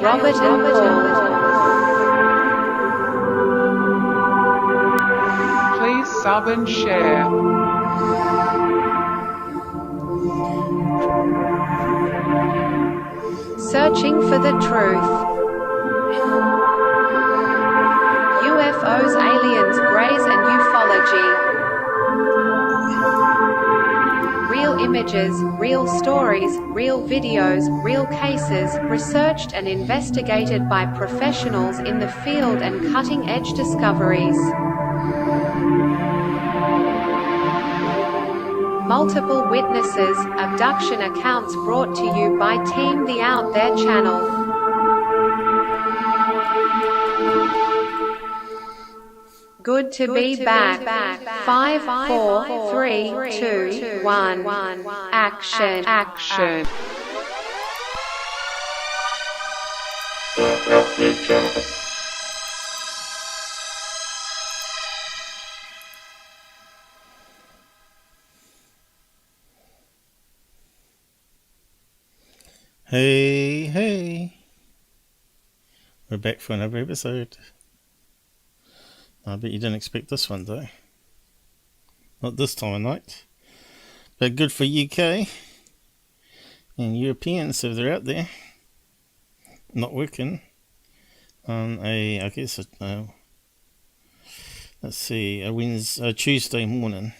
Robert and Paul. Please sub and share. Searching for the truth. UFOs, aliens, greys and ufology. Real images, real stories, real videos, real cases, researched and investigated by professionals in the field and cutting-edge discoveries. Multiple witnesses, abduction accounts brought to you by Team the Out There channel. Good to be back. 5, 4, 3, 2, 1. Action. Hey, we're back for another episode. I bet you didn't expect this one though. Not this time of night. But good for UK and Europeans if they're out there not working on a Tuesday morning,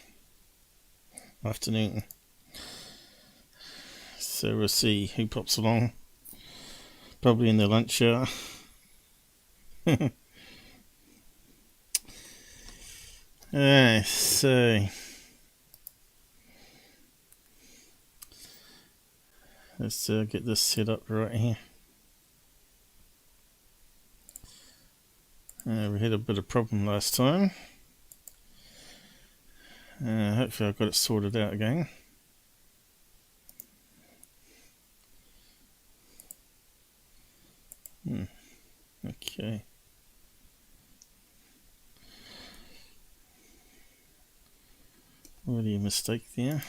afternoon. So we'll see who pops along. Probably in the lunch hour. Alright, so let's get this set up right here. We had a bit of problem last time. Hopefully I've got it sorted out again. Okay. Already a mistake there.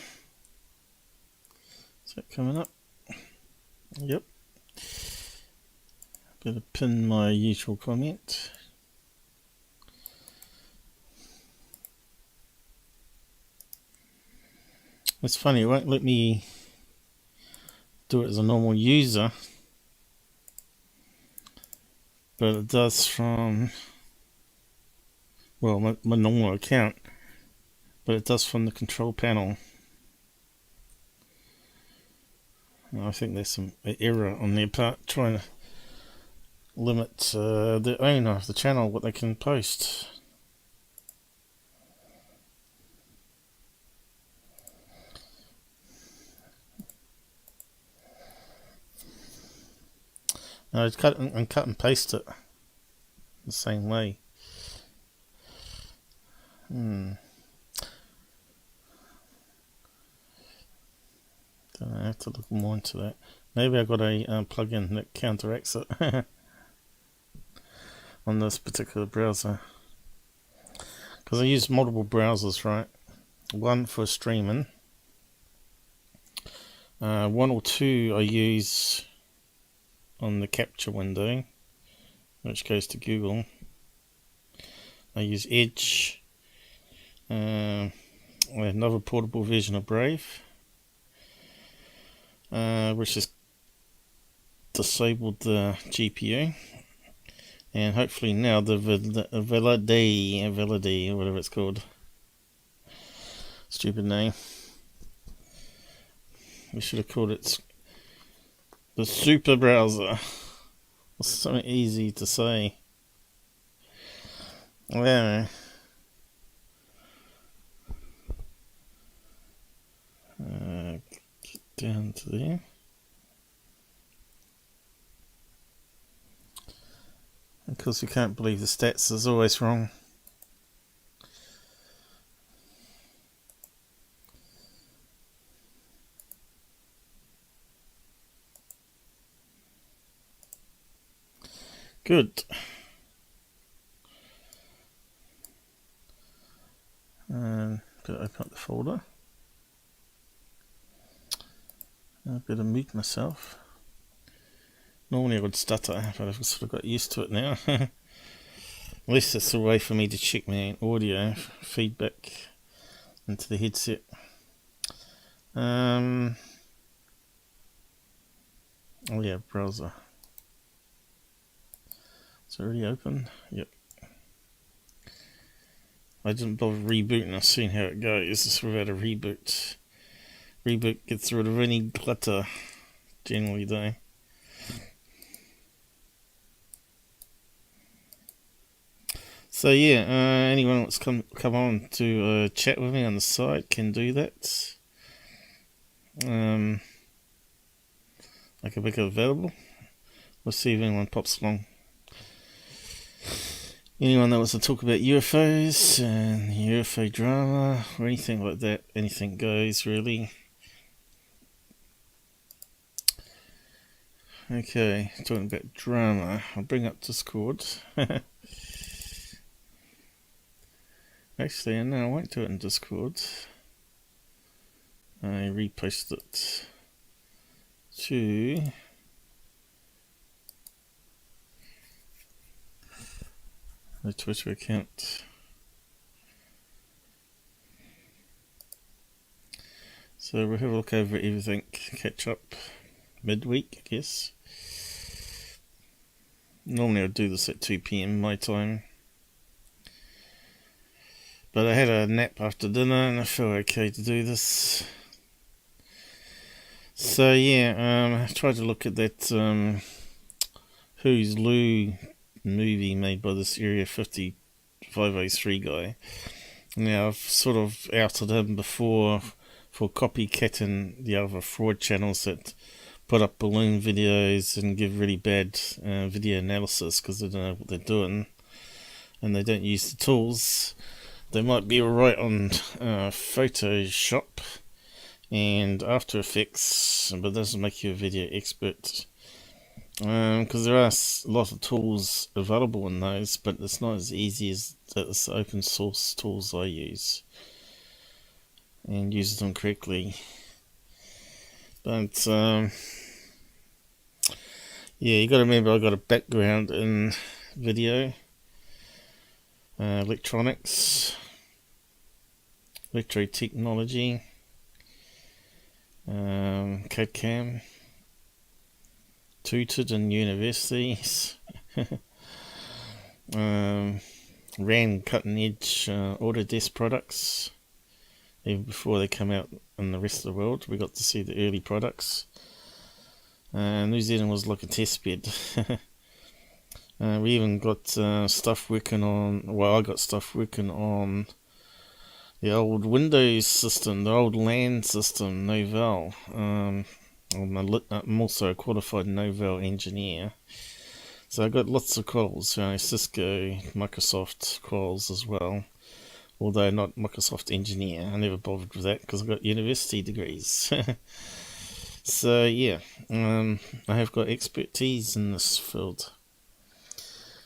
Is that coming up? Yep. Better pin my usual comment. It's funny, it won't let me do it as a normal user, but it does from, well, my normal account, but it does from the control panel. I think there's some error on their part trying to limit the owner of the channel what they can post. No, I'd cut and paste it the same way. Don't know, I have to look more into that. Maybe I got a plugin that counteracts it on this particular browser. Because I use multiple browsers, right? One for streaming. One or two I use on the capture window, which goes to Google. I use Edge. Another portable version of Brave, which has disabled the GPU, and hopefully now the Validate, or whatever it's called. Stupid name. We should have called it the super browser. It's something easy to say. Well, get down to there. Of course, we can't believe the stats is always wrong. Good. And better open up the folder. I better mute myself. Normally I would stutter, but I've sort of got used to it now. At least it's a way for me to check my audio feedback into the headset. Oh yeah, browser. It's already open. Yep. I didn't bother rebooting. I've seen how it goes. It's without a reboot. Reboot gets rid of any clutter, generally though. So yeah, anyone who wants to come on to chat with me on the side can do that. I can make it available. We'll see if anyone pops along. Anyone that wants to talk about UFOs and UFO drama or anything like that, anything goes really. Okay, talking about drama, I'll bring up Discord. Actually, no, I won't do it in Discord. I repost it to the Twitter account. So we'll have a look over everything, catch up midweek, I guess. Normally I'd do this at 2 PM my time. But I had a nap after dinner and I feel okay to do this. So yeah, I tried to look at that Who's Lou movie made by this Area 5503 guy. Now I've sort of outed him before for copycatting the other fraud channels that put up balloon videos and give really bad video analysis because they don't know what they're doing and they don't use the tools. They might be alright on Photoshop and After Effects, but it doesn't make you a video expert. Because there are a lot of tools available in those, but it's not as easy as the open source tools I use. And use them correctly. But, yeah, you got to remember I got a background in video. Electronics, electrotechnology, CAD/CAM, tutored in universities, ran cutting edge Autodesk products even before they come out in the rest of the world. We got to see the early products. New Zealand was like a test bed. We even got stuff working on, well, I got stuff working on the old Windows system, the old LAN system, Novell. I'm also a qualified Novell engineer. So I got lots of quals, Cisco, Microsoft quals as well. Although not Microsoft engineer, I never bothered with that because I got university degrees. So yeah, I have got expertise in this field.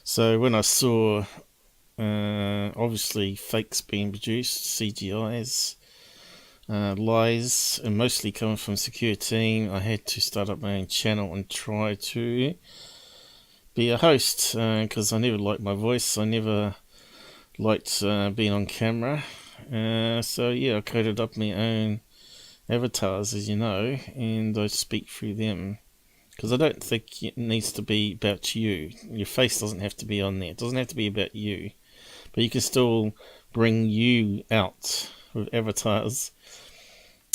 So when I saw obviously fakes being produced, CGIs, lies, and mostly coming from Secureteam, I had to start up my own channel and try to be a host because I never liked my voice, I never liked being on camera. So yeah, I coded up my own avatars, as you know, and I speak through them. Because I don't think it needs to be about you. Your face doesn't have to be on there. It doesn't have to be about you. But you can still bring you out with avatars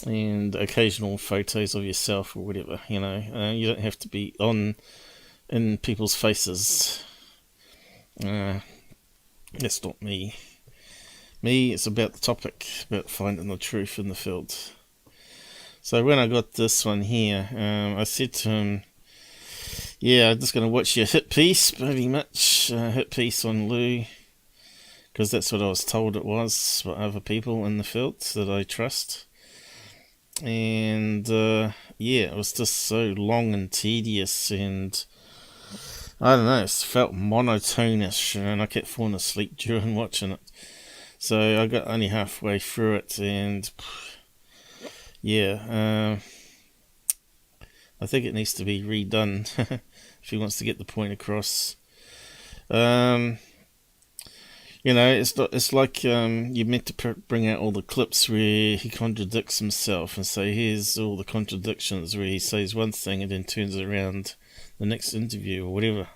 and occasional photos of yourself or whatever, you don't have to be in people's faces. That's not me. Me, it's about the topic, about finding the truth in the field. So when I got this one here, I said to him, yeah, I'm just going to watch your hit piece, pretty much. Hit piece on Lou, because that's what I was told it was by other people in the field that I trust. And yeah, it was just so long and tedious, and I don't know, it felt monotonish, and I kept falling asleep during watching it. So I got only halfway through it, and yeah, I think it needs to be redone. if he wants to get the point across. It's like you're meant to bring out all the clips where he contradicts himself and say, here's all the contradictions, where he says one thing and then turns it around the next interview or whatever.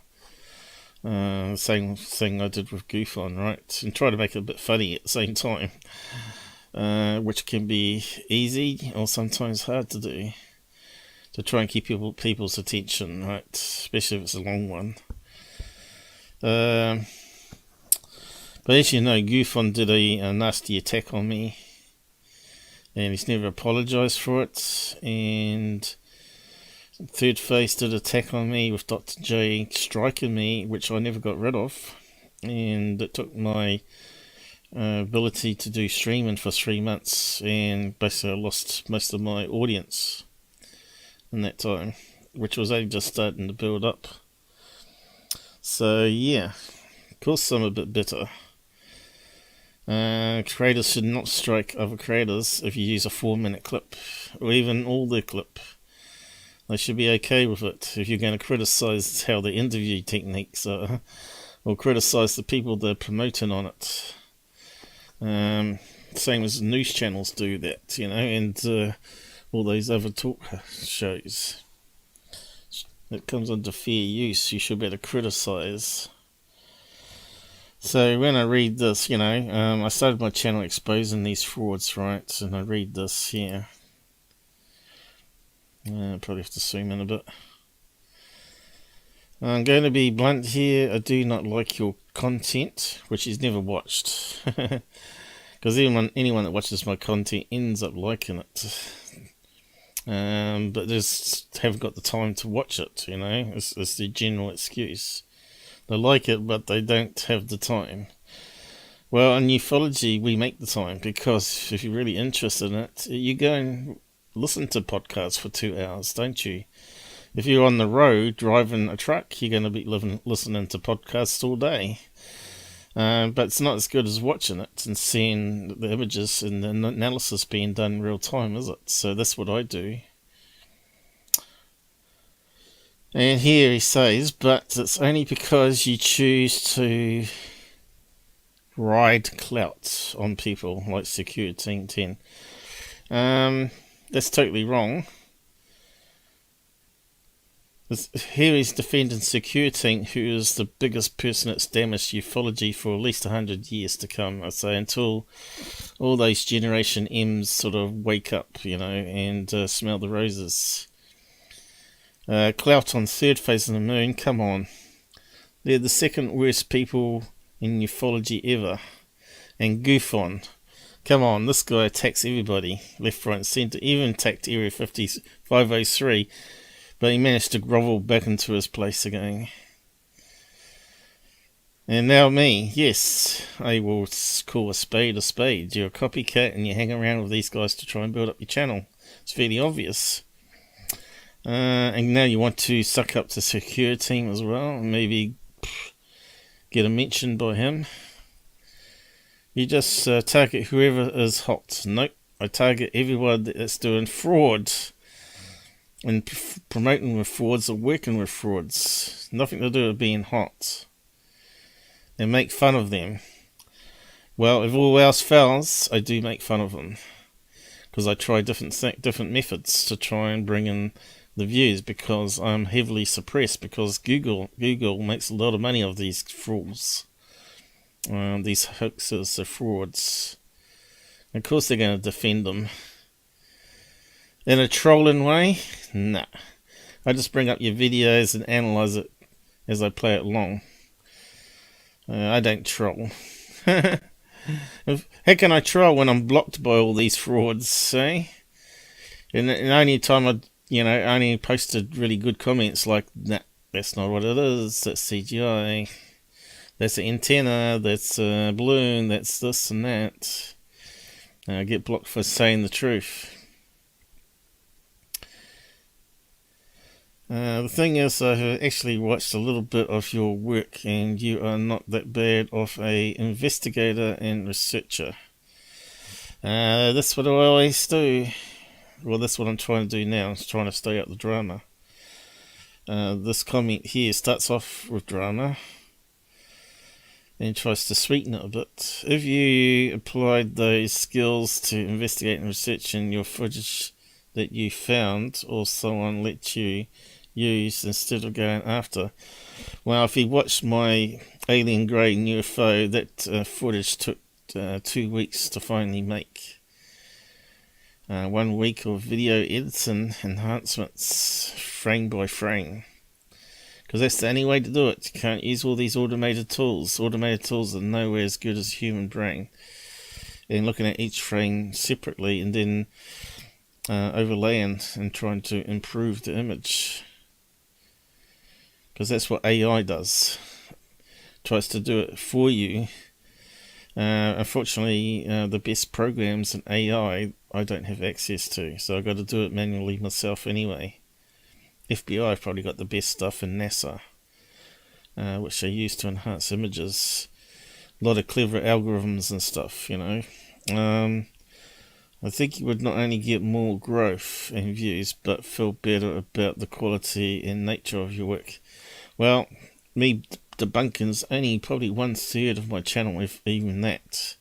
The same thing I did with GUFON, right? And try to make it a bit funny at the same time, which can be easy or sometimes hard to do, to try and keep people's attention, right? Especially if it's a long one. But as you know, GUFON did a nasty attack on me, and he's never apologised for it. And Third Face did attack on me with Dr. J striking me, which I never got rid of, and it took my ability to do streaming for 3 months, and basically I lost most of my audience in that time, which was only just starting to build up. So yeah, of course I'm a bit bitter. Creators should not strike other creators if you use a 4-minute clip, or even all their clip. They should be okay with it. If you're going to criticise how the interview techniques are, or criticise the people they're promoting on it. Same as news channels do that, and all those other talk shows. It comes under fair use. You should be able to criticise. So when I read this, I started my channel exposing these frauds, right? And I read this here. Probably have to zoom in a bit. I'm going to be blunt here. I do not like your content, which he's never watched. Because anyone that watches my content ends up liking it. But they just haven't got the time to watch it, It's the general excuse. They like it, but they don't have the time. Well, in ufology, we make the time, because if you're really interested in it, you go and listen to podcasts for 2 hours, don't you? If you're on the road driving a truck, you're going to be listening to podcasts all day. But it's not as good as watching it and seeing the images and the analysis being done in real time, is it? So that's what I do. And here he says, but it's only because you choose to ride clout on people like Secureteam 10. That's totally wrong. Here he's defending Secureteam, who is the biggest person that's damaged ufology for at least 100 years to come. I say, until all those Generation M's sort of wake up, and smell the roses. Clout on Third Face of the Moon, come on. They're the second worst people in ufology ever. And GUFON, come on, this guy attacks everybody, left, right and centre, even attacked Area 503, but he managed to grovel back into his place again. And now me, yes, I will call a spade a spade. You're a copycat and you hang around with these guys to try and build up your channel. It's fairly obvious. And now you want to suck up to Secureteam as well, maybe get a mention by him. You just target whoever is hot. Nope, I target everyone that's doing fraud and promoting with frauds or working with frauds. Nothing to do with being hot. And make fun of them. Well, if all else fails, I do make fun of them, because I try different methods to try and bring in the views, because I'm heavily suppressed, because Google makes a lot of money of these frauds, these hoaxes, the frauds. Of course they're going to defend them in a trolling way. Nah, I just bring up your videos and analyze it as I play it along. I don't troll. How can I troll when I'm blocked by all these frauds, see? And the only time I only posted really good comments like, nah, that's not what it is, that's CGI, that's an antenna, that's a balloon, that's this and that. I get blocked for saying the truth. The thing is, I've actually watched a little bit of your work, and you are not that bad of a investigator and researcher. That's what I always do. Well, that's what I'm trying to do now. I'm trying to stay out the drama. This comment here starts off with drama and tries to sweeten it a bit. If you applied those skills to investigate and research in your footage that you found or someone let you use instead of going after, well, if you watched my alien grey UFO, that footage took 2 weeks to finally make. 1 week of video edits and enhancements, frame by frame. Because that's the only way to do it. You can't use all these automated tools. Automated tools are nowhere as good as the human brain. And looking at each frame separately and then overlaying and trying to improve the image. Because that's what AI does. Tries to do it for you. Unfortunately, the best programs in AI I don't have access to, so I've got to do it manually myself anyway. FBI have probably got the best stuff in NASA, which they use to enhance images. A lot of clever algorithms and stuff, you know. I think you would not only get more growth and views, but feel better about the quality and nature of your work. Well, me debunking's only probably 1/3 of my channel, if even that.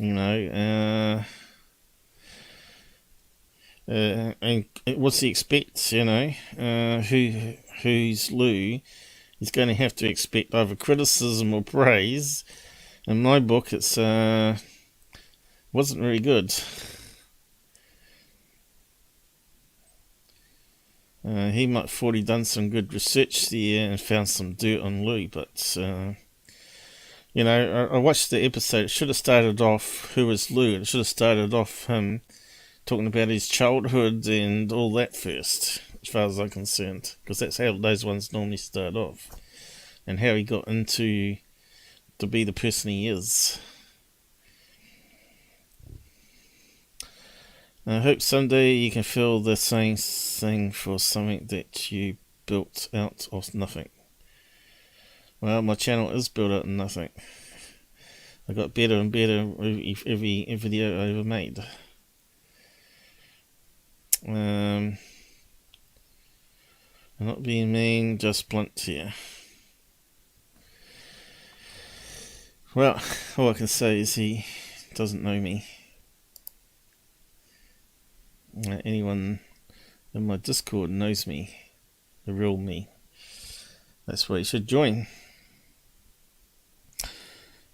You know, and what's he expect, you know? Who's Lou is going to have to expect either criticism or praise. In my book, it's wasn't very good. He might have thought he'd done some good research there and found some dirt on Lou, but you know, I watched the episode. It should have started off who was Lou. It should have started off him talking about his childhood and all that first, as far as I'm concerned, because that's how those ones normally start off, and how he got into to be the person he is. I hope someday you can feel the same thing for something that you built out of nothing. Well, my channel is built out of nothing. I got better and better every video I ever made. I'm not being mean, just blunt here. Well, all I can say is he doesn't know me. Anyone in my Discord knows me, the real me. That's why you should join.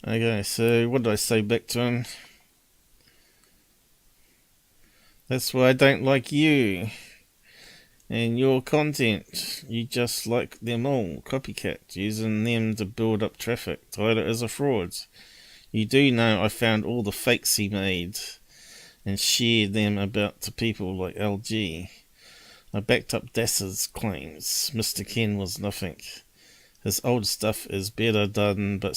Okay, so what did I say back to him? That's why I don't like you and your content. You just like them all, copycat, using them to build up traffic. Tyler is a fraud. You do know I found all the fakes he made and shared them about to people like LG. I backed up Das's claims. Mr. Ken was nothing. His old stuff is better done, but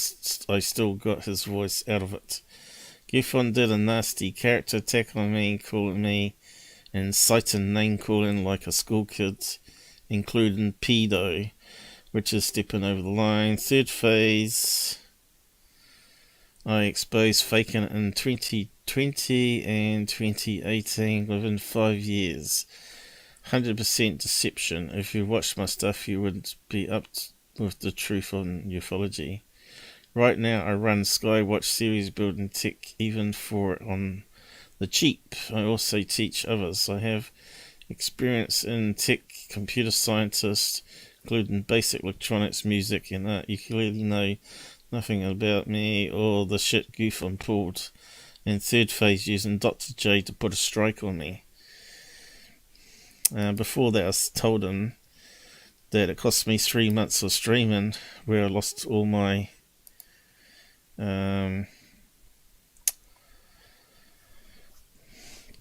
I still got his voice out of it. GUFON did a nasty character attack on me, calling me inciting name calling like a school kid, including pedo, which is stepping over the line. Third phase, I exposed faking in 2020 and 2018 within 5 years. 100% deception. If you watched my stuff, you wouldn't be up with the truth on ufology. Right now, I run Skywatch series building tech, even for it on the cheap. I also teach others. I have experience in tech, computer scientist, including basic electronics, music, and art. You clearly know nothing about me or the shit GUFON pulled. And third phase, using Dr. J to put a strike on me. Before that, I told him that it cost me 3 months of streaming, where I lost all my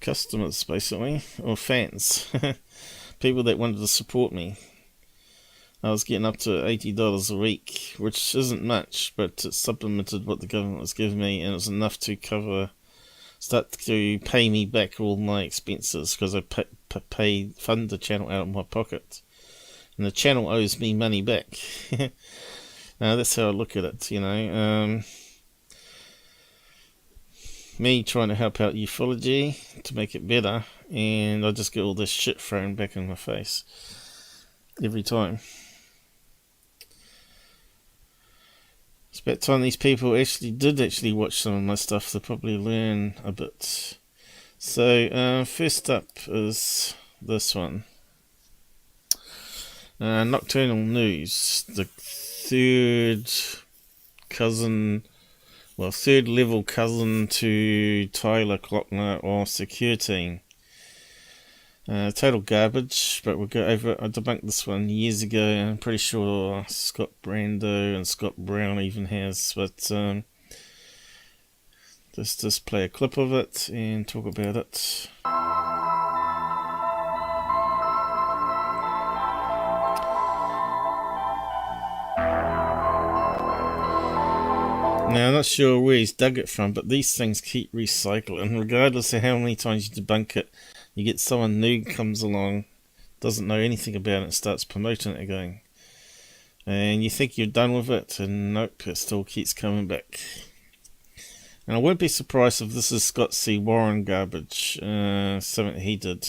customers, basically, or fans, people that wanted to support me. I was getting up to $80 a week, which isn't much, but it supplemented what the government was giving me, and it was enough to start to pay me back all my expenses, because I fund the channel out of my pocket, and the channel owes me money back. That's how I look at it, you know. Me trying to help out ufology to make it better, and I just get all this shit thrown back in my face. every time. It's about time these people did watch some of my stuff to probably learn a bit. So first up is this one. Nocturnal News, the third level cousin to Tyler Clockner or Secureteam. Total garbage, but we'll go over it. I debunked this one years ago. I'm pretty sure Scott Brando and Scott Brown even has, but let's just play a clip of it and talk about it. Now, I'm not sure where he's dug it from, but these things keep recycling. Regardless of how many times you debunk it, you get someone new comes along, doesn't know anything about it, and starts promoting it again. And you think you're done with it, and nope, it still keeps coming back. And I wouldn't be surprised if this is Scott C. Warren garbage, something he did.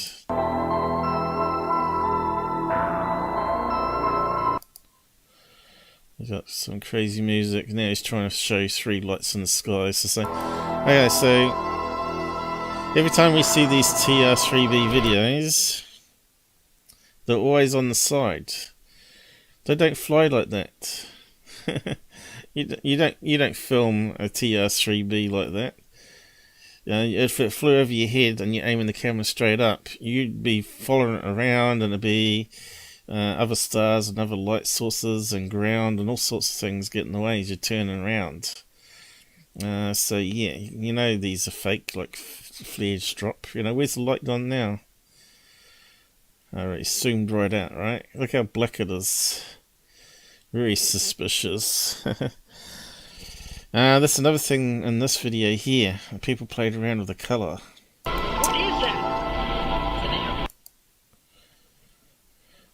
He's got some crazy music. Now he's trying to show three lights in the sky. Okay, so every time we see these TR3B videos, they're always on the side. They don't fly like that. you don't film a TR3B like that. If it flew over your head and you're aiming the camera straight up, you'd be following it around, and it'd be other stars and other light sources and ground and all sorts of things get in the way as you're turning around. So yeah, you know these are fake, like flares drop. You know, where's the light gone now? Alright, zoomed right out, right? Look how black it is. Very suspicious. That's another thing in this video here. People played around with the colour.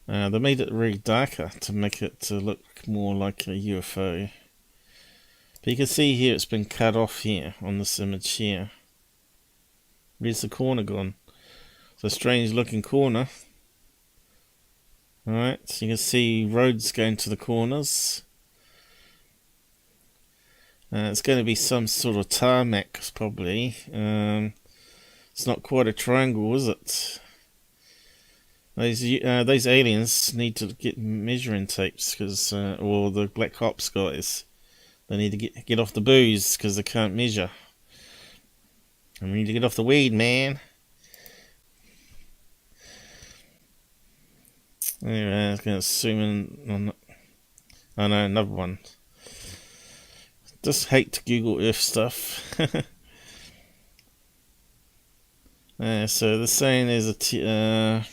They made it really darker to make it look more like a UFO. But you can see here it's been cut off here on this image here. Where's the corner gone? It's a strange looking corner. Alright, so you can see roads going to the corners. It's going to be some sort of tarmac probably. It's not quite a triangle, is it? Those aliens need to get measuring tapes, or the Black Ops guys, they need to get off the booze because they can't measure. And we need to get off the weed, man. Anyway, I was going to zoom in on. Oh no, another one. Just hate Google Earth stuff. So they're saying there's a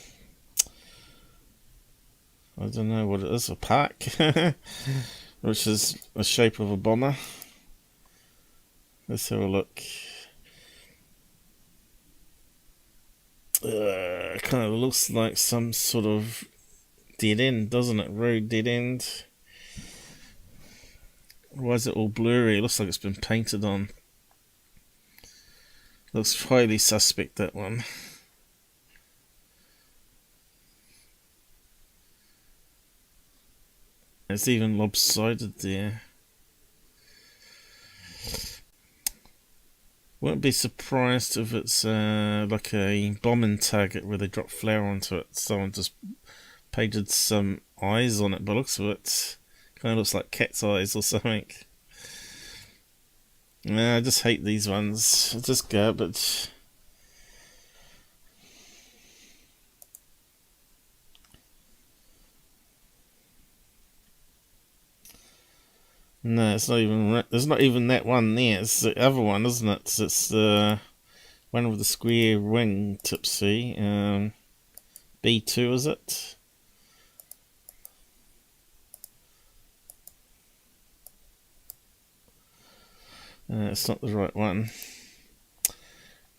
I don't know what it is, a park, which is the shape of a bomber. Let's have a look. Kind of looks like some sort of dead end, doesn't it? Road dead end. Why is it all blurry? It looks like it's been painted on. Looks highly suspect, that one. It's even lopsided there. Won't be surprised if it's like a bombing target where they drop flour onto it. Someone just painted some eyes on it, by the looks of it. Kind of looks like cat's eyes or something. I just hate these ones. It's just garbage. No, it's not even. There's not even that one there. It's the other one, isn't it? It's the one with the square wing tips. See, B2 is it? It's not the right one.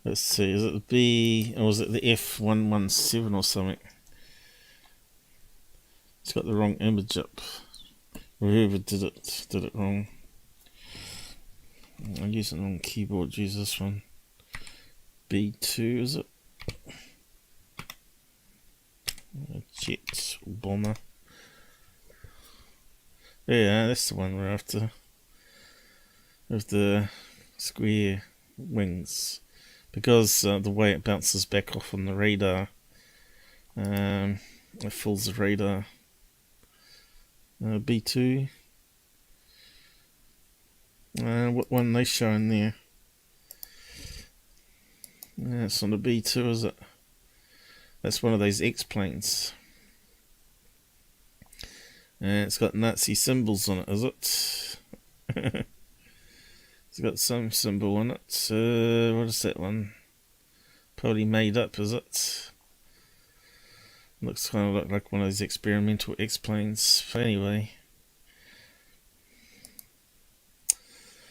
Let's see. Is it the B or is it the F117 or something? It's got the wrong image up. Whoever did it wrong. I'm using the wrong keyboard. Use this one. B2 is it? Jet bomber. Yeah, that's the one we're after. With the square wings. Because the way it bounces back off on the radar, it fools the radar. B2. What one they showing there? It's on the B2, is it? That's one of those X-planes. And it's got Nazi symbols on it, is it? It's got some symbol on it. What is that one? Probably made up, is it? Looks kind of like one of those experimental X-planes. But anyway.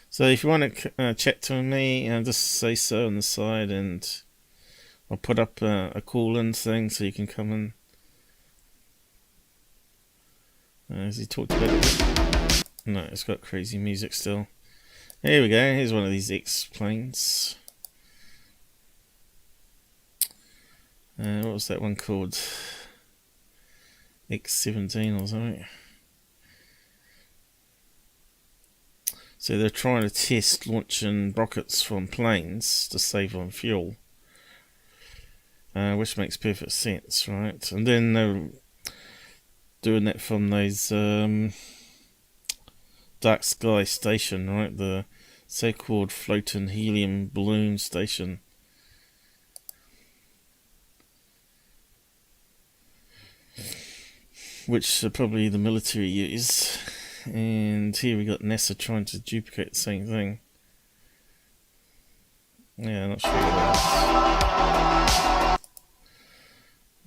So if you want to chat to me, just say so on the side, and I'll put up a call-in thing so you can come in. Has he talked about it? No, it's got crazy music still. Here we go, here's one of these X-planes. What was that one called? X-17 or something. So they're trying to test launching rockets from planes to save on fuel. Which makes perfect sense, right? And then they're doing that from those dark sky station, right? The so-called floating helium balloon station. Which probably the military use. And here we got NASA trying to duplicate the same thing. Yeah, not sure what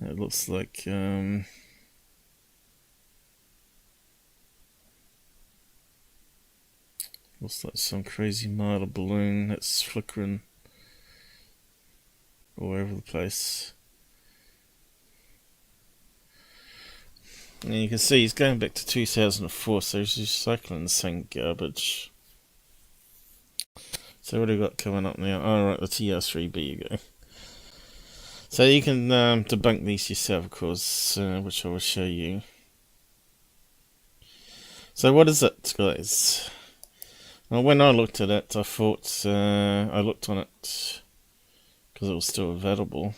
that is. It looks like some crazy model balloon that's flickering all over the place. And you can see he's going back to 2004, so he's recycling the same garbage. So what have we got coming up now? Oh, right, the TR3B you go. So you can debunk these yourself, of course, which I will show you. So what is it, guys? Well, when I looked at it, I thought, I looked on it because it was still available.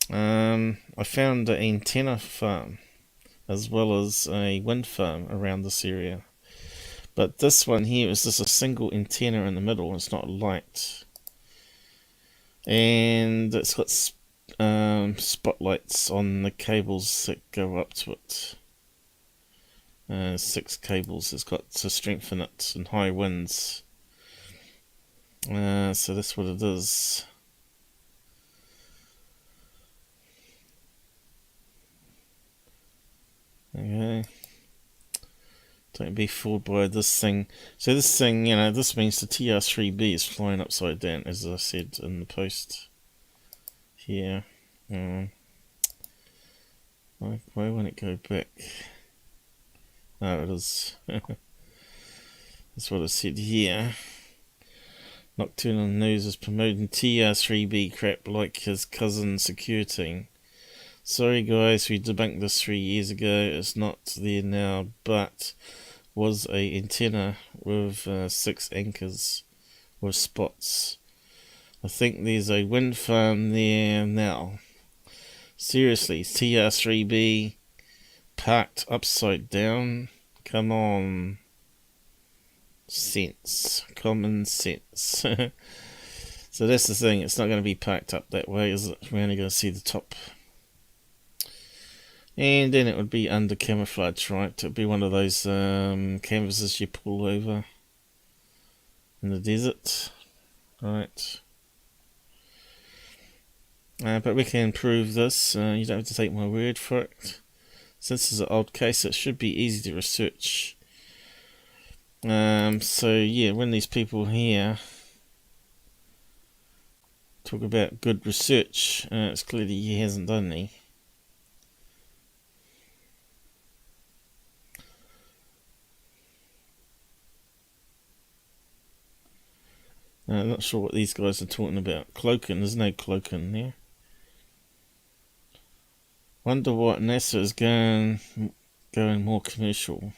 I found an antenna farm as well as a wind farm around this area. But this one here is just a single antenna in the middle. It's not light. And it's got spotlights on the cables that go up to it. 6 cables it's got to strengthen it in high winds. So that's what it is. Okay. Don't be fooled by this thing. So this thing, you know, this means the TR3B is flying upside down, as I said in the post here. Why won't it go back? Oh, it is. That's what I said here. Nocturnal News is promoting TR3B crap like his cousin Secureteam. Sorry guys, we debunked this 3 years ago. It's not there now, but was a antenna with 6 anchors with spots. I think there's a wind farm there now. Seriously, TR3B parked upside down? Come on. Sense. Common sense. So that's the thing, it's not going to be parked up that way, is it? We're only going to see the top. And then it would be under camouflage, right? It would be one of those canvases you pull over in the desert, right? But we can prove this. You don't have to take my word for it. Since it's an old case, it should be easy to research. So yeah, when these people here talk about good research, it's clearly he hasn't done any. I'm not sure what these guys are talking about. Cloaking, there's no cloaking there. Wonder what NASA is going more commercial.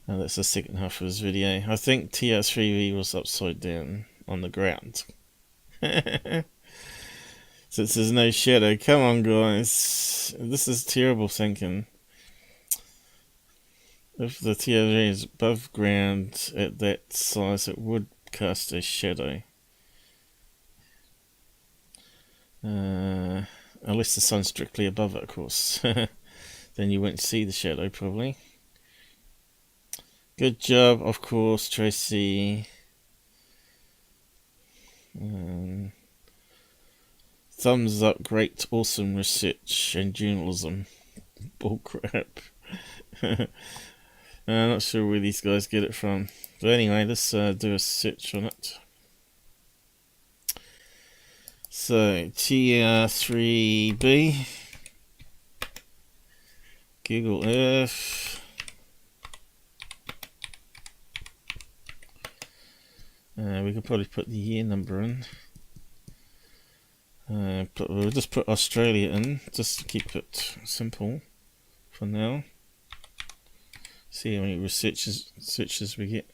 And that's the second half of his video. I think TR3B was upside down on the ground. Since there's no shadow. Come on, guys. This is terrible thinking. If the TR3 is above ground at that size, it would cast a shadow. Unless the sun's directly above it, of course. Then you won't see the shadow, probably. Good job, of course, Tracy. Thumbs up, great, awesome research and journalism. Bullcrap. I'm not sure where these guys get it from. But anyway, let's do a search on it. So, TR3B, Google Earth. We could probably put the year number in. But we'll just put Australia in, just to keep it simple for now. See how many searches we get.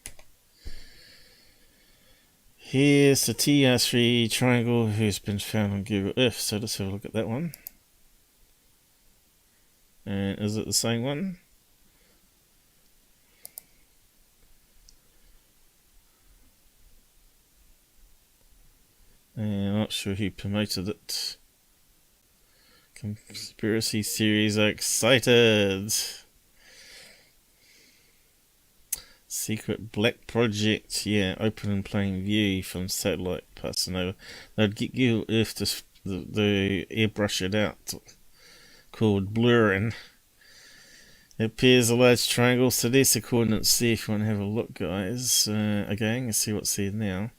Here's the TR3 triangle who's been found on Google Earth, so let's have a look at that one. And is it the same one? And I'm not sure who promoted it. Conspiracy theories are excited. Secret black project, yeah, open and plain view from satellite passing over. They'd get Google Earth to the airbrush it out, called blurring. It appears a large triangle, so there's the coordinates there if you want to have a look, guys. Again, let's see what's there now.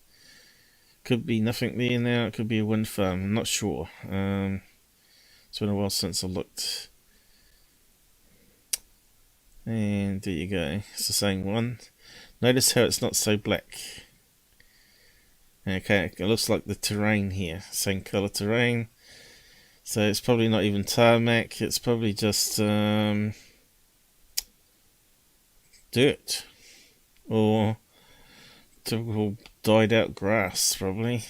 Could be nothing there now, it could be a wind farm, I'm not sure. It's been a while since I looked. And there you go, it's the same one. Notice how it's not so black. Okay, it looks like the terrain here, same colour terrain. So it's probably not even tarmac, it's probably just dirt. Or typical dyed out grass, probably.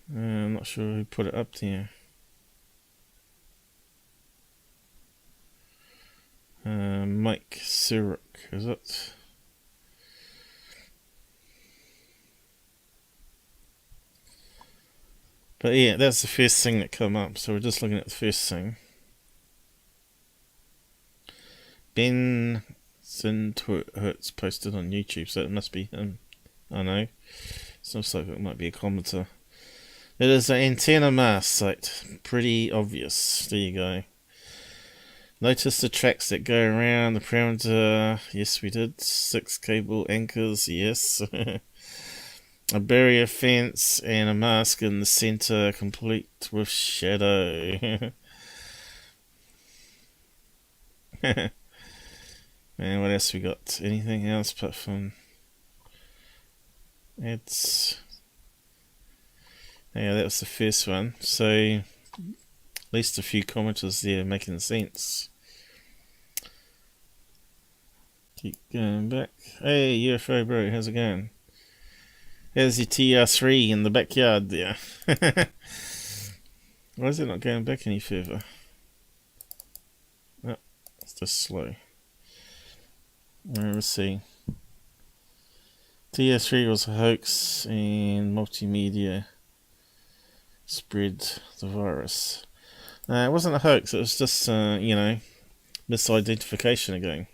I'm not sure who put it up there. Mike Surik, is it? But yeah, that's the first thing that come up, so we're just looking at the first thing. Ben Sindhurt's posted on YouTube, so it must be him. I know. It looks like it might be a commenter. It is an antenna mast site. Pretty obvious. There you go. Notice the tracks that go around the parameter. Yes, we did. 6 cable anchors. Yes. A barrier fence and a mask in the center, complete with shadow. And what else we got? Anything else apart from... It's... Yeah, that was the first one. So, at least a few commenters there making sense. Keep going back. Hey, UFO bro, how's it going? There's your TR3 in the backyard there. Why is it not going back any further? Oh, it's just slow. Let's see. TR3 was a hoax and multimedia spread the virus. It wasn't a hoax, it was just, misidentification again.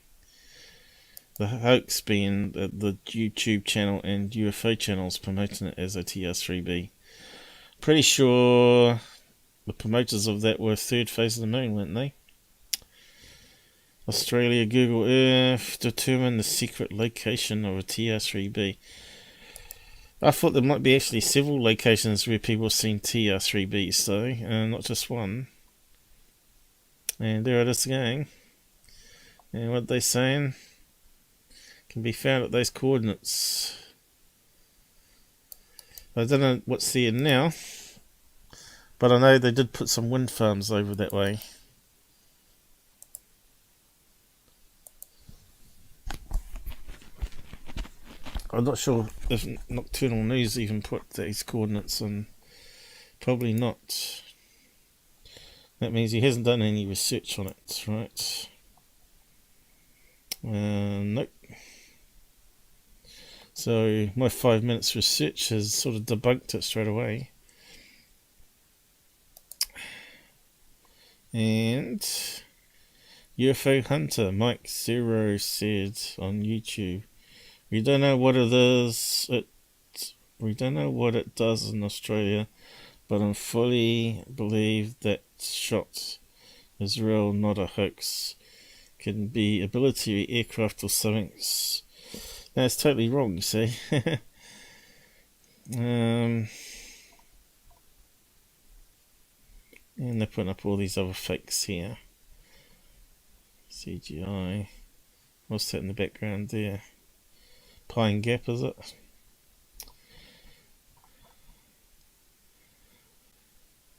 The hoax being the YouTube channel and UFO channels promoting it as a TR3B. Pretty sure the promoters of that were Third Phase of the Moon, weren't they? Australia, Google Earth determine the secret location of a TR3B. I thought there might be actually several locations where people have seen TR3Bs though, and not just one. And there it is again. And what they saying? Can be found at those coordinates. I don't know what's there now, but I know they did put some wind farms over that way. I'm not sure if Nocturnal News even put these coordinates on. Probably not. That means he hasn't done any research on it, right? Nope. So my 5 minutes research has sort of debunked it straight away. And UFO Hunter Mike Zero said on YouTube, we don't know what it is. We don't know what it does in Australia, but I fully believe that shot is real, not a hoax. Can be a military aircraft or something. That's totally wrong, you see. And they're putting up all these other fakes here. CGI. What's that in the background there? Pine Gap, is it?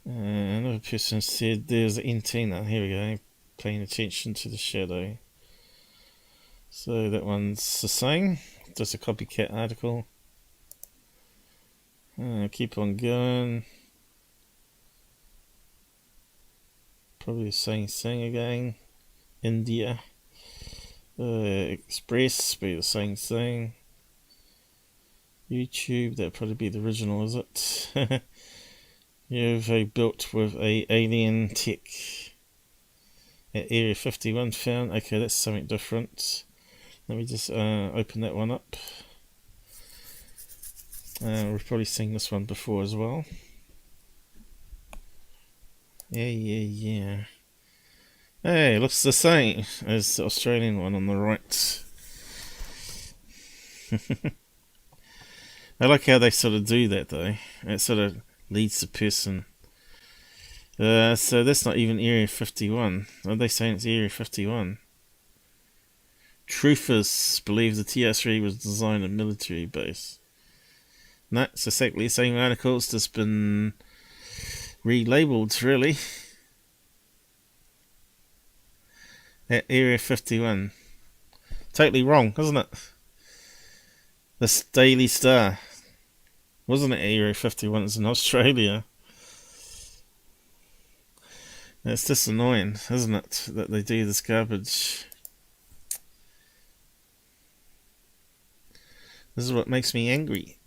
Another person said there's an antenna. Here we go. Paying attention to the shadow. So that one's the same. Just a copycat article. Keep on going. Probably the same thing again. India. Express, be the same thing. YouTube, that'd probably be the original, is it? UFO built with a alien tech. At Area 51 found. Okay, that's something different. Let me just open that one up. We've probably seen this one before as well. Yeah. Hey, looks the same as the Australian one on the right. I like how they sort of do that though. It sort of leads the person. So that's not even Area 51. Are they saying it's Area 51? Truthers believe the TR-3 was designed a military base. No, it's exactly the same article. It's just been relabeled, really. At Area 51. Totally wrong, isn't it? The Daily Star. Wasn't it Area 51? It's in Australia. It's just annoying, isn't it, that they do this garbage. This is what makes me angry.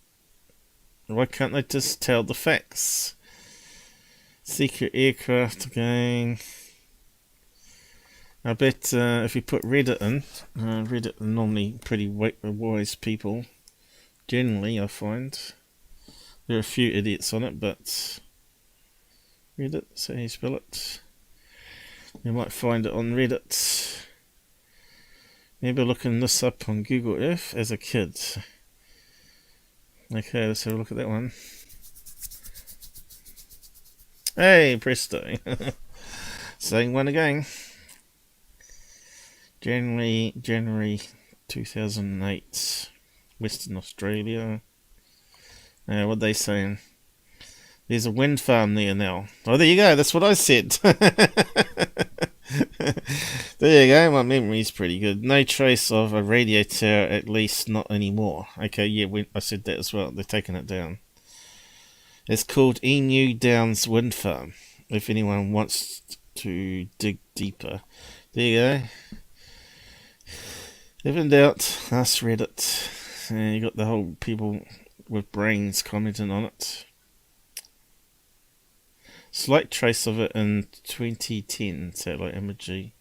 Why can't they just tell the facts? Secret aircraft again. I bet if you put Reddit in, Reddit are normally pretty wise people. Generally, I find. There are a few idiots on it, but Reddit, so you spell it. You might find it on Reddit. Remember looking this up on Google Earth as a kid. Okay, let's have a look at that one. Hey, presto. Same one again. January 2008. Western Australia. What are they saying? There's a wind farm there now. Oh, there you go. That's what I said. There you go. My memory's pretty good. No trace of a radio tower, at least not anymore. Okay, yeah, I said that as well. They're taking it down. It's called Emu Downs Wind Farm. If anyone wants to dig deeper. There you go. If in doubt, ask Reddit. You got the whole people with brains commenting on it. Slight trace of it in 2010 satellite imagery.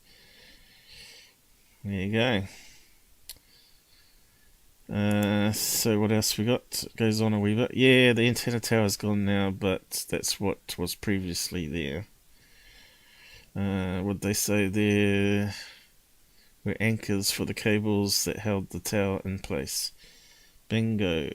There you go. So what else we got? It goes on a wee bit. Yeah, the antenna tower's gone now, but that's what was previously there. What they say there were anchors for the cables that held the tower in place. Bingo.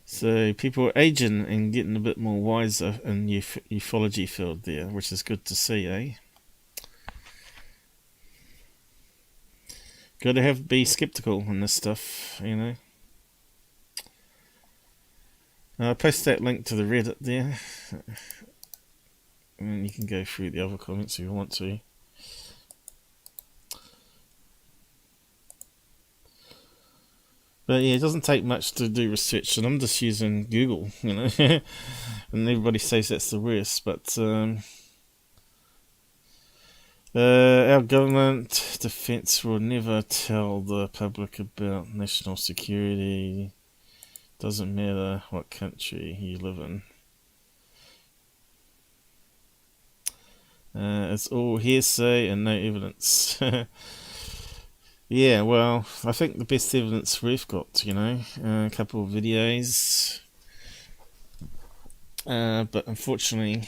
So people are aging and getting a bit more wiser in ufology field there, which is good to see, eh? Got to be skeptical on this stuff, you know. I'll post that link to the Reddit there, and you can go through the other comments if you want to. But yeah, it doesn't take much to do research, and I'm just using Google, you know. And everybody says that's the worst, but our government defence will never tell the public about national security. Doesn't matter what country you live in. It's all hearsay and no evidence. Yeah, well, I think the best evidence we've got, you know, a couple of videos, but unfortunately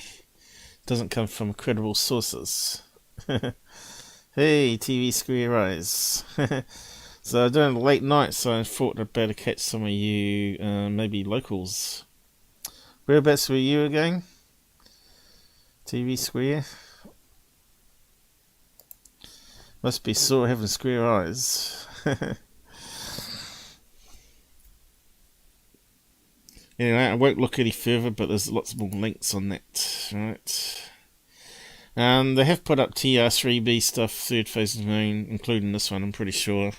doesn't come from credible sources. Hey, TV Square Eyes. So I'm doing late night, so I thought I'd better catch some of you, maybe locals. Whereabouts were you again? TV Square? Must be sore having square eyes. Anyway, I won't look any further, but there's lots more links on that, right? They have put up TR3B stuff, third phase of the moon, including this one, I'm pretty sure.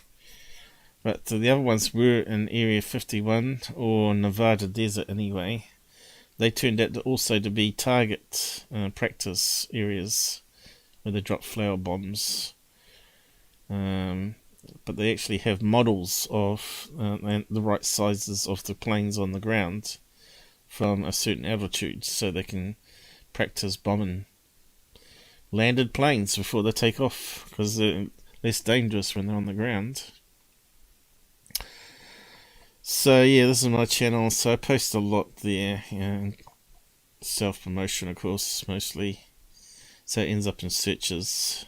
But the other ones were in Area 51, or Nevada Desert anyway. They turned out to also to be target practice areas where they drop flower bombs. But they actually have models of the right sizes of the planes on the ground from a certain altitude, so they can practice bombing landed planes before they take off, because they're less dangerous when they're on the ground. So yeah, this is my channel, so I post a lot there, you know, self-promotion of course, mostly, so it ends up in searches.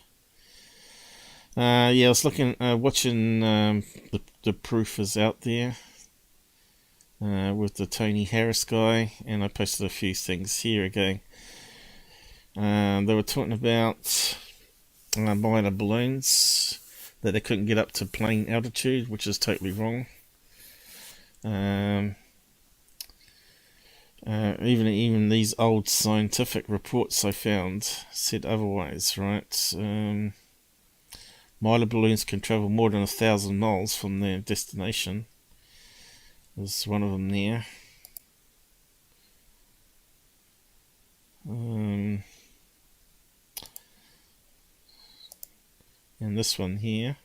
Yeah, I was watching the proof is out there with the Tony Harris guy, and I posted a few things here again. They were talking about minor balloons, that they couldn't get up to plane altitude, which is totally wrong. Even these old scientific reports I found said otherwise, right? Miler balloons can travel more than 1,000 miles from their destination. There's one of them there. And this one here.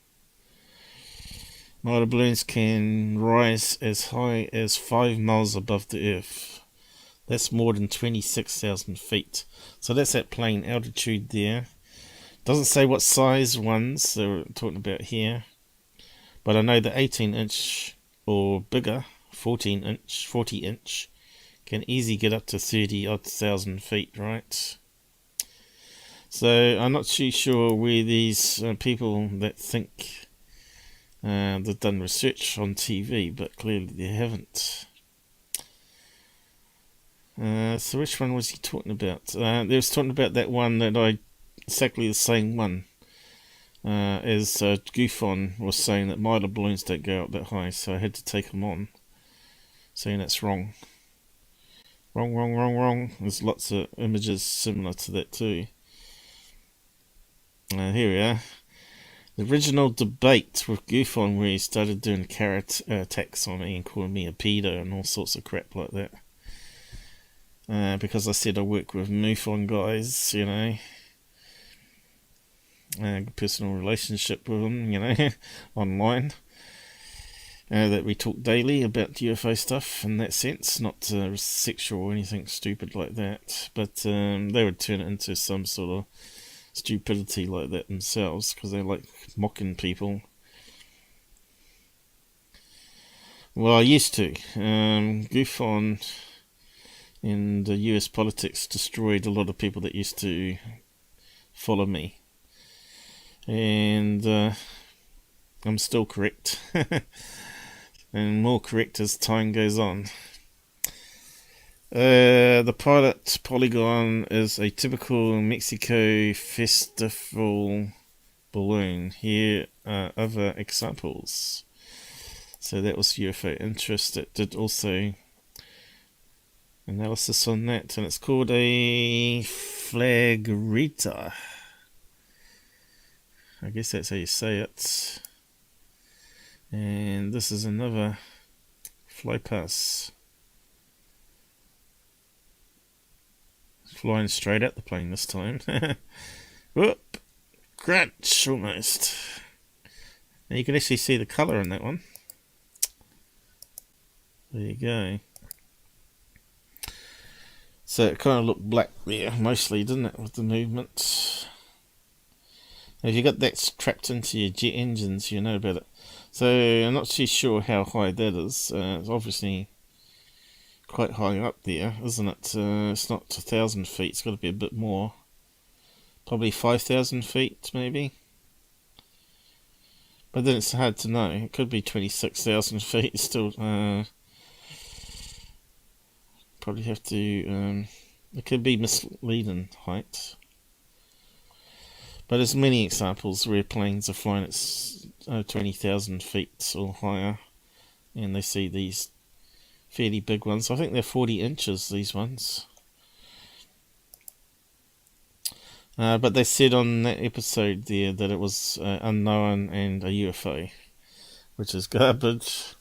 Miler balloons can rise as high as 5 miles above the Earth. That's more than 26,000 feet. So that's at plane altitude there. Doesn't say what size ones they're talking about here, but I know the 18-inch or bigger, 40 inch, can easily get up to 30,000 feet, right? So I'm not too sure where these people that think they've done research on TV, but clearly they haven't. So which one was he talking about? They was talking about that one that exactly the same one as GUFON was saying, that Miler balloons don't go up that high, so I had to take them on, saying that's wrong. Wrong. There's lots of images similar to that too. Here we are. The original debate with GUFON, where he started doing carrot attacks on me and calling me a pedo and all sorts of crap like that. Because I said I work with MUFON guys, you know. Personal relationship with them, you know, online. That we talk daily about UFO stuff in that sense, not sexual or anything stupid like that. But they would turn it into some sort of stupidity like that themselves, because they like mocking people. Well, I used to. GUFON and US politics destroyed a lot of people that used to follow me. And I'm still correct. And more correct as time goes on. The pilot polygon is a typical Mexico festival balloon. Here are other examples. So that was UFO Interest. It did also analysis on that, and it's called a flagrita. I guess that's how you say it. And this is another fly pass. Flying straight at the plane this time. Whoop! Crunch, almost. And you can actually see the colour in that one. There you go. So it kind of looked black there, mostly, didn't it, with the movement? If you got that trapped into your jet engines, you know about it. So I'm not too sure how high that is. It's obviously quite high up there, isn't it? It's not 1,000 feet, it's got to be a bit more. Probably 5,000 feet, maybe. But then it's hard to know. It could be 26,000 feet still. Probably have to. It could be misleading height. But there's many examples where planes are flying at 20,000 feet or higher, and they see these fairly big ones. I think they're 40 inches, these ones. But they said on that episode there that it was unknown and a UFO, which is garbage.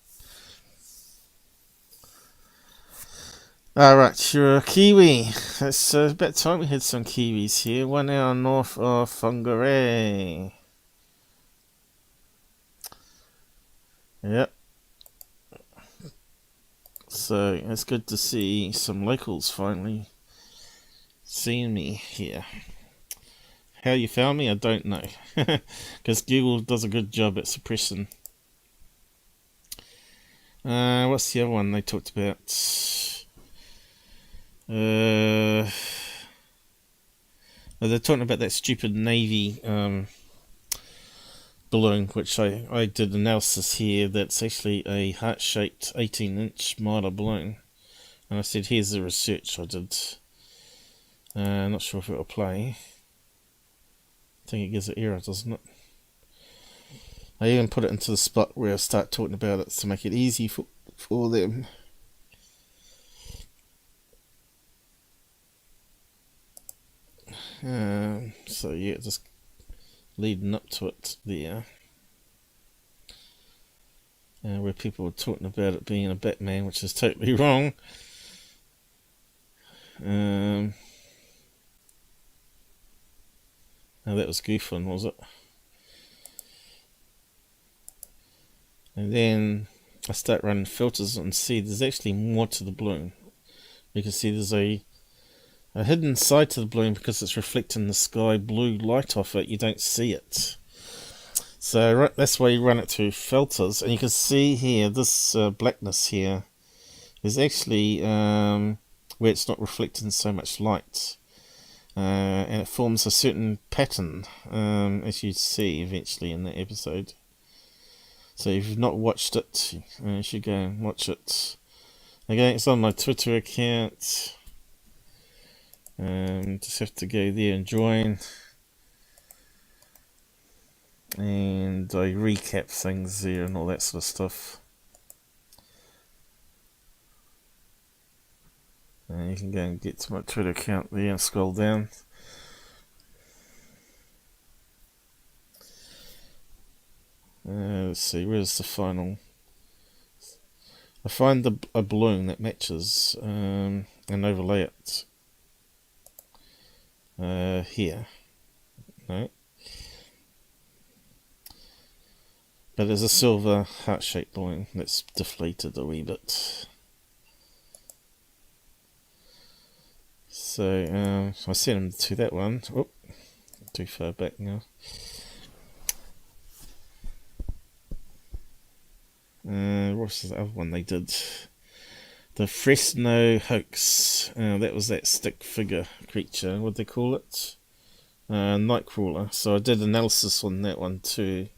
Alright, you're a Kiwi. It's about time we had some Kiwis here. 1 hour north of Whangarei. Yep. So it's good to see some locals finally seeing me here. How you found me, I don't know. Because Google does a good job at suppressing. What's the other one they talked about? They're talking about that stupid Navy balloon, which I did analysis here. That's actually a heart-shaped 18-inch miler balloon. And I said, here's the research I did. Not sure if it'll play. I think it gives an error, doesn't it? I even put it into the spot where I start talking about it to make it easy for them. So yeah, just leading up to it there, where people were talking about it being a Batman, which is totally wrong. Now that was GUFON, was it? And then I start running filters and see there's actually more to the balloon. You can see there's a hidden side to the balloon because it's reflecting the sky blue light off it. You don't see it. So that's why you run it through filters. And you can see here, this blackness here is actually where it's not reflecting so much light. And it forms a certain pattern, as you see eventually in the episode. So if you've not watched it, you should go and watch it. Again, it's on my Twitter account. Just have to go there and join, and I recap things there and all that sort of stuff. And you can go and get to my Twitter account there and scroll down. Let's see, where's the final? I find a balloon that matches and overlay it. Here. No. But there's a silver heart-shaped balloon that's deflated a wee bit. So I sent him to that one. Oh, too far back now. What's the other one they did? The Fresno hoax. That was that stick figure creature. What do they call it? Nightcrawler. So I did analysis on that one too,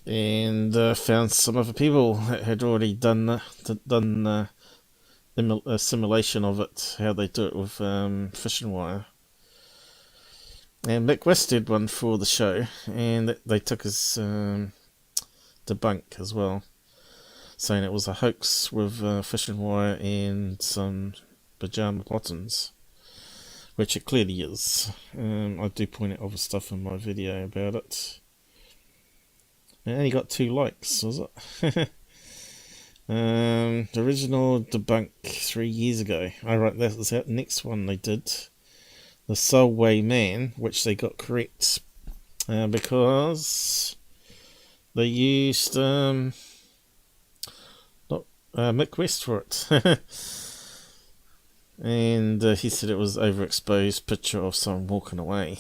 and found some other people that had already done a simulation of it. How they do it with fishing wire. And Mick West did one for the show, and they took his debunk as well, saying it was a hoax with fishing wire and some pajama buttons, which it clearly is. I do point out other stuff in my video about it. It only got 2 likes, was it? The original debunk 3 years ago. Alright, that was the next one they did. The Solway Man, which they got correct. Because they used Mick West for it. And he said it was overexposed picture of someone walking away.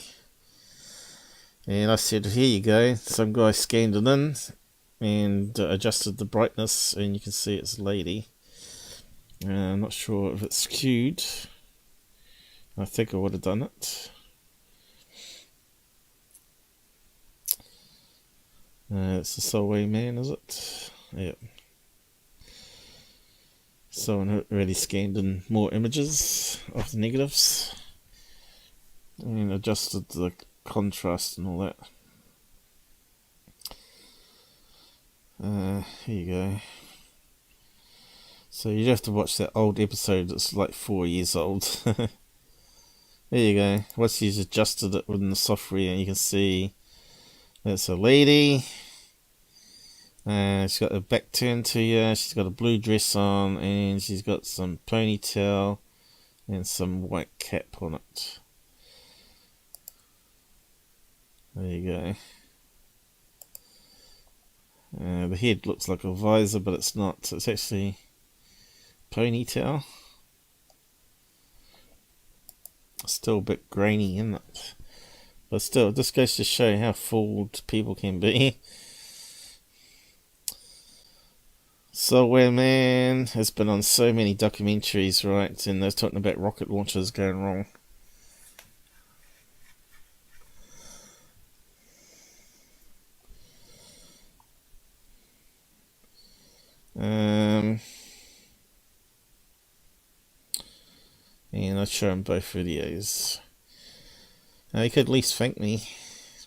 And I said, here you go. Some guy scanned it in and adjusted the brightness, and you can see it's a lady. I'm not sure if it's skewed. I think I would have done it. It's the Solway Man, is it? Yeah. Someone already scanned in more images of the negatives and adjusted the contrast and all that. Here you go. So you'd have to watch that old episode that's like 4 years old. There you go. Once he's adjusted it within the software, you can see that's a lady. She's got her back turned to you. She's got a blue dress on, and she's got some ponytail and some white cap on it. There you go. The head looks like a visor, but it's not. It's actually ponytail. Still a bit grainy, isn't it? But still, this goes to show how fooled people can be. Solway Man has been on so many documentaries, right? And they're talking about rocket launchers going wrong. And I show him both videos. He could at least thank me,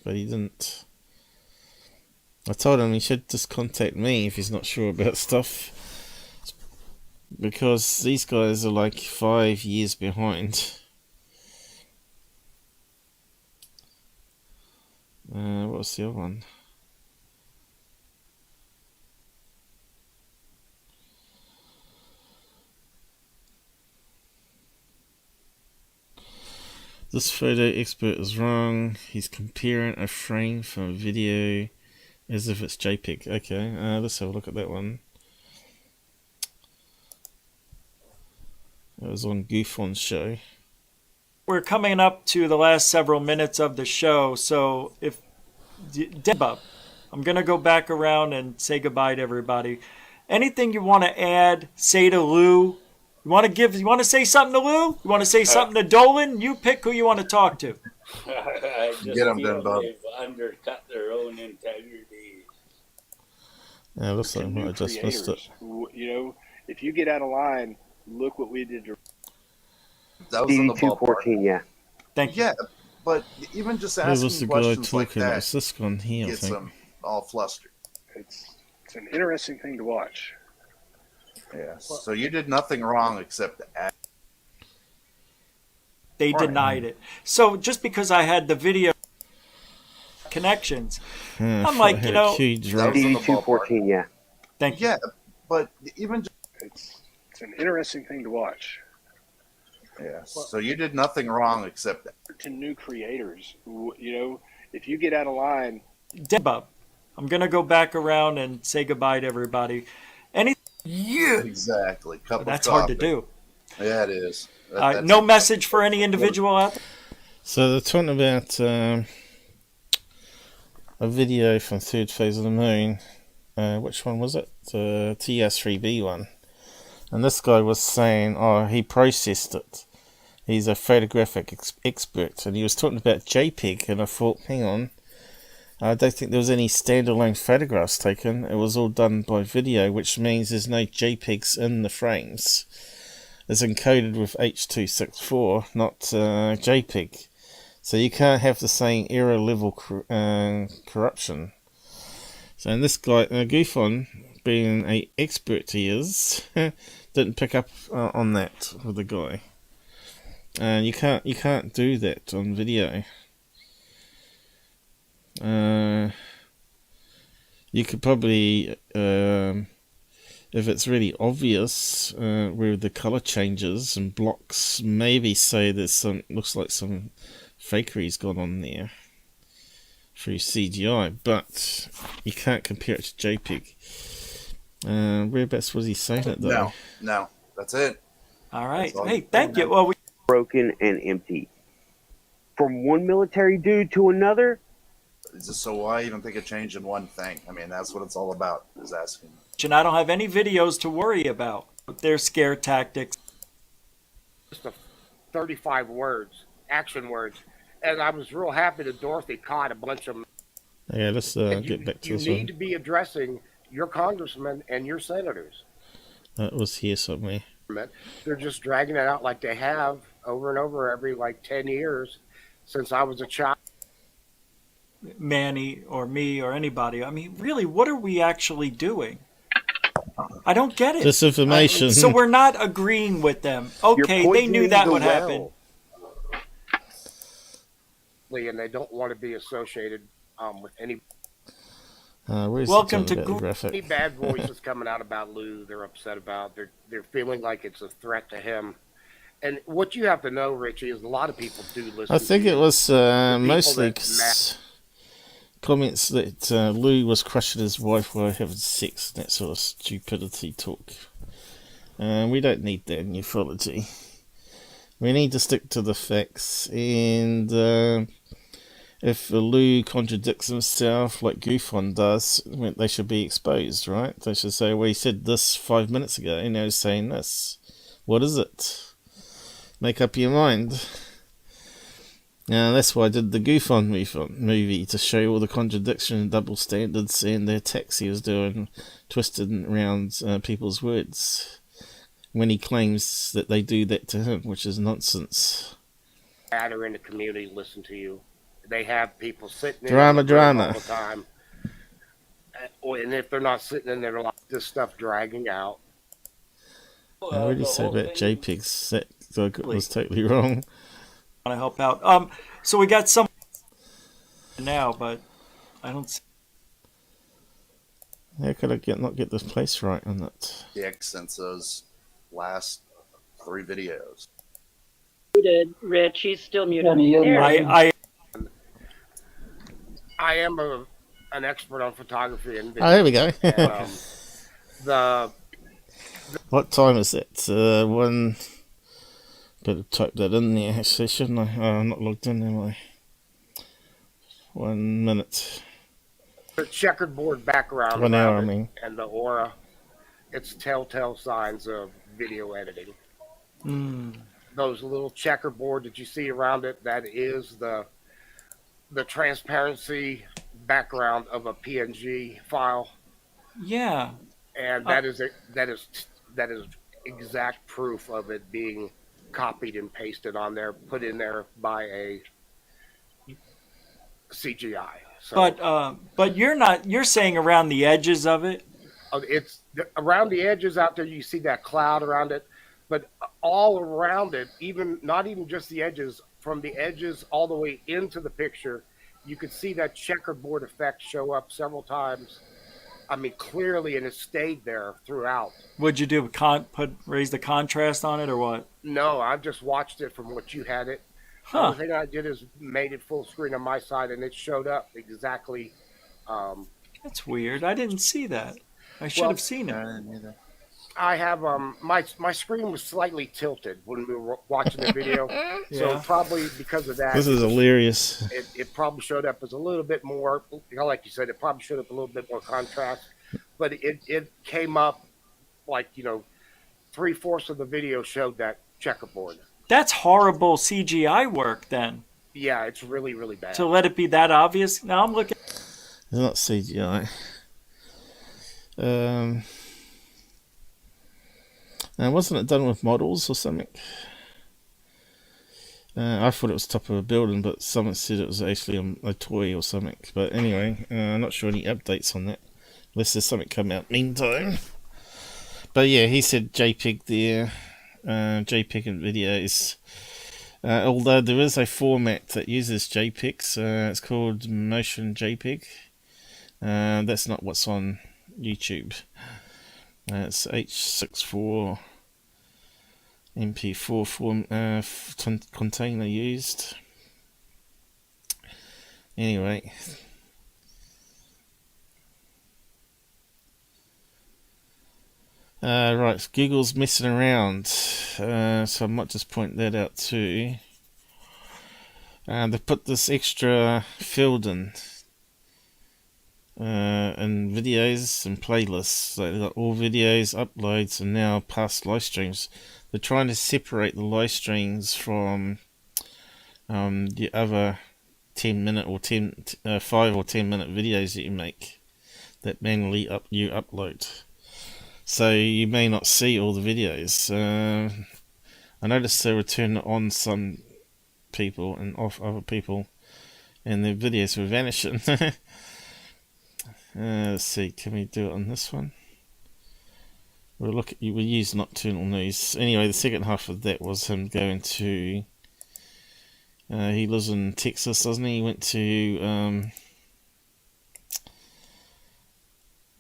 but he didn't. I told him he should just contact me if he's not sure about stuff, because these guys are like 5 years behind. What was the other one? This photo expert is wrong. He's comparing a frame from a video as if it's JPEG. Okay, let's have a look at that one. It was on GUFON's show. We're coming up to the last several minutes of the show, so if Debub, I'm going to go back around and say goodbye to everybody. Anything you want to add, say to Lou? You want to say something to Lou? You want to say something to Dolan? You pick who you want to talk to. I just Get them done, Bob. they've undercut their own integrity. Yeah, looks like I just missed it. You know, if you get out of line, look what we did to That was in the ballpark. yeah. Thank you. Yeah, but even just Who was the asking guy questions like talking? It that was this one here, I gets think. them all flustered. It's an interesting thing to watch. Yeah. So you did nothing wrong except act. They Right. denied it. So just because I had the video connections, Yeah, I'm like, had you a know, huge That was in the ballpark. yeah. thank you. Yeah, but even just, It's an interesting thing to watch. yeah. So you did nothing wrong except To new creators, you know, if you get out of line, Debub, I'm going to go back around and say goodbye to everybody. exactly. Cup of That's hard to coffee. do. Yeah, it is. That's No message for any individual out there? So they're talking about a video from Third Phase of the Moon. Which one was it? The TR3B one. And this guy was saying, he processed it. He's a photographic expert, and he was talking about JPEG, and I thought, hang on, I don't think there was any standalone photographs taken. It was all done by video, which means there's no JPEGs in the frames. It's encoded with H.264, not JPEG. So you can't have the same error level corruption. So and this guy, GUFON, being an expert he is, didn't pick up on that with the guy. And you can't do that on video. You you could probably, if it's really obvious where the color changes and blocks, maybe say there's some, looks like some fakery's gone on there through CGI, but you can't compare it to JPEG. Whereabouts was he saying it though? No, that's it. All right. That's all Hey, you thank know. you. Well, Broken and empty. From one military dude to another. So why even think of changing one thing? I mean, that's what it's all about, is asking. and I don't have any videos to worry about. Their scare tactics. Just 35 words, action words. And I was real happy that Dorothy caught a bunch of them. Yeah, let's get back to this You need one. to be addressing your congressmen and your senators. That was here somewhere. They're just dragging it out like they have over and over every like 10 years since I was a child. Manny or me or anybody. I mean, really, what are we actually doing? I don't get it. Disinformation. So we're not agreeing with them. Okay, they knew that would happen. And they don't want to be associated with any Where's Welcome the to about the graphic? any bad voices coming out about Lou. They're upset about. They're feeling like it's a threat to him. And what you have to know, Richie, is a lot of people do listen. I think to it you. was mostly that comments that Lou was crushing his wife while having sex, that sort of stupidity talk. We don't need that in ufology. We need to stick to the facts, and if Lou contradicts himself like GUFON does, they should be exposed, right? They should say, well, he said this 5 minutes ago, and now he's saying this. What is it? Make up your mind. Now, that's why I did the GUFON movie, to show all the contradictions and double standards and the attacks he was doing, twisting around people's words, when he claims that they do that to him, which is nonsense. Matter in the community listen to you. They have people sitting Drama. all the time. And if they're not sitting in there, like this stuff dragging out. I already said about JPEGs. That was totally wrong. Want to help out. So we got some now, but I don't see. How could I not get this place right on that? Since those last 3 videos. Muted, Rich. He's still muted. I am an expert on photography and video. Oh, here we go. And, what time is it? One. Better type that in there, actually, shouldn't I? Oh, I'm not logged in, am I? 1 minute. the checkerboard background 1 hour, I around it mean. and the aura, it's telltale signs of video editing. Those little checkerboard that you see around it, that is the transparency background of a PNG file. Yeah. And that is exact proof of it being copied and pasted on there, put in there by a CGI. So, but you're saying around the edges of it? It's around the edges out there. You see that cloud around it, but all around it, not even just the edges, from the edges all the way into the picture, you could see that checkerboard effect show up several times. I mean, clearly, and it stayed there throughout. What'd you do? Raise the contrast on it, or what? No, I just watched it from what you had it. The only thing I did is made it full screen on my side, and it showed up exactly. That's weird. I didn't see that. I should have seen it. I have my screen was slightly tilted when we were watching the video, so probably because of that. This is hilarious. It probably showed up as a little bit more, like you said, it probably showed up a little bit more contrast, but it came up like 3/4 of the video showed that checkerboard. That's horrible CGI work, then. Yeah, it's really, really bad. To let it be that obvious. Now I'm looking. It's not CGI. And wasn't it done with models or something? I thought it was top of a building, but someone said it was actually a toy or something. But anyway, I'm not sure any updates on that, unless there's something come out meantime. But yeah, he said JPEG there, JPEG and videos. Although there is a format that uses JPEGs, it's called Motion JPEG. That's not what's on YouTube. It's H64 MP4 container used. Anyway. Right, Google's messing around, so I might just point that out too. They put this extra field in videos and playlists. So they've got all videos, uploads, and now past live streams. They're trying to separate the live streams from the other 10-minute or 5 or 10-minute videos that you make that manually you upload. So you may not see all the videos. I noticed they were turning it on some people and off other people, and their videos were vanishing. Let's see, can we do it on this one? We'll use Nocturnal News. Anyway, the second half of that was him going to. He lives in Texas, doesn't he? He went to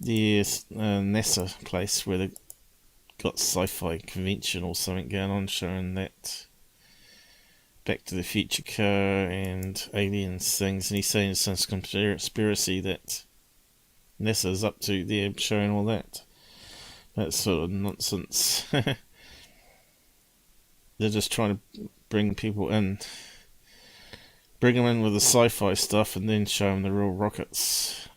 the NASA place where they got sci-fi convention or something going on, showing that Back to the Future car and aliens things, and he's saying it's some conspiracy that NASA's up to there, showing all that. That's sort of nonsense. They're just trying to bring people in, bring them in with the sci-fi stuff, and then show them the real rockets.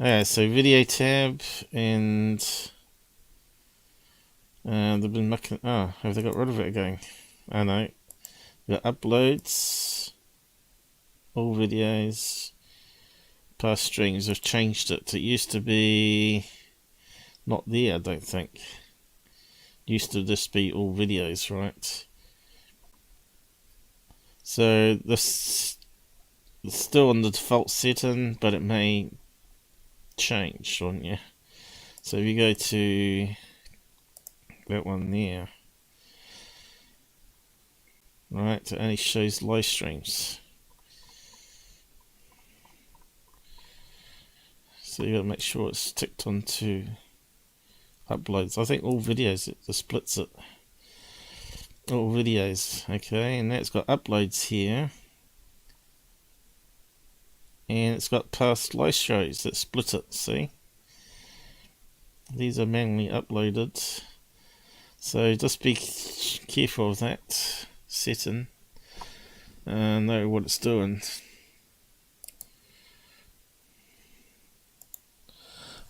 Yeah, so video tab, and they've been making. Oh, have they got rid of it again? I know. The uploads, all videos, past streams. Have changed it. It used to be not there, I don't think. It used to just be all videos, right? So this is still on the default setting, but it may change, shouldn't you? So if you go to that one there, right, it only shows live streams. So you got to make sure it's ticked onto uploads. I think all videos, it splits it. All videos, okay, and that's got uploads here. And it's got past live shows that split it, see? These are manually uploaded. So just be careful of that setting and know what it's doing.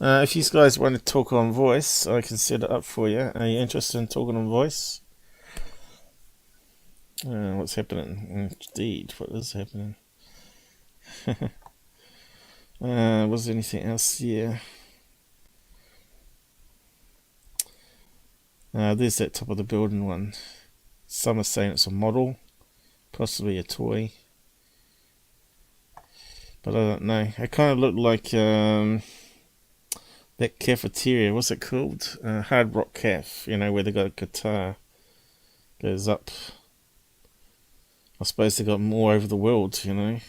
If you guys want to talk on voice, I can set it up for you. Are you interested in talking on voice? What's happening? Indeed, what is happening? Was there anything else here? There's that top of the building one. Some are saying it's a model, possibly a toy, but I don't know. It kind of looked like that cafeteria. What's it called? Hard Rock Caf. You know, where they got a guitar goes up. I suppose they got more over the world. You know.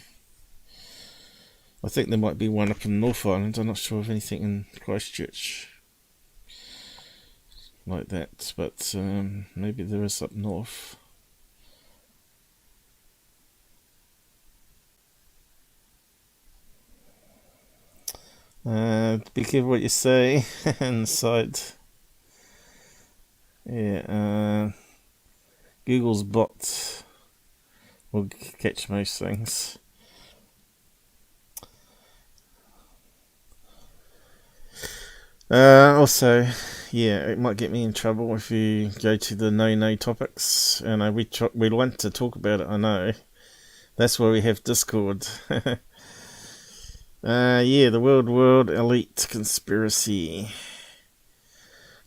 I think there might be one up in North Island. I'm not sure of anything in Christchurch like that, but maybe there is up north. Be careful what you say inside. Yeah, Google's bot will catch most things. Also, yeah, it might get me in trouble if you go to the no topics, and we want to talk about it. I know that's why we have Discord. Yeah, the world elite conspiracy.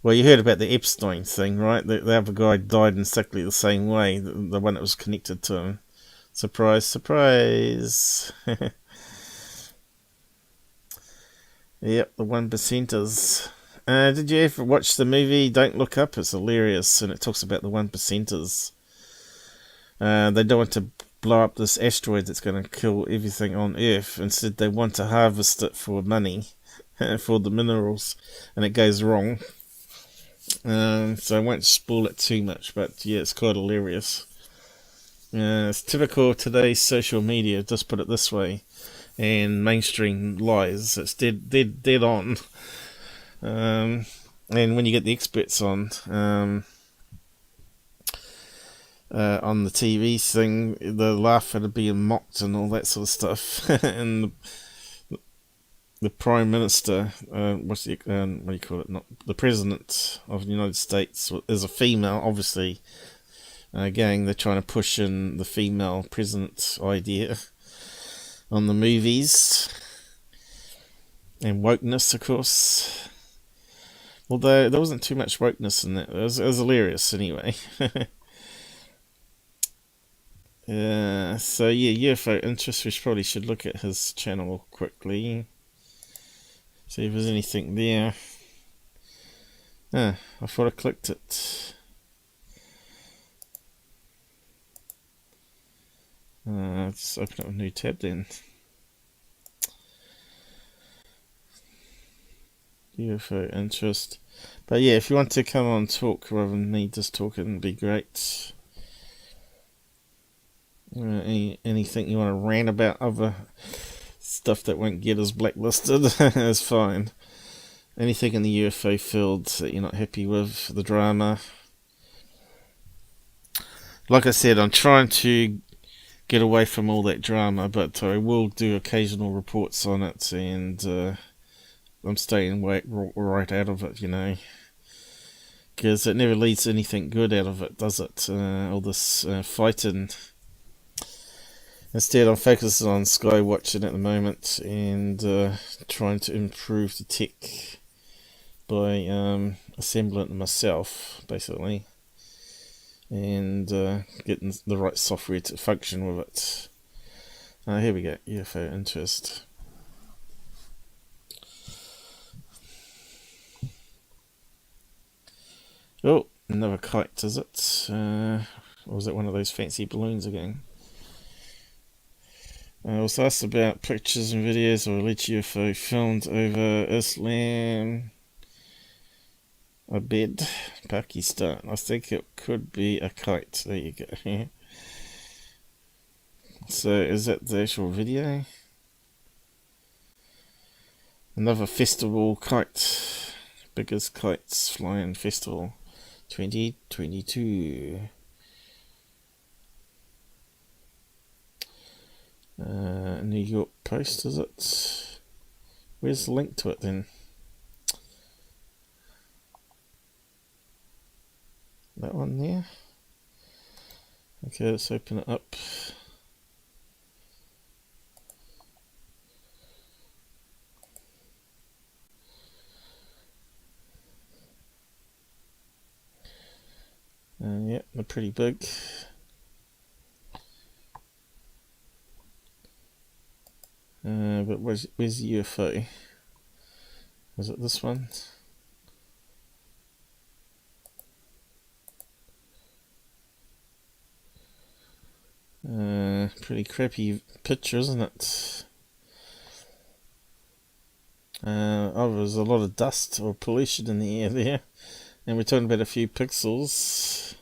Well, you heard about the Epstein thing, right? The other guy died in exactly the same way, the one that was connected to him. Surprise, surprise. Yep, the 1%ers. Did you ever watch the movie Don't Look Up? It's hilarious, and it talks about the 1%ers. They don't want to blow up this asteroid that's going to kill everything on Earth. Instead, they want to harvest it for money, for the minerals, and it goes wrong. So I won't spoil it too much, but yeah, it's quite hilarious. It's typical of today's social media, just put it this way, and mainstream lies. It's dead on. And when you get the experts on the TV thing, they laugh at it being mocked and all that sort of stuff. And the Prime Minister, what do you call it? Not the President of the United States is a female, obviously. Again, they're trying to push in the female president idea on the movies. And wokeness, of course. Although there wasn't too much wokeness in that. It was hilarious anyway. So yeah, UFO interest, we probably should look at his channel quickly. See if there's anything there. I thought I clicked it. Let's open up a new tab then. UFO interest. But yeah, if you want to come on and talk rather than me just talking, it'd be great. Anything you want to rant about, other stuff that won't get us blacklisted is fine. Anything in the UFO field that you're not happy with, the drama. Like I said, I'm trying to get away from all that drama, but I will do occasional reports on it, and I'm staying right out of it, you know, because it never leads to anything good out of it, does it? All this fighting. Instead, I'm focusing on sky watching at the moment, and trying to improve the tech by assembling it myself, basically, and getting the right software to function with it. Here we go, UFO interest. Oh, another kite, is it? Or was it one of those fancy balloons again? I was asked about pictures and videos of alleged UFO filmed over Islam Abed, Pakistan. I think it could be a kite. There you go. So, is that the actual video? Another festival kite. Biggest kites flying festival 2022. New York Post, is it? Where's the link to it then? That one there? Okay, let's open it up. Yeah, they're pretty big. But where's the UFO? Is it this one? Pretty crappy picture, isn't it? There's a lot of dust or pollution in the air there, and we're talking about a few pixels,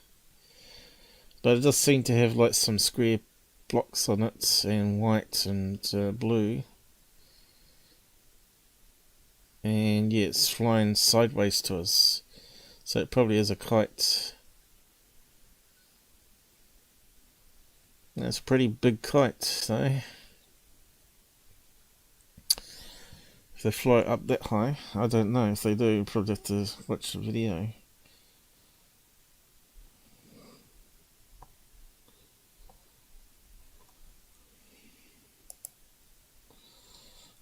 but it does seem to have like some square blocks on it, and white and blue, and yeah, it's flying sideways to us, so it probably is a kite. That's a pretty big kite, so if they fly up that high, I don't know. If they do, we'll probably have to watch the video.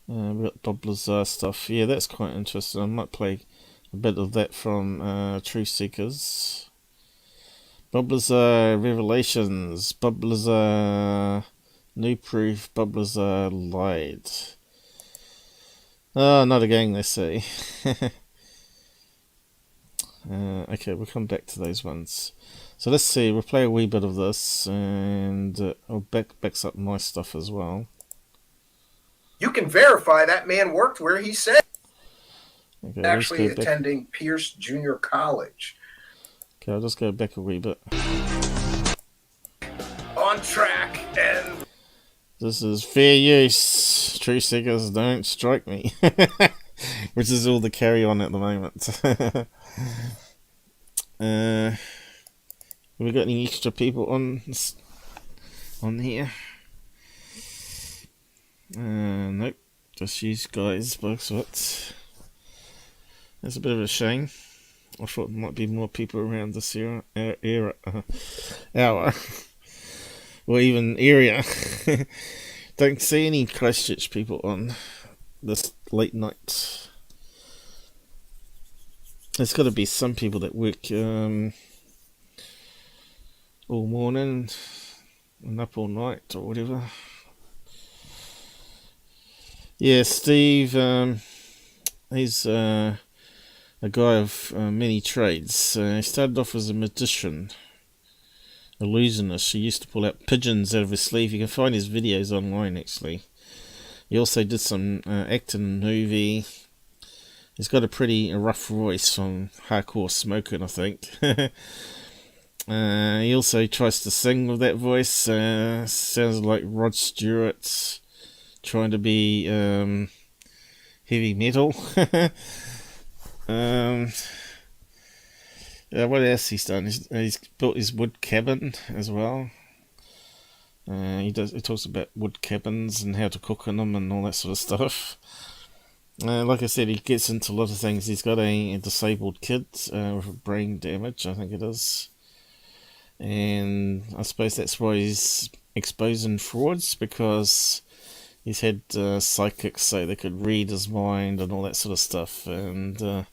We've got Bob Lazar stuff. Yeah, that's quite interesting. I might play a bit of that from Truthseekers. Bob Lazar Revelations. Bob Lazar New Proof. Bob Lazar lied. Oh, not again, they say. Okay, we'll come back to those ones. So let's see. We'll play a wee bit of this, and backs up my stuff as well. You can verify that man worked where he said. Okay, Actually attending Pierce Junior College. Okay, I'll just go back a wee bit. On track, and this is fair use. Truthseekers, don't strike me. Which is all the carry on at the moment. Have we got any extra people on here? Nope, just you guys, folks. What? That's a bit of a shame. I thought there might be more people around this hour, or even area. Don't see any Christchurch people on this late night. There's got to be some people that work all morning and up all night or whatever. Yeah, Steve, he's a guy of many trades. He started off as a magician, illusionist. He used to pull out pigeons out of his sleeve. You can find his videos online, actually. He also did some acting in a movie. He's got a pretty rough voice from Hardcore Smoking, I think. He also tries to sing with that voice. Sounds like Rod Stewart trying to be heavy metal. What else he's done? He's built his wood cabin as well. He talks about wood cabins and how to cook in them and all that sort of stuff. Like I said, he gets into a lot of things. He's got a disabled kid with brain damage, I think it is. And I suppose that's why he's exposing frauds, because he's had psychics say they could read his mind and all that sort of stuff, and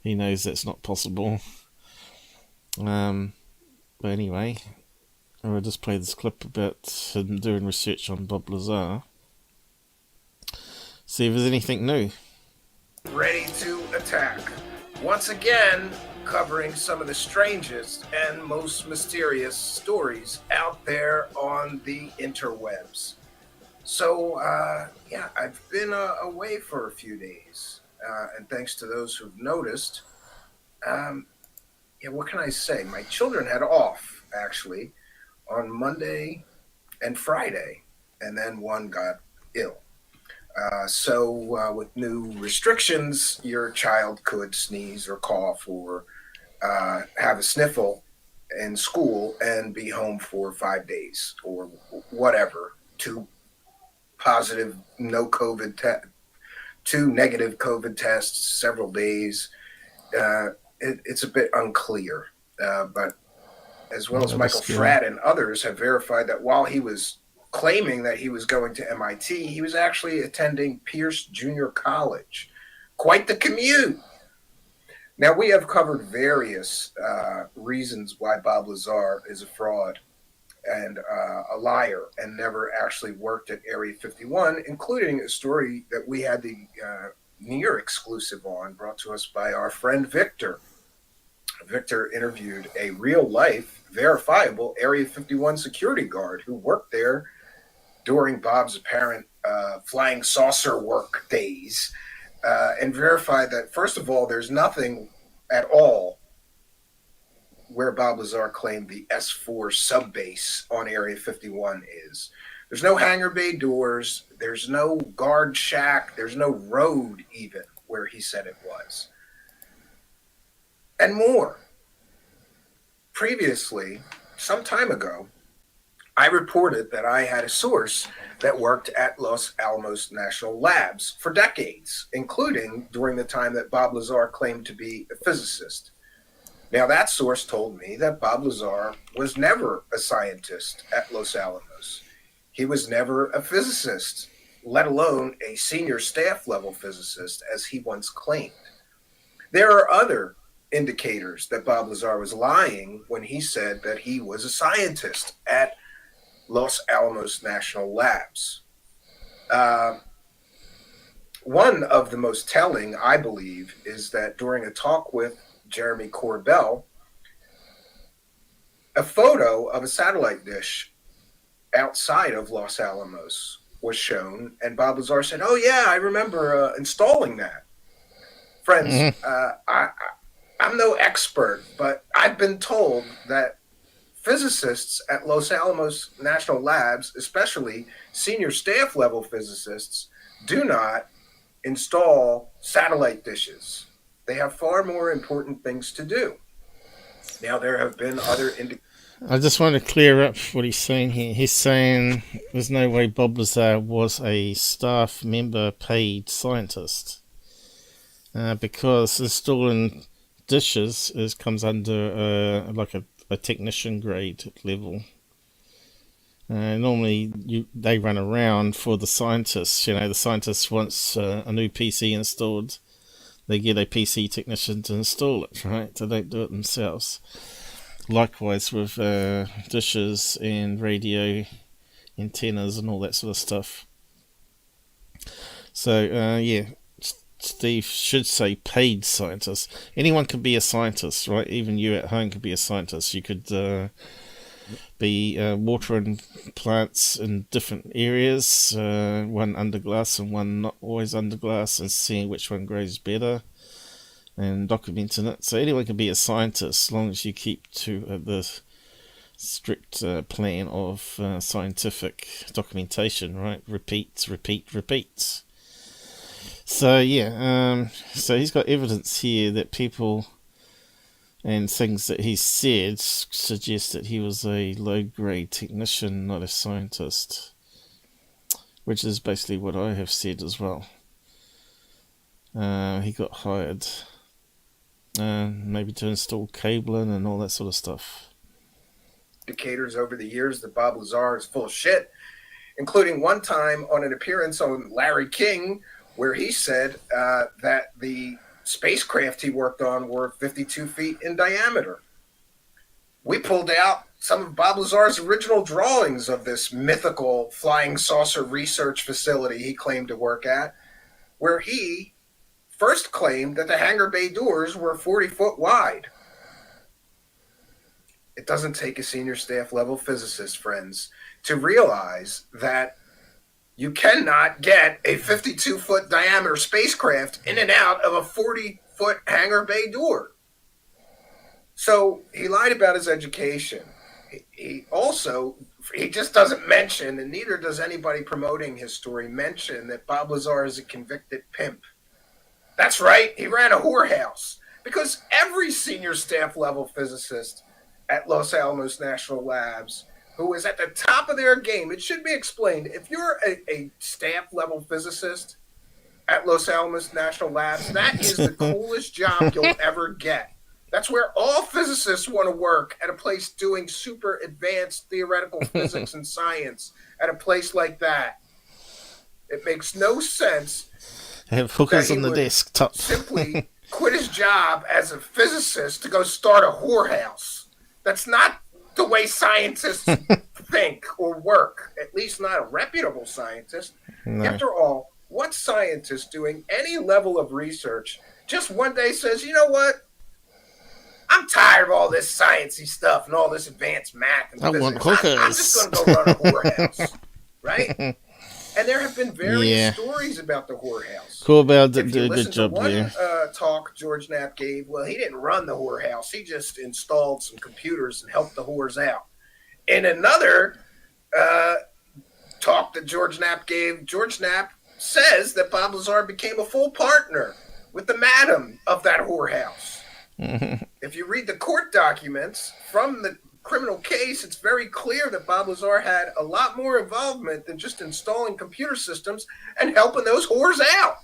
he knows that's not possible. But anyway, I'll just play this clip about him doing research on Bob Lazar. See if there's anything new. ready to attack. Once again, covering some of the strangest and most mysterious stories out there on the interwebs. So, yeah, I've been away for a few days, and thanks to those who've noticed, yeah, what can I say? My children had off, actually, on Monday and Friday, and then one got ill. So with new restrictions, your child could sneeze or cough or have a sniffle in school and be home for 5 days or whatever. Two negative COVID tests, several days. It's a bit unclear, but as well as Michael Fratt and others have verified that while he was claiming that he was going to MIT, he was actually attending Pierce Junior College. Quite the commute. Now, we have covered various reasons why Bob Lazar is a fraud and a liar and never actually worked at Area 51, including a story that we had the near exclusive on, brought to us by our friend Victor. Victor interviewed a real-life, verifiable Area 51 security guard who worked there during Bob's apparent flying saucer work days, and verified that, first of all, there's nothing at all where Bob Lazar claimed the S4 subbase on Area 51 is. There's no hangar bay doors, there's no guard shack, there's no road even where he said it was. And more. Previously, some time ago, I reported that I had a source that worked at Los Alamos National Labs for decades, including during the time that Bob Lazar claimed to be a physicist. Now, that source told me that Bob Lazar was never a scientist at Los Alamos. He was never a physicist, let alone a senior staff level physicist, as he once claimed. There are other indicators that Bob Lazar was lying when he said that he was a scientist at Los Alamos National Labs. One of the most telling, I believe, is that during a talk with Jeremy Corbell, a photo of a satellite dish outside of Los Alamos was shown, and Bob Lazar said, "Oh yeah, I remember installing that." Friends, I'm no expert, but I've been told that physicists at Los Alamos National Labs, especially senior staff level physicists, do not install satellite dishes. They have far more important things to do. Now, there have been other I just want to clear up what he's saying here. He's saying there's no way Bob Lazar was a staff member paid scientist. Because installing dishes comes under like a technician grade level. Normally they run around for the scientists. You know, the scientists once a new PC installed, they get a PC technician to install it, right? They don't do it themselves. Likewise with dishes and radio antennas and all that sort of stuff. So, yeah, Steve should say paid scientist. Anyone can be a scientist, right? Even you at home could be a scientist. You could be watering plants in different areas, one under glass and one not always under glass, and seeing which one grows better and documenting it. So anyone can be a scientist as long as you keep to the strict plan of scientific documentation, right? Repeats. So yeah, so he's got evidence here that people and things that he said suggest that he was a low-grade technician, not a scientist, which is basically what I have said as well. He got hired maybe to install cabling and all that sort of stuff. Indicators over the years that Bob Lazar is full of shit, including one time on an appearance on Larry King, where he said that the spacecraft he worked on were 52 feet in diameter. We pulled out some of Bob Lazar's original drawings of this mythical flying saucer research facility he claimed to work at, where he first claimed that the hangar bay doors were 40 foot wide. It doesn't take a senior staff level physicist, friends, to realize that you cannot get a 52 foot diameter spacecraft in and out of a 40 foot hangar bay door. So he lied about his education. He just doesn't mention, and neither does anybody promoting his story, mention that Bob Lazar is a convicted pimp. That's right, he ran a whorehouse. Because every senior staff level physicist at Los Alamos National Labs who is at the top of their game, it should be explained, if you're a staff level physicist at Los Alamos National Labs, that is the coolest job you'll ever get. That's where all physicists want to work, at a place doing super advanced theoretical physics and science, at a place like that. It makes no sense. Have hookers on the desktop. Simply quit his job as a physicist to go start a whorehouse. That's not the way scientists think or work, at least not a reputable scientist. No. After all, what scientist doing any level of research just one day says, you know what? I'm tired of all this sciencey stuff and all this advanced math and physics. Want hookers. I'm just going to go run a whorehouse, right? And there have been various stories about the whorehouse. Cool, Bell If did you a good listen job to one there. talk George Knapp gave, well, he didn't run the whorehouse. He just installed some computers and helped the whores out. In another talk that George Knapp gave, George Knapp says that Bob Lazar became a full partner with the madam of that whorehouse. If you read the court documents from the criminal case, it's very clear that Bob Lazar had a lot more involvement than just installing computer systems and helping those whores out.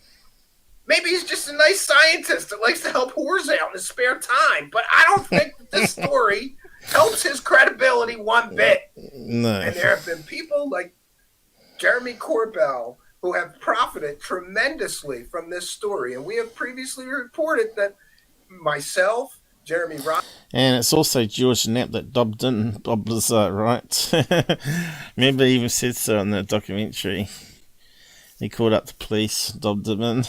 Maybe he's just a nice scientist that likes to help whores out in his spare time, but I don't think that this story helps his credibility one bit. No. And there have been people like Jeremy Corbell who have profited tremendously from this story, and we have previously reported that myself, Jeremy Rock. And it's also George Knapp that dubbed in Bob Lazar, right? Remember, he even said so in the documentary. He called up the police, dubbed him in.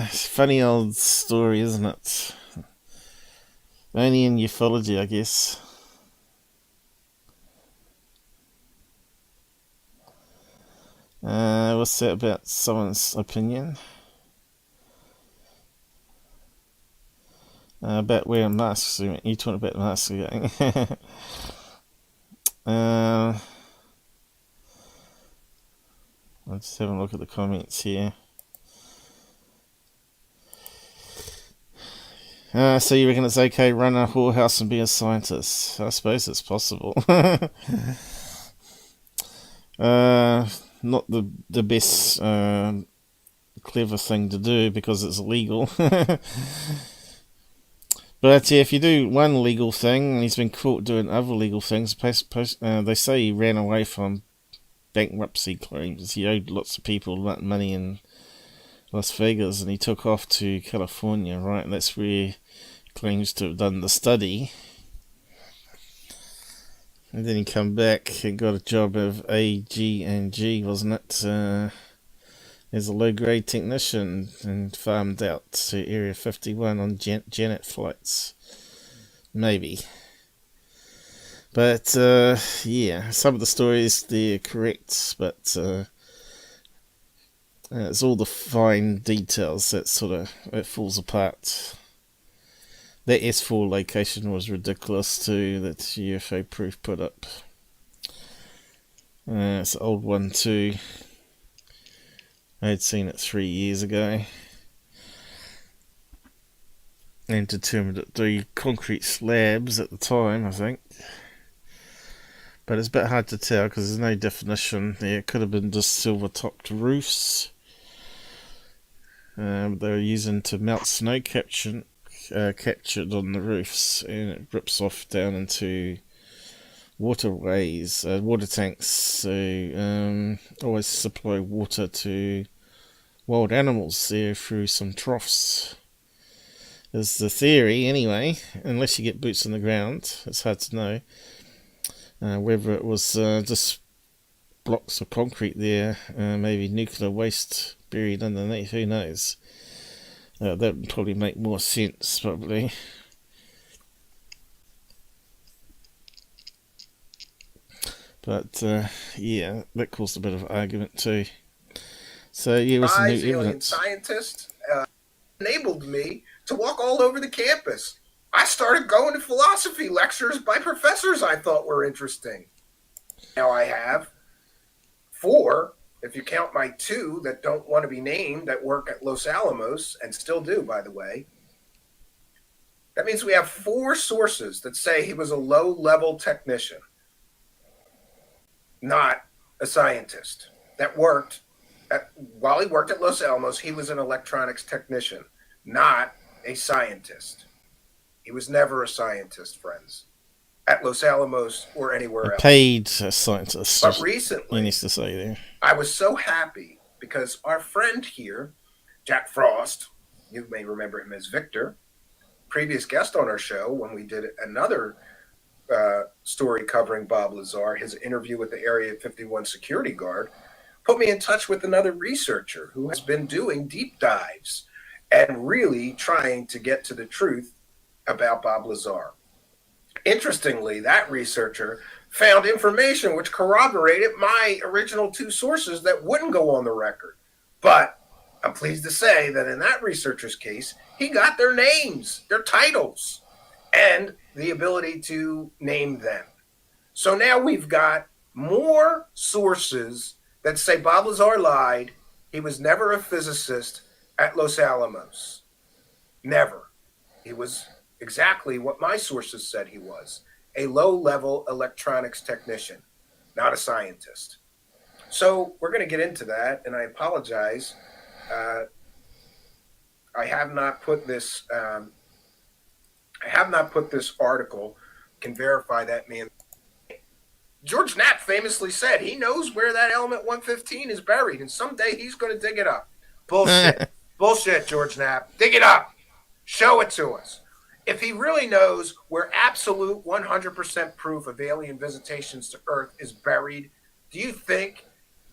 Funny old story, isn't it? Only in ufology, I guess. What's that about someone's opinion? About wearing masks. You talking about masks again? I'll just have a look at the comments here. So you reckon it's okay run a whorehouse and be a scientist? I suppose it's possible. Not the best clever thing to do because it's illegal. But yeah, if you do one legal thing and he's been caught doing other legal things, they say he ran away from bankruptcy claims. He owed lots of people money in Las Vegas and he took off to California, right? And that's where he claims to have done the study. And then he come back and got a job of AG&G, wasn't it? As a low-grade technician and farmed out to Area 51 on Janet flights. Maybe. But, yeah, some of the stories, they're correct, but it's all the fine details that it falls apart. That S4 location was ridiculous too, that UFO proof put up. It's an old one too. I had seen it 3 years ago. And determined it the concrete slabs at the time, I think. But it's a bit hard to tell because there's no definition there. It could have been just silver-topped roofs. They were using to melt snow captured on the roofs, and it rips off down into waterways, water tanks. So always supply water to wild animals there through some troughs. Is the theory anyway, unless you get boots on the ground. It's hard to know whether it was just blocks of concrete there, maybe nuclear waste buried underneath, who knows. That would probably make more sense, probably. But yeah, that caused a bit of argument too. So yeah, with some new evidence. Scientist enabled me to walk all over the campus. I started going to philosophy lectures by professors I thought were interesting. Now I have 4, if you count my 2 that don't want to be named, that work at Los Alamos, and still do, by the way. That means we have 4 sources that say he was a low-level technician, not a scientist. That worked. While he worked at Los Alamos, he was an electronics technician, not a scientist. He was never a scientist, friends, at Los Alamos or anywhere else. Paid scientist. But recently, he needs to say there. I was so happy because our friend here, Jack Frost, you may remember him as Victor, previous guest on our show when we did another story covering Bob Lazar, his interview with the Area 51 security guard, put me in touch with another researcher who has been doing deep dives and really trying to get to the truth about Bob Lazar. Interestingly, that researcher found information which corroborated my original 2 sources that wouldn't go on the record. But I'm pleased to say that in that researcher's case, he got their names, their titles, and the ability to name them. So now we've got more sources that say Bob Lazar lied. He was never a physicist at Los Alamos. Never. He was exactly what my sources said he was, a low-level electronics technician, not a scientist. So we're going to get into that, and I apologize. I have not put this. Article. Can verify that man. George Knapp famously said he knows where that element 115 is buried, and someday he's going to dig it up. Bullshit. Bullshit, George Knapp. Dig it up. Show it to us. If he really knows where absolute 100% proof of alien visitations to Earth is buried, do you think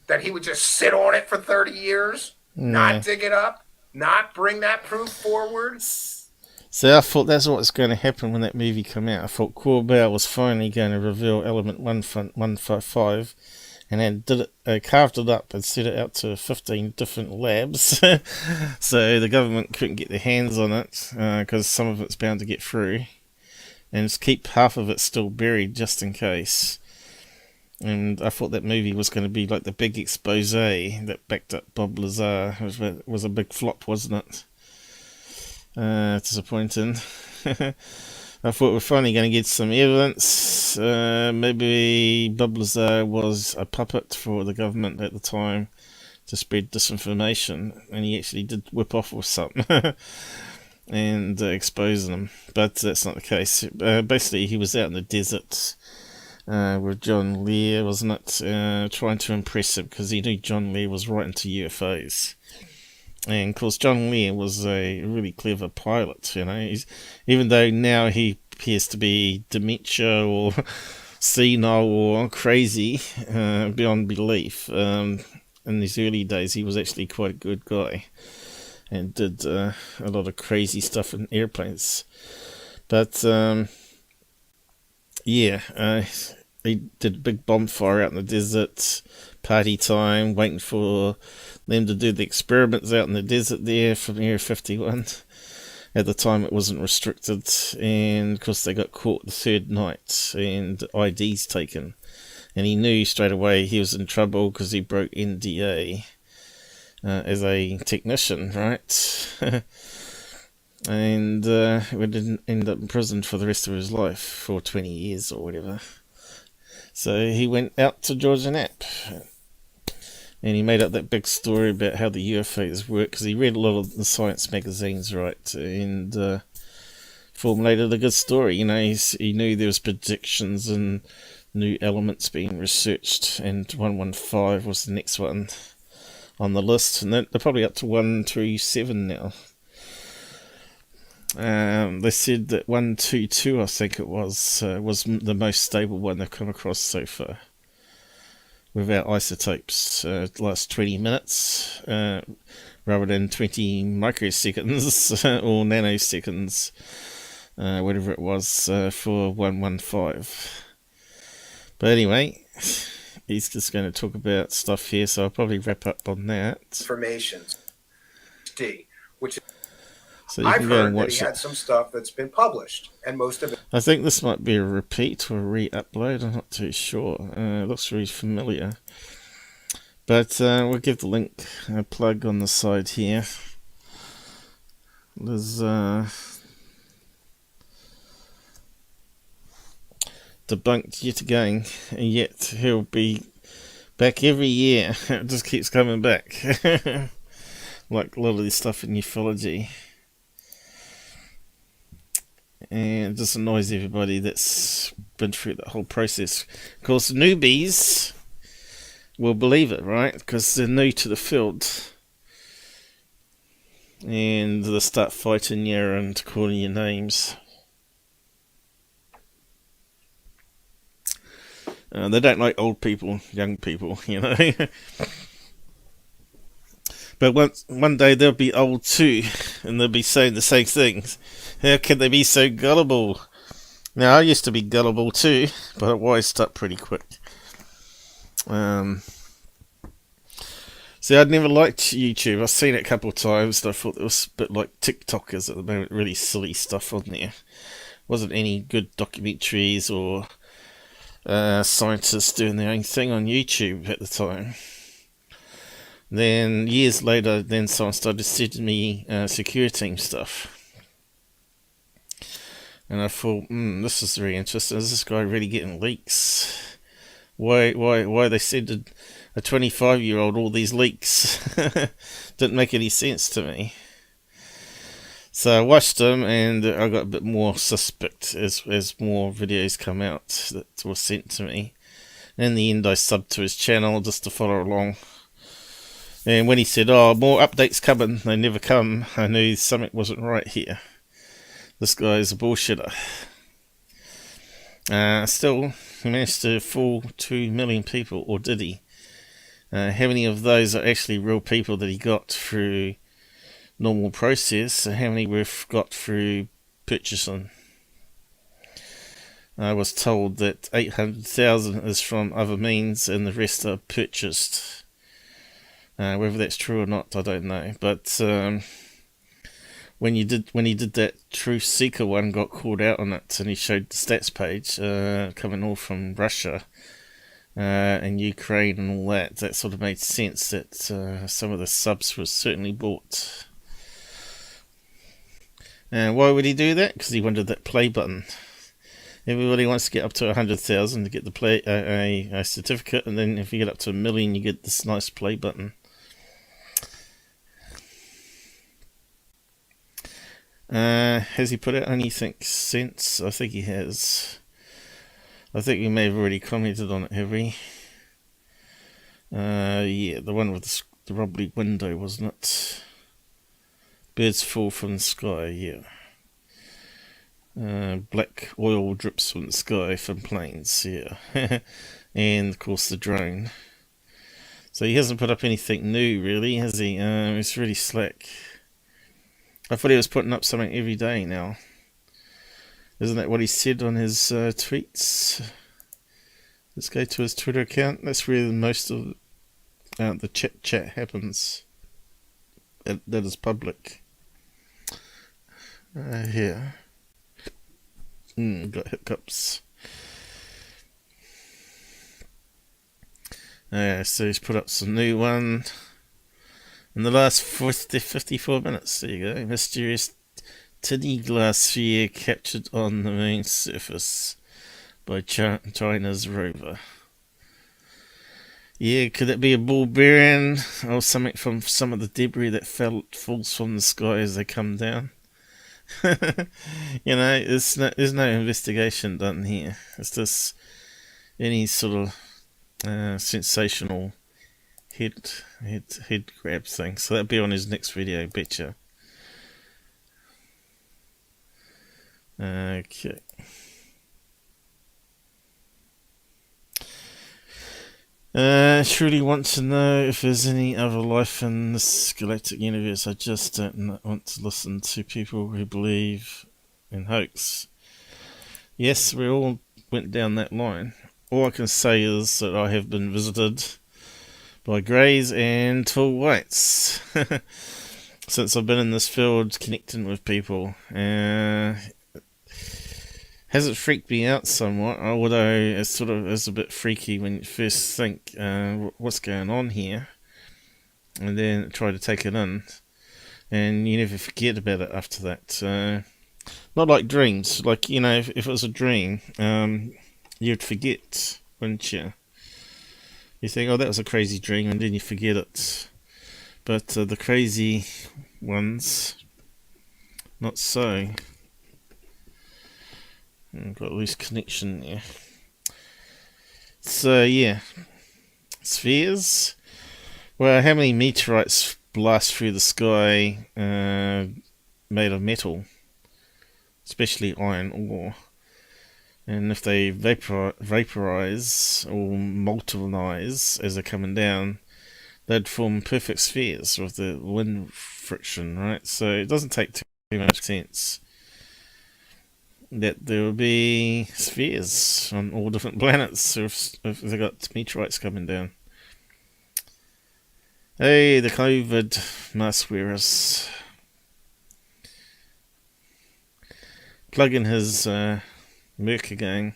that he would just sit on it for 30 years, not dig it up, not bring that proof forward? So I thought that's what's going to happen when that movie came out. I thought Corbell was finally going to reveal Element 155, and then carved it up and set it out to 15 different labs, so the government couldn't get their hands on it, because some of it's bound to get through, and just keep half of it still buried just in case. And I thought that movie was going to be like the big expose that backed up Bob Lazar. It was a big flop, wasn't it? Disappointing. I thought we're finally going to get some evidence. Maybe Bob Lazar was a puppet for the government at the time to spread disinformation, and he actually did whip off with something and expose them. But that's not the case. Basically, he was out in the desert with John Lear, wasn't it? Trying to impress him because he knew John Lear was right into UFOs. And of course, John Lear was a really clever pilot, you know. Even though now he appears to be dementia or senile or crazy beyond belief, in his early days he was actually quite a good guy and did a lot of crazy stuff in airplanes. But he did a big bonfire out in the desert, party time, waiting for them to do the experiments out in the desert there from Area 51. At the time it wasn't restricted, and of course they got caught the third night and IDs taken, and he knew straight away he was in trouble because he broke NDA as a technician, right? And we didn't end up in prison for the rest of his life for 20 years or whatever. So he went out to Georgia Knapp, and he made up that big story about how the UFOs work, because he read a lot of the science magazines, right, and formulated a good story. You know, he knew there was predictions and new elements being researched, and 115 was the next one on the list, and they're probably up to 137 now. They said that 122, I think it was the most stable one they've come across so far, without isotopes, last 20 minutes, rather than 20 microseconds or nanoseconds, whatever it was, for 115. But anyway, he's just going to talk about stuff here, so I'll probably wrap up on that. Information, which so you I've can go heard and that watch he had some stuff that's been published, and most of it. I think this might be a repeat or a re-upload, I'm not too sure. It looks really familiar. But we'll give the link a plug on the side here. There's debunked yet again, and yet he'll be back every year. It just keeps coming back. Like a lot of this stuff in ufology. And it just annoys everybody that's been through that whole process. Of course, newbies will believe it, right? Because they're new to the field. And they'll start fighting you and calling you names. They don't like old people, young people, you know. But one day they'll be old too, and they'll be saying the same things. How can they be so gullible? Now, I used to be gullible too, but I wised up pretty quick. See, I'd never liked YouTube. I've seen it a couple of times, and I thought it was a bit like TikTokers at the moment, really silly stuff on there. Wasn't any good documentaries or scientists doing their own thing on YouTube at the time. Then years later, then someone started sending me Secureteam stuff, and I thought, this is very interesting. Is this guy really getting leaks? Why they sent a 25-year-old all these leaks? Didn't make any sense to me. So I watched them, and I got a bit more suspect as more videos come out that were sent to me. And in the end, I subbed to his channel just to follow along. And when he said, "Oh, more updates coming," they never come, I knew something wasn't right here. This guy is a bullshitter. Still, he managed to fool 2 million people, or did he? How many of those are actually real people that he got through normal process? How many we've got through purchasing. I was told that 800,000 is from other means and the rest are purchased. Whether that's true or not, I don't know. But when he did that Truthseeker one, got called out on it, and he showed the stats page coming all from Russia and Ukraine and all that. That sort of made sense that some of the subs were certainly bought. Why would he do that? Because he wanted that play button. Everybody wants to get up to 100,000 to get the play a certificate, and then if you get up to 1 million, you get this nice play button. Has he put out anything since? I think he has. I think we may have already commented on it, have we? Yeah, the one with the wobbly window, wasn't it? Birds fall from the sky, yeah. Black oil drips from the sky from planes, yeah. And of course the drone. So he hasn't put up anything new, really, has he? It's really slack. I thought he was putting up something every day now. Isn't that what he said on his tweets? Let's go to his Twitter account. That's where most of the chat happens. That is public. Here. Got hiccups. So he's put up some new one in the last 54 minutes. There you go. Mysterious tinny glass sphere captured on the moon's surface by China's rover. Yeah, could it be a ball bearing or something from some of the debris that falls from the sky as they come down? You know, there's no investigation done here. It's just any sort of sensational head grab thing. So that'll be on his next video, betcha. Okay. Truly want to know if there's any other life in this galactic universe. I just don't want to listen to people who believe in hoax. Yes, we all went down that line. All I can say is that I have been visited by greys and tall whites since I've been in this field connecting with people. Has it freaked me out somewhat, although it sort of is a bit freaky when you first think, what's going on here, and then try to take it in, and you never forget about it after that. Not like dreams, like, you know, if it was a dream, you'd forget, wouldn't you? You think, oh, that was a crazy dream, and then you forget it. But the crazy ones, not so. Got a loose connection there. So yeah, spheres. Well, how many meteorites blast through the sky made of metal, especially iron ore? And if they vaporize or multipleize as they're coming down, they'd form perfect spheres with the wind friction, right? So it doesn't take too much sense that there will be spheres on all different planets if they got meteorites coming down. Hey, the COVID mask wearers. Plug in his Merc again.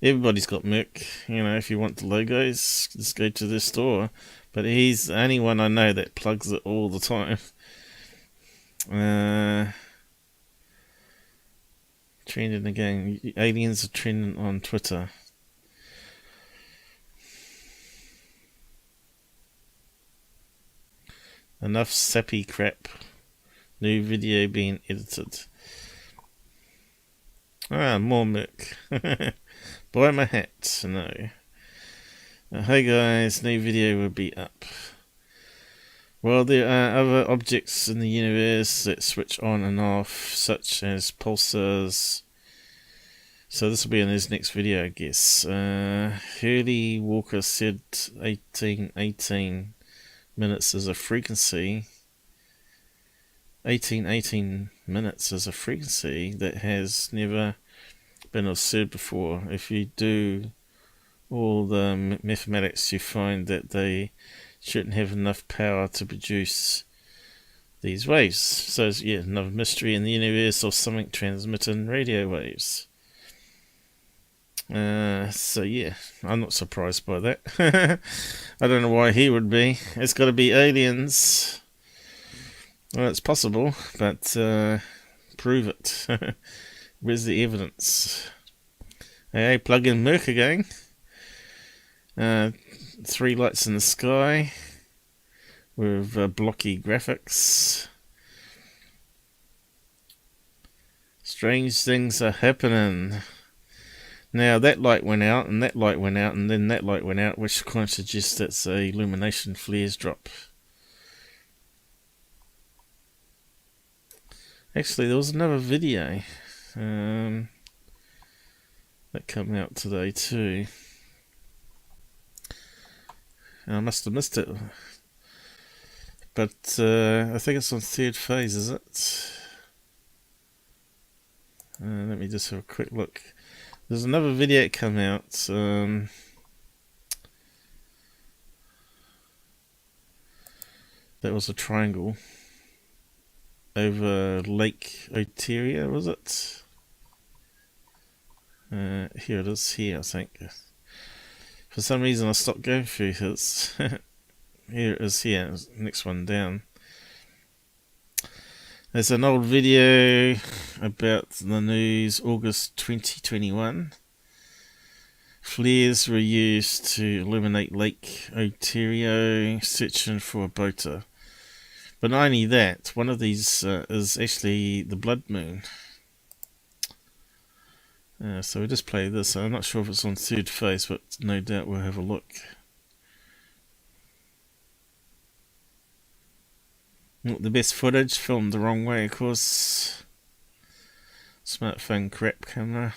Everybody's got Merc, you know, if you want the logos, just go to the store. But he's the only one I know that plugs it all the time. Trending again. Aliens are trending on Twitter. Enough sappy crap. New video being edited. More Merc. Buy my hat. No. Hey guys, new video will be up. Well, there are other objects in the universe that switch on and off, such as pulsars. So this will be in his next video, I guess. Hurley Walker said 18 minutes is a frequency. 18 minutes is a frequency that has never been observed before. If you do all the mathematics, you find that they shouldn't have enough power to produce these waves. So yeah, another mystery in the universe of something transmitting radio waves. So yeah, I'm not surprised by that. I don't know why he would be. It's got to be aliens. Well, it's possible, but prove it. Where's the evidence? Hey, plug in Merc again. 3 lights in the sky with blocky graphics. Strange things are happening. Now that light went out, and that light went out, and then that light went out, which kind of suggests that's a illumination flares drop. Actually, there was another video that came out today too. I must have missed it, but I think it's on 3rd phase, is it? Let me just have a quick look. There's another video that came out. That was a triangle over Lake Ontario, was it? Here it is, here I think. For some reason I stopped going through his. Here it is, here, next one down. There's an old video about the news, August 2021. Flares were used to illuminate Lake Ontario, searching for a boater. But not only that, one of these is actually the blood moon. So we'll just play this. I'm not sure if it's on 3rd phase, but no doubt we'll have a look. Not the best footage, filmed the wrong way, of course. Smartphone crap camera.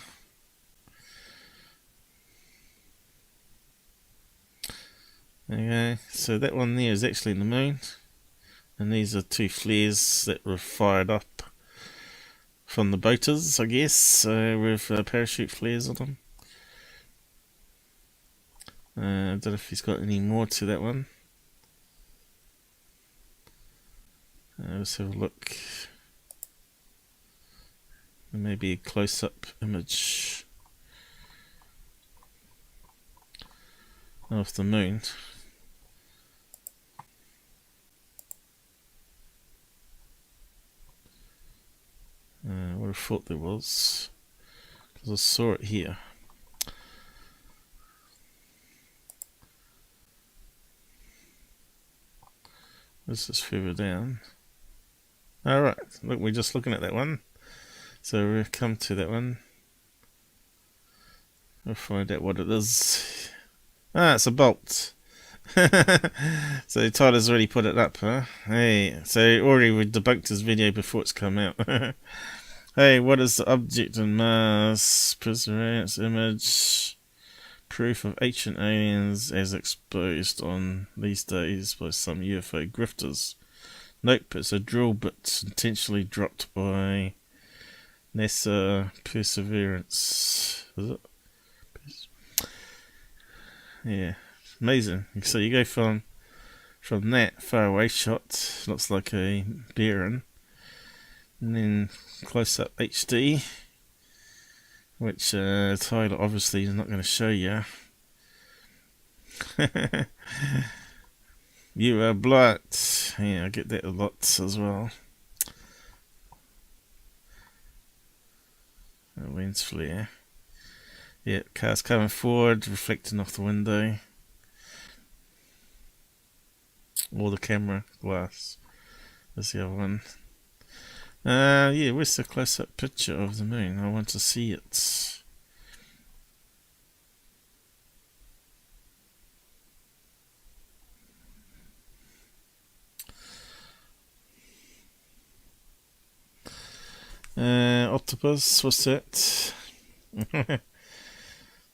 Okay, so that one there is actually the moon. And these are 2 flares that were fired up from the boaters, I guess, with parachute flares on them. I don't know if he's got any more to that one. Let's have a look. Maybe a close-up image of the moon. I would have thought there was, because I saw it here. This is further down. Alright, look, we're just looking at that one. So we've come to that one. We'll find out what it is. Ah, it's a bolt. So Tyler's already put it up, huh? Hey, so already we debunked his video before it's come out. Hey, what is the object in Mars? Perseverance image. Proof of ancient aliens as exposed on these days by some UFO grifters. Nope, it's a drill bit intentionally dropped by NASA Perseverance. Is it? Yeah, amazing. So you go from that far away shot, looks like a bearing, and then close up HD, which Tyler obviously is not going to show you. You are blood. Yeah, I get that a lot as well. A lens flare. Yeah, car's coming forward, reflecting off the window. Or the camera glass. That's the other one. Yeah, where's the close-up picture of the moon? I want to see it. Octopus, what's that?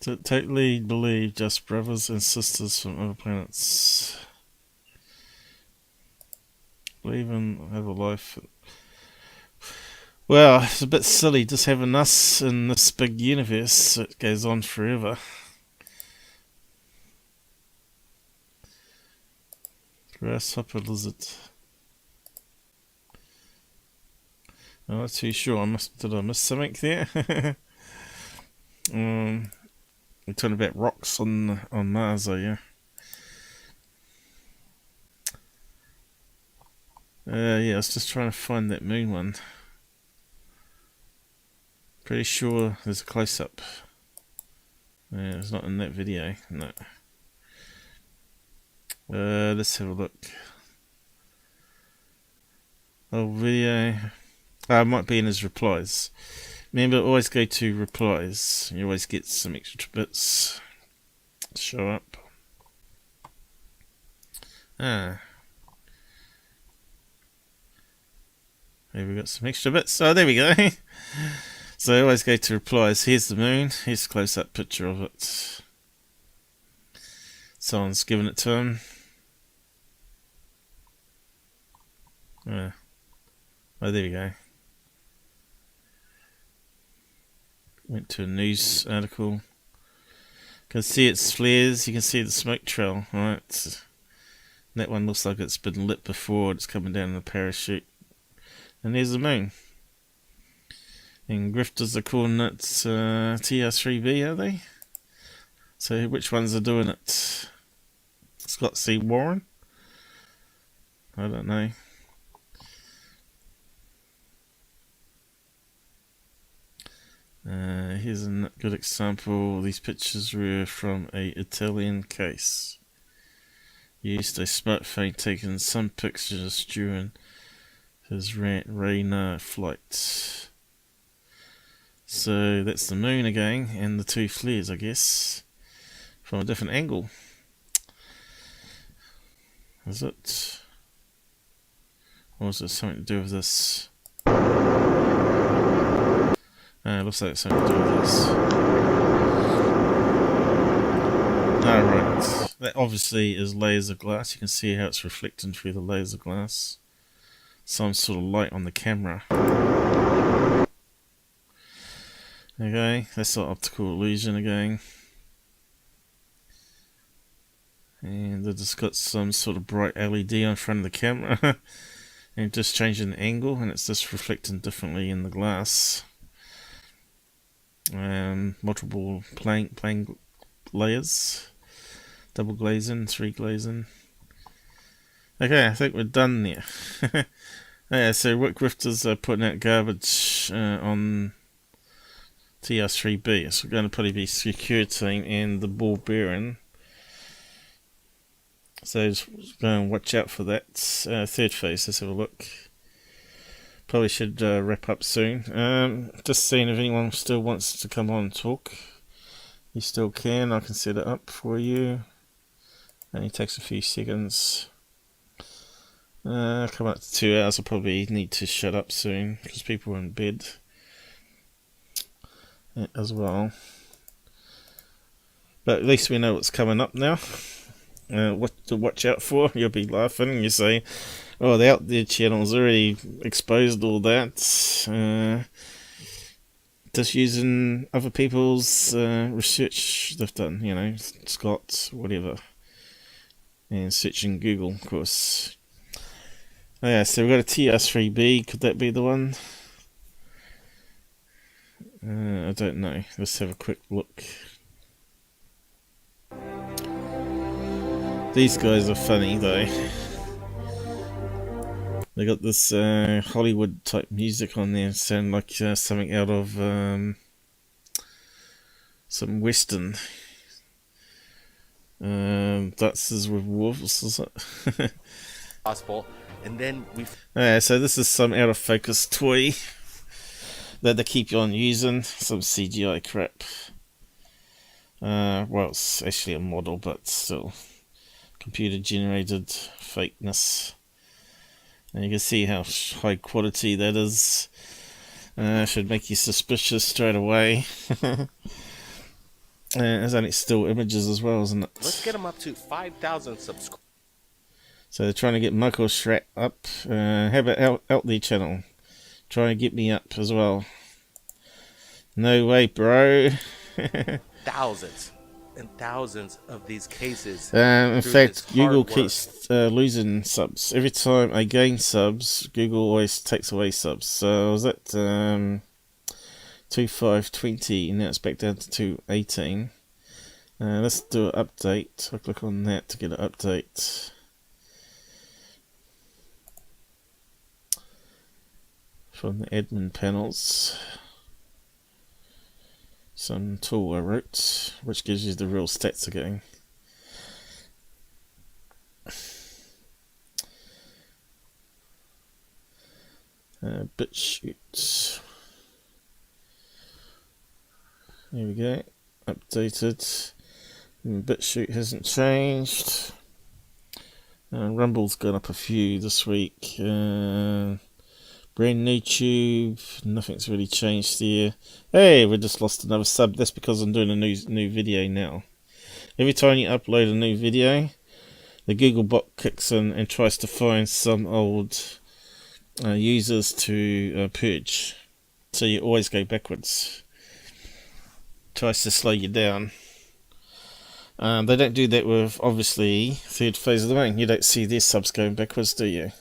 Totally believe just brothers and sisters from other planets. Believe in other life. Well, it's a bit silly just having us in this big universe that goes on forever. Grasshopper lizard. I'm not too sure. Did I miss something there? We're talking about rocks on Mars, are you? Yeah, I was just trying to find that moon one. Pretty sure there's a close-up. Yeah, it's not in that video. No. Let's have a look. Oh, video. It might be in his replies. Remember, always go to replies. You always get some extra bits show up. Here we got some extra bits. Oh, there we go. So always go to replies. Here's the moon. Here's a close-up picture of it. Someone's given it to him. Oh, there we go. Went to a news article. You can see its flares. You can see the smoke trail. Right. That one looks like it's been lit before. It's coming down in a parachute. And there's the moon. And grifters are calling it TR3B, are they? So which ones are doing it? Scott C. Warren? I don't know. Here's a good example. These pictures were from a Italian case. Used a smartphone taking some pictures during his Rainer flight. So that's the moon again, and the two flares, I guess, from a different angle. Is it? Or is it something to do with this? It looks like it's something to do with this. Right. That obviously is laser glass. You can see how it's reflecting through the laser glass. Some sort of light on the camera. Okay, that's the optical illusion again. And they've just got some sort of bright LED on front of the camera. And just changing the angle, and it's just reflecting differently in the glass. Multiple plane layers. Double glazing, 3 glazing. Okay, I think we're done there. Yeah, so what grifters are putting out garbage on TR3B. It's going to probably be Secureteam and the ball bearing. So just go and watch out for that. Third phase, let's have a look. Probably should wrap up soon. Just seeing if anyone still wants to come on and talk. You still can. I can set it up for you. Only takes a few seconds. Come up to 2 hours. I'll probably need to shut up soon because people are in bed as well. But at least we know what's coming up now. What to watch out for. You'll be laughing and you say, oh, the Out There channel's already exposed all that. Just using other people's research they've done, you know, Scott, whatever. And searching Google, of course. Oh yeah, so we've got a TR3B. Could that be the one? I don't know. Let's have a quick look. These guys are funny though. They got this Hollywood type music on there, sound like something out of some western. Dances with Wolves, is it? Possible. And then so this is some out of focus toy that they keep on using, some CGI crap. Well, it's actually a model, but still computer generated fakeness. And you can see how high quality that is. Should make you suspicious straight away. There's only still images as well, isn't it? Let's get them up to 5,000 subscribers. So they're trying to get Michael Schratt up. How about out the channel? try and get me up as well. No way, bro. Thousands and thousands of these cases. In through fact, this Google hard work. keeps losing subs. Every time I gain subs, Google always takes away subs. So I was at 2520, and now it's back down to 218. Let's do an update. I'll click on that to get an update. From the admin panels. Some tool I wrote, which gives you the real stats again. BitChute. Here we go. Updated. BitChute hasn't changed. Rumble's gone up a few this week. Brand new tube, nothing's really changed here. Hey, we just lost another sub. That's because I'm doing a new video now. Every time you upload a new video, the Google bot kicks in and tries to find some old users to purge. So you always go backwards. Tries to slow you down. They don't do that with, obviously, third phase of the moon. You don't see their subs going backwards, do you?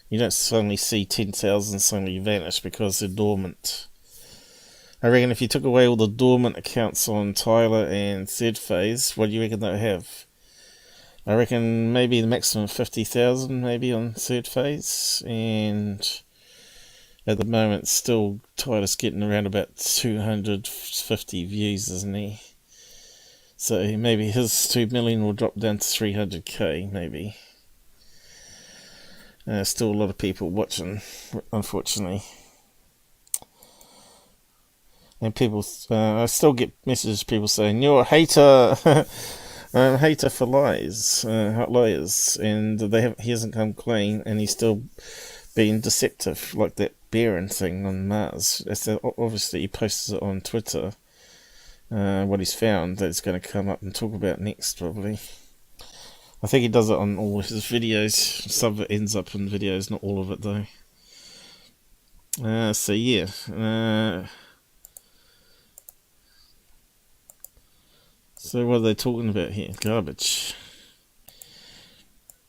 You don't suddenly see 10,000 suddenly vanish because they're dormant. I reckon if you took away all the dormant accounts on Tyler and third phase, what do you reckon they'll have? I reckon maybe the maximum 50,000 maybe on third phase, and at the moment still Tyler's getting around about 250 views, isn't he? So maybe his 2 million will drop down to 300k maybe. Still a lot of people watching, unfortunately. And people, I still get messages, people saying, "You're a hater, I'm a hater for lies, liars," and he hasn't come clean, and he's still being deceptive, like that Baron thing on Mars. Obviously, he posted it on Twitter, what he's found that he's going to come up and talk about next, probably. I think he does it on all his videos. Some of it ends up in videos, not all of it though. So yeah. So what are they talking about here? Garbage.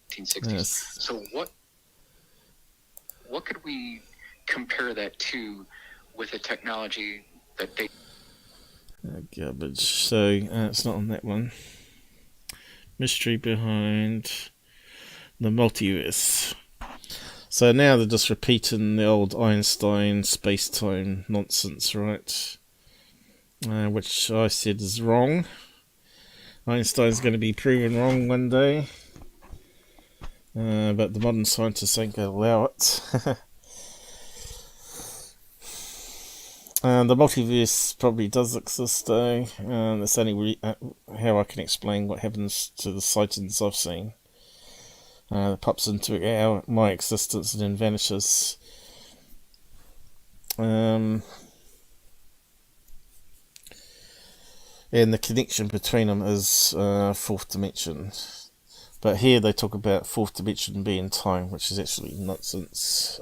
1960s. Yes. So what could we compare that to with a technology that they... Garbage. So it's not on that one. Mystery behind the multiverse. So now they're just repeating the old Einstein space-time nonsense, right? Which I said is wrong. Einstein's going to be proven wrong one day. But the modern scientists ain't going to allow it. The multiverse probably does exist though. That's only how I can explain what happens to the sightings I've seen. It pops into my existence and then vanishes. And the connection between them is fourth dimension. But here they talk about fourth dimension being time, which is actually nonsense.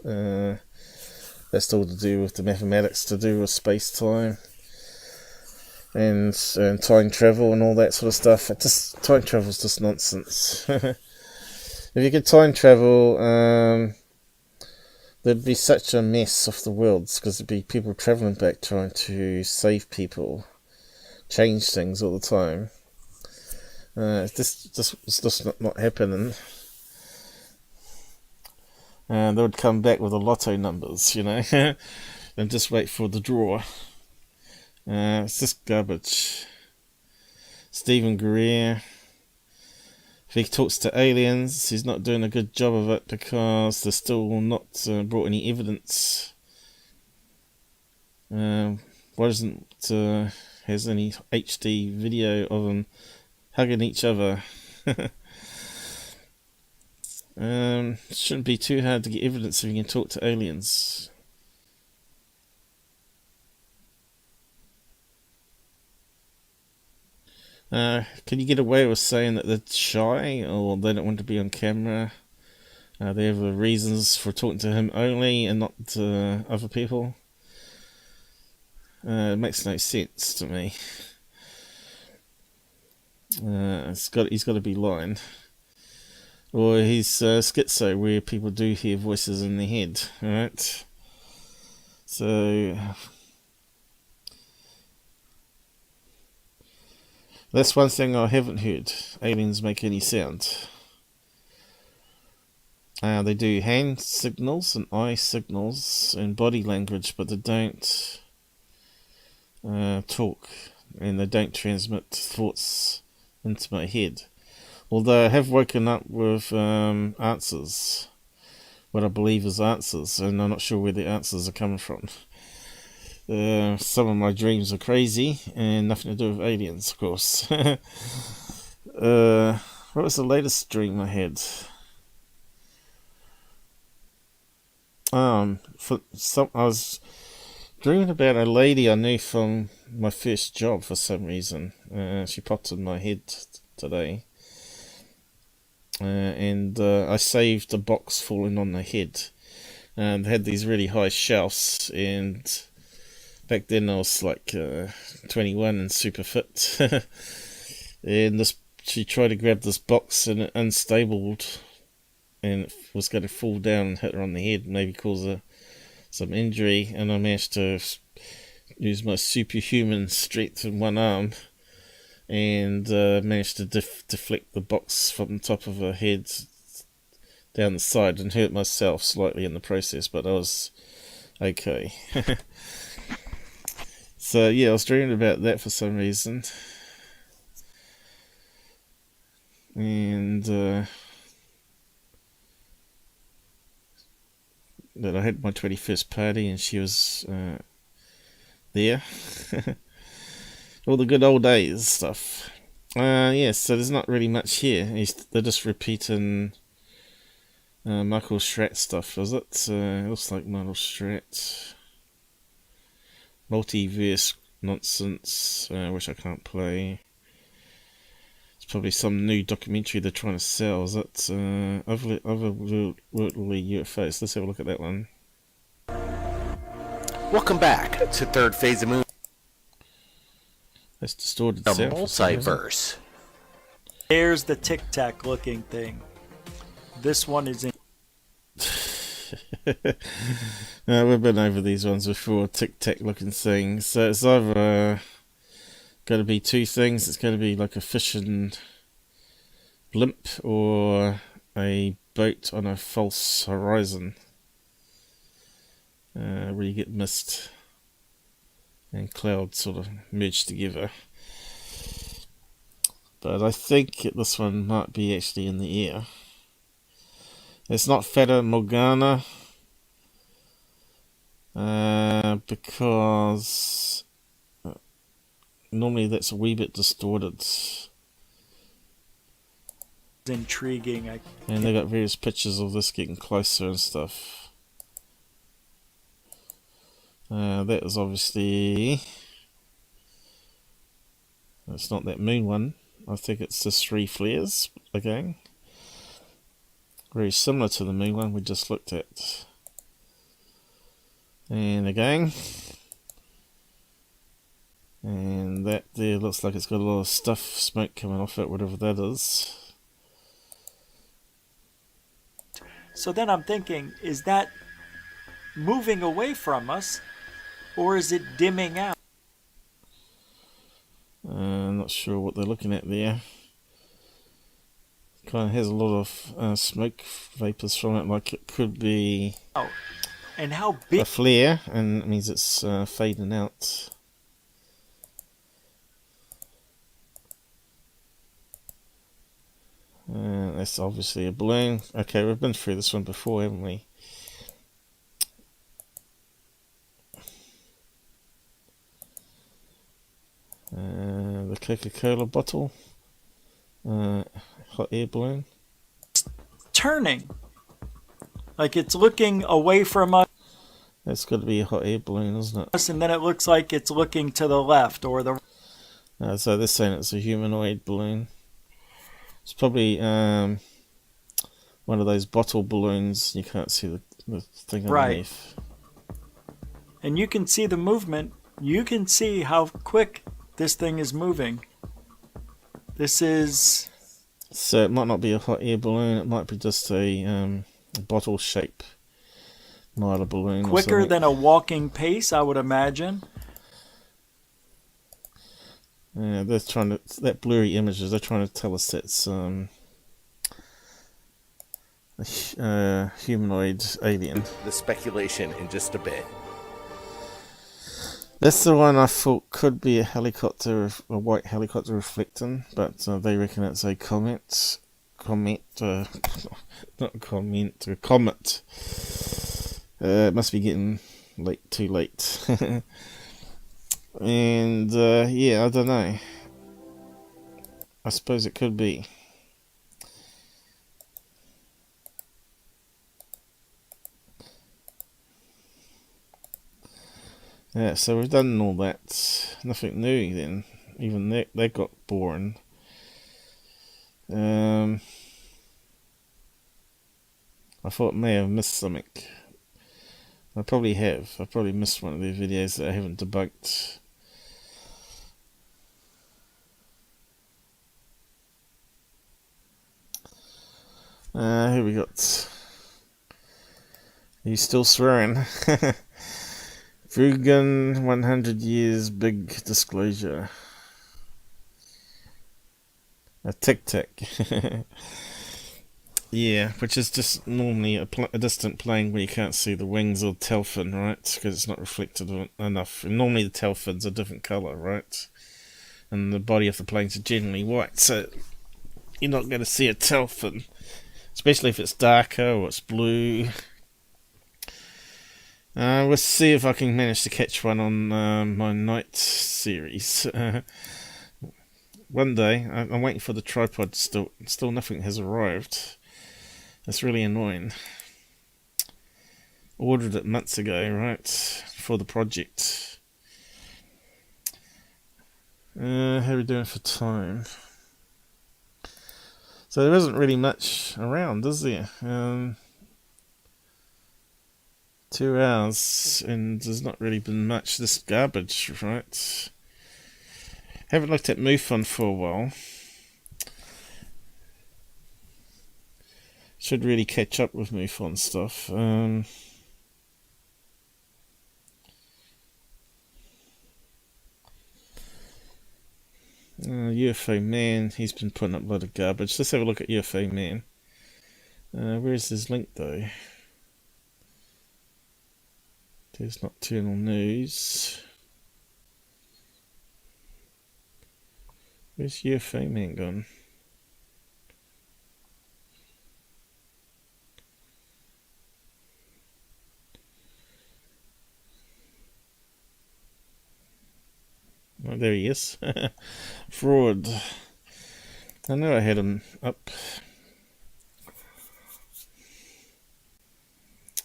That's all to do with the mathematics to do with space-time and time travel and all that sort of stuff. Time travel is just nonsense. If you could time travel, there'd be such a mess of the worlds, because there'd be people travelling back trying to save people, change things all the time. It's just not happening. And they would come back with the lotto numbers, you know, and just wait for the draw. It's just garbage. Stephen Greer, if he talks to aliens, he's not doing a good job of it because they're still not brought any evidence. Why doesn't has any HD video of them hugging each other? Shouldn't be too hard to get evidence if you can talk to aliens. Can you get away with saying that they're shy or they don't want to be on camera? They have reasons for talking to him only and not other people. It makes no sense to me. He's got to be lying. Or he's schizo, where people do hear voices in their head, right? So that's one thing I haven't heard. Aliens make any sound. They do hand signals and eye signals and body language, but they don't talk, and they don't transmit thoughts into my head. Although I have woken up with answers, what I believe is answers, and I'm not sure where the answers are coming from. Some of my dreams are crazy, and nothing to do with aliens, of course. What was the latest dream I had? I was dreaming about a lady I knew from my first job for some reason. She popped in my head today. And I saved a box falling on the head. They had these really high shelves, and back then I was like 21 and super fit. And she tried to grab this box, and it unstabled, and it was going to fall down and hit her on the head, maybe cause her some injury. And I managed to use my superhuman strength in one arm, and managed to deflect the box from the top of her head down the side, and hurt myself slightly in the process, but I was okay. So yeah, I was dreaming about that for some reason, and that I had my 21st party, and she was there. All the good old days stuff. Yeah, so there's not really much here. They're just repeating Michael Strat stuff, is it? It looks like Michael Strat. Multiverse nonsense, which I can't play. It's probably some new documentary they're trying to sell, is it? Otherworldly UFOs. Let's have a look at that one. Welcome back to Third Phase of Moon. That's distorted the sound. Multiverse. There's the Tic Tac looking thing. This one is in. We've been over these ones before. Tic Tac looking things. So it's either going to be two things. It's going to be like a fishing blimp or a boat on a false horizon. Where you get mist and clouds sort of merged together. But I think this one might be actually in the air. It's not Fata Morgana, because normally that's a wee bit distorted. It's intriguing. And they got various pictures of this getting closer and stuff. That is obviously... It's not that moon one. I think it's just three flares again. Very similar to the moon one we just looked at. And again. And that there looks like it's got a lot of stuff, smoke coming off it, whatever that is. So then I'm thinking, is that moving away from us, or is it dimming out? I'm not sure what they're looking at there. Kind of has a lot of smoke vapors from it, like it could be and how big a flare, and it means it's fading out. That's obviously a balloon. Okay, we've been through this one before, haven't we? The Coca-Cola bottle. Hot air balloon. Turning. Like it's looking away from us. That's got to be a hot air balloon, isn't it? And then it looks like it's looking to the left or the... So they're saying it's a humanoid balloon. It's probably, well, one of those bottle balloons. You can't see the thing Right. underneath. And you can see the movement. You can see how quick this thing is moving. This is... So it might not be a hot air balloon. It might be just a bottle shape. Not a balloon. quicker than a walking pace, I would imagine. Yeah, they're trying to... That blurry images, they're trying to tell us that's a humanoid alien. The speculation in just a bit. That's the one I thought could be a helicopter, a white helicopter reflecting, but they reckon it's a comet. Not comment, a comet. It must be getting too late. And yeah, I don't know. I suppose it could be. Yeah, so we've done all that. Nothing new then. Even they got boring. I thought I may have missed something. I probably have. I probably missed one of their videos that I haven't debunked. Here we got. Are you still swearing? Frugan 100 years big disclosure. A tic-tac. Yeah, which is just normally a distant plane where you can't see the wings or tail fin, right? Because it's not reflected enough. And normally the tail fin's a different colour, right? And the body of the planes are generally white, so you're not going to see a tail fin. Especially if it's darker or it's blue. We'll see if I can manage to catch one on my night series. One day. I'm waiting for the tripod. Still nothing has arrived. That's really annoying. Ordered it months ago, right? For the project. How are we doing for time? So there isn't really much around, is there? 2 hours, and there's not really been much. This garbage, right? Haven't looked at MUFON for a while. Should really catch up with MUFON stuff. UFO Man, he's been putting up a lot of garbage. Let's have a look at UFO Man. Where's his link though? There's Nocturnal News. Where's UFO Man gone? Oh, there he is. Fraud. I know I had him up.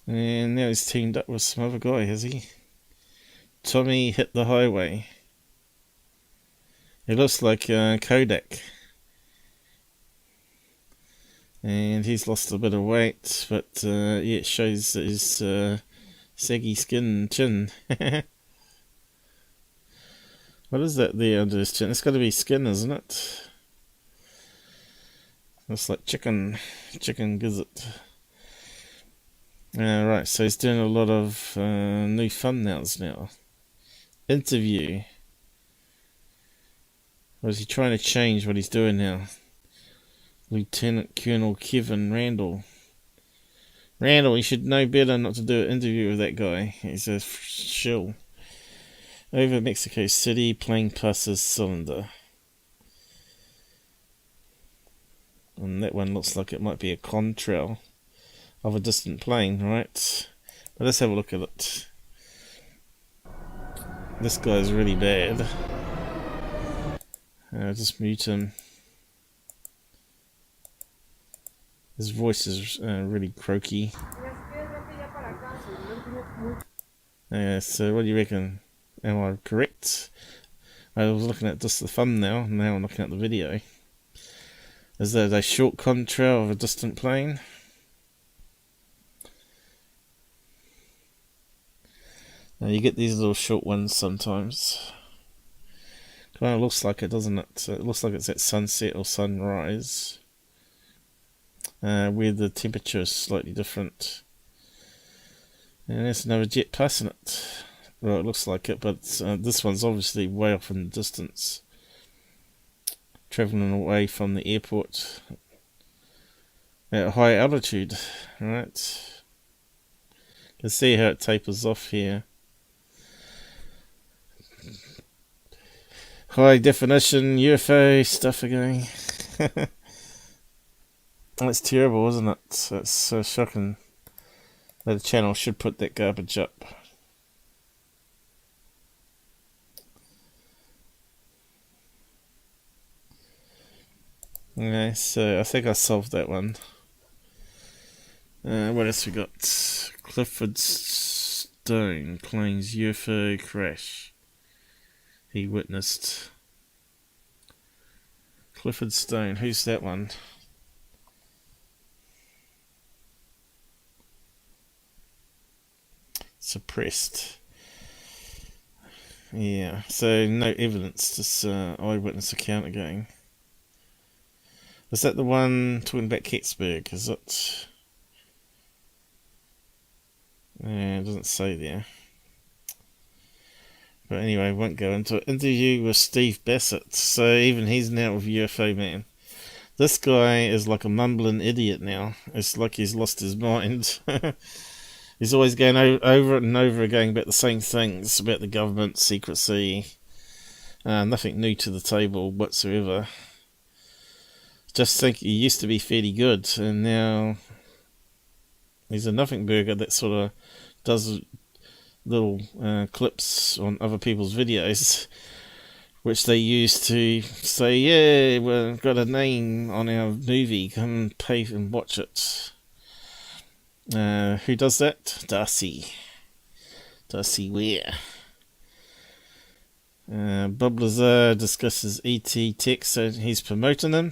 And now he's teamed up with some other guy, has he? Tommy Hit the Highway. He looks like Kodak. And he's lost a bit of weight, but yeah, it shows his saggy skin and chin. What is that there under his chin? It's got to be skin, isn't it? Looks like chicken gizzard. Right, so he's doing a lot of new thumbnails now. Interview. Or is he trying to change what he's doing now? Lieutenant Colonel Kevin Randall. Randall, you should know better not to do an interview with that guy. He's a shill. Over Mexico City, plane passes cylinder. And that one looks like it might be a contrail of a distant plane, right? But let's have a look at it. This guy's really bad. Just mute him. His voice is really croaky. So what do you reckon? Am I correct? I was looking at just the thumbnail, now I'm looking at the video. Is that a short contrail of a distant plane? You get these little short ones sometimes. Kind of looks like it, doesn't it? It looks like it's at sunset or sunrise, where the temperature is slightly different. And there's another jet passing it. Well, it looks like it, but this one's obviously way off in the distance, travelling away from the airport at a high altitude. Right? You can see how it tapers off here. High definition UFO stuff again. That's terrible, isn't it? It's so shocking. The channel should put that garbage up. Okay, so I think I solved that one. What else we got? Clifford Stone claims UFO crash he witnessed. Clifford Stone, who's that one? Suppressed. Yeah, so no evidence, just eyewitness account again. Is that the one talking about Kecksburg? Is it? Yeah, it doesn't say there. But anyway, won't go into it. Interview with Steve Bassett. So even he's now with UFO Man. This guy is like a mumbling idiot now. It's like he's lost his mind. He's always going over and over again about the same things, about the government, secrecy. Nothing new to the table whatsoever. Just think he used to be fairly good, and now he's a nothing burger that sort of does little clips on other people's videos, which they use to say, yeah, we've got a name on our movie, come pay and watch it. Who does that? Darcy Ware. Bob Lazar discusses ET tech, so he's promoting them.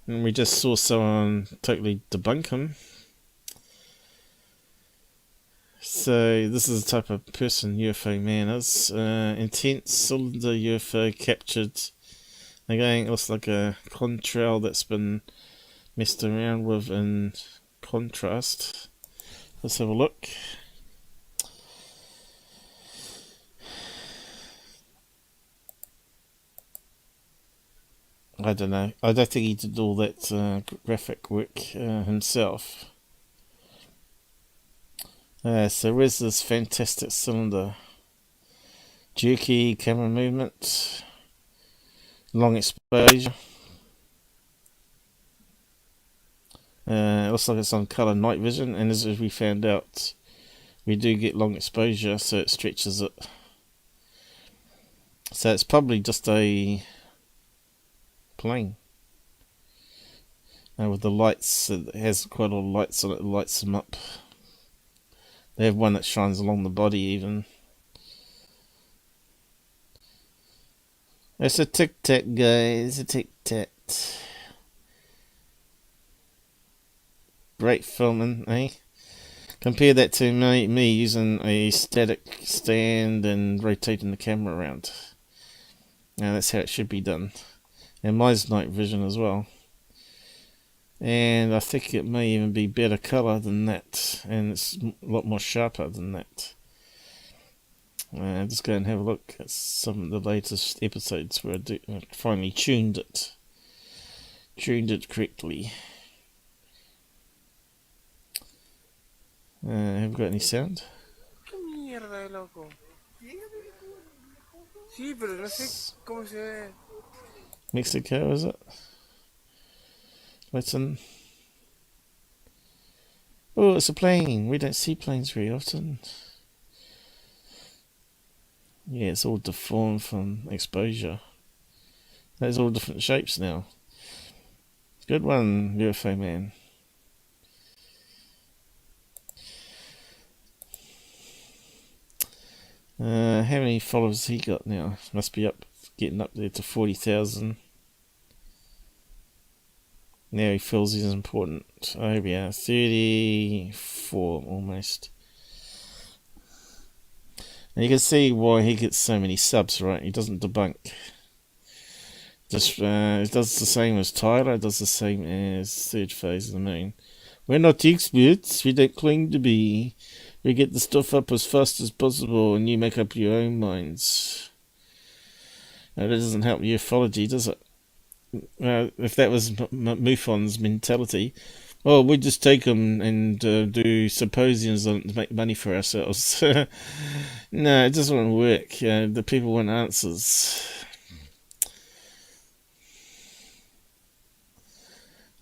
And we just saw someone totally debunk him. So this is the type of person UFO Man is. Intense cylinder UFO captured. Again, it looks like a contrail that's been messed around with in contrast. Let's have a look. I don't know. I don't think he did all that graphic work himself. So where's this fantastic cylinder? Jerky camera movement. Long exposure. It looks like it's on colour night vision, and as we found out, we do get long exposure, so it stretches it. So it's probably just a plane. With the lights, it has quite a lot of lights on it, lights them up. They have one that shines along the body even. It's a tic-tac, guys, a tic-tac. Great filming, eh? Compare that to me using a static stand and rotating the camera around. Now that's how it should be done. And mine's night vision as well. And I think it may even be better colour than that. And it's a lot more sharper than that. Just go and have a look at some of the latest episodes where I finally tuned it. Tuned it correctly. Have we got any sound? Mierda, loco. Sí, pero no sé cómo se ve. Mexico, is it? Listen. Oh, it's a plane. We don't see planes very often. Yeah, it's all deformed from exposure. There's all different shapes now. Good one, UFO Man. How many followers he got now? Must be getting up there to 40,000. Now he feels he's important. Oh, here we are, 34 almost. And you can see why he gets so many subs, right? He doesn't debunk. Just it does the same as Tyler, it does the same as Third Phase of the Moon. We're not experts, we don't claim to be. We get the stuff up as fast as possible and you make up your own minds. Now, that doesn't help ufology, does it? If that was MUFON's mentality, well, we'd just take them and do symposiums on to make money for ourselves. No, it doesn't work. The people want answers.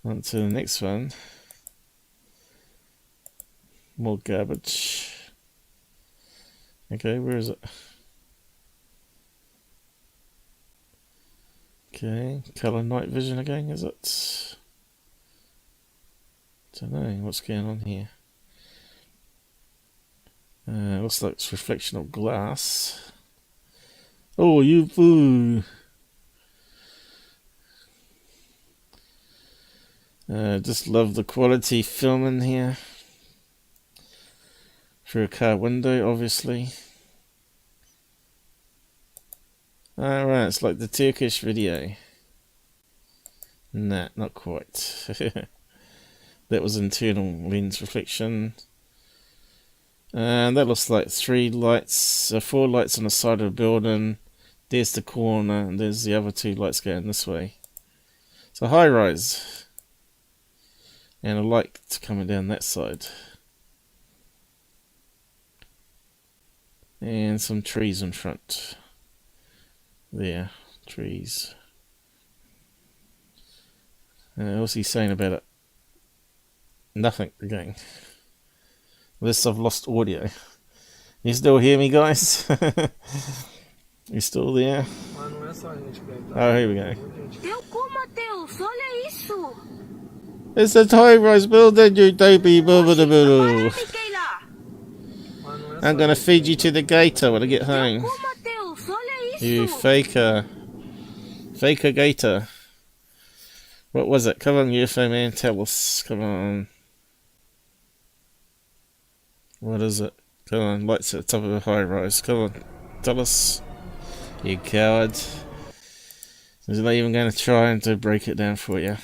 On to the next one. More garbage. Okay, where is it? Okay, colour night vision again, is it? Don't know what's going on here. Looks like it's reflection of glass. Oh, UFO! Just love the quality film in here. Through a car window, obviously. Alright, it's like the Turkish video. Nah, not quite. That was internal lens reflection. And that looks like 4 lights on the side of the building. There's the corner, and there's the other 2 lights going this way. It's a high rise. And a light coming down that side. And some trees in front. There, trees. What's he saying about it? Nothing again. Unless I've lost audio. You still hear me, guys? You still there? Oh, here we go. It's a high-rise building, you dopey boo. I'm gonna feed you to the gator when I get home. You faker. Faker gator. What was it? Come on, UFO man, tell us. Come on. What is it? Come on, lights at the top of the high rise. Come on, tell us. You coward. He's not even going to try and to break it down for you.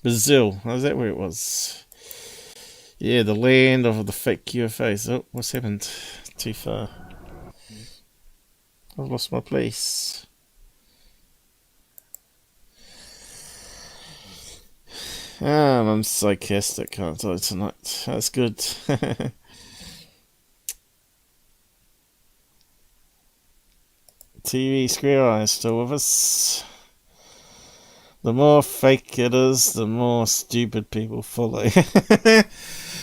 Brazil. Oh, is that where it was? Yeah, the land of the fake UFOs. Oh, what's happened? Too far. I've lost my place. I'm sarcastic, can't I, tonight? That's good. TV Square Eyes still with us. The more fake it is, the more stupid people follow. That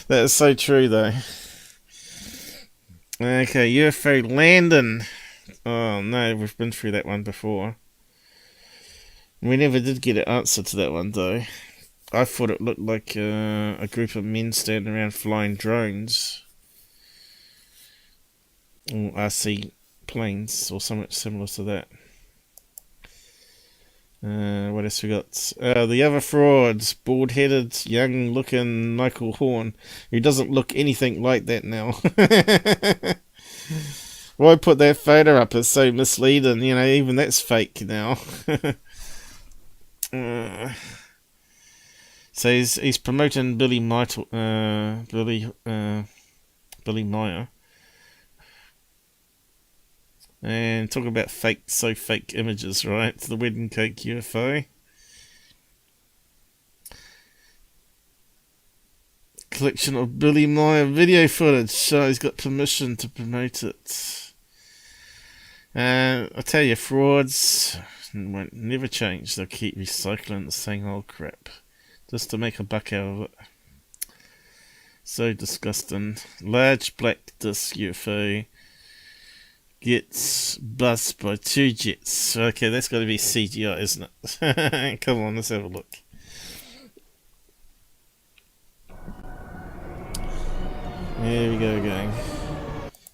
is so true, though. Okay, UFO landing. Oh no, we've been through that one before. We never did get an answer to that one, though. I thought it looked like a group of men standing around flying drones. Or RC planes, or something similar to that. What else we got? The other frauds, bald-headed, young-looking Michael Horn, who doesn't look anything like that now. Why put that photo up? It's so misleading. You know, even that's fake now. So he's promoting Billy Meyer. And talking about fake images, right? The wedding cake UFO. Collection of Billy Meyer video footage. So he's got permission to promote it. I tell you, frauds won't never change. They'll keep recycling the same old crap. Just to make a buck out of it. So disgusting. Large black disc UFO. Gets buzzed by 2 jets. Okay, that's got to be CGI, isn't it? Come on, let's have a look. There we go again.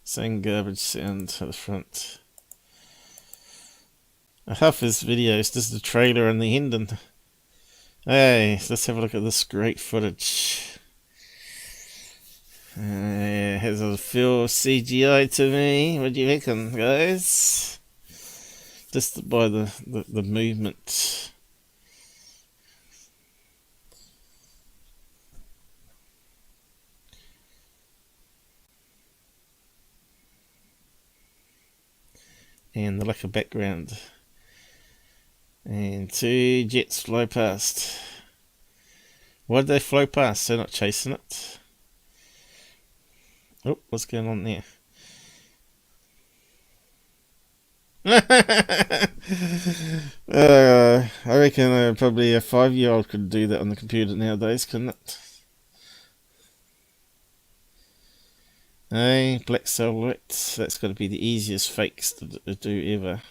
Same garbage sound to the front. Half his videos, just the trailer and the ending. Hey, let's have a look at this great footage. it has a feel CGI to me. What do you reckon, guys? Just by the movement. And the lack of background. And 2 jets fly past. Why did they fly past? They're not chasing it. Oh, what's going on there? I reckon probably a 5-year-old could do that on the computer nowadays, couldn't it? Hey, black silhouette. That's got to be the easiest fakes to do ever.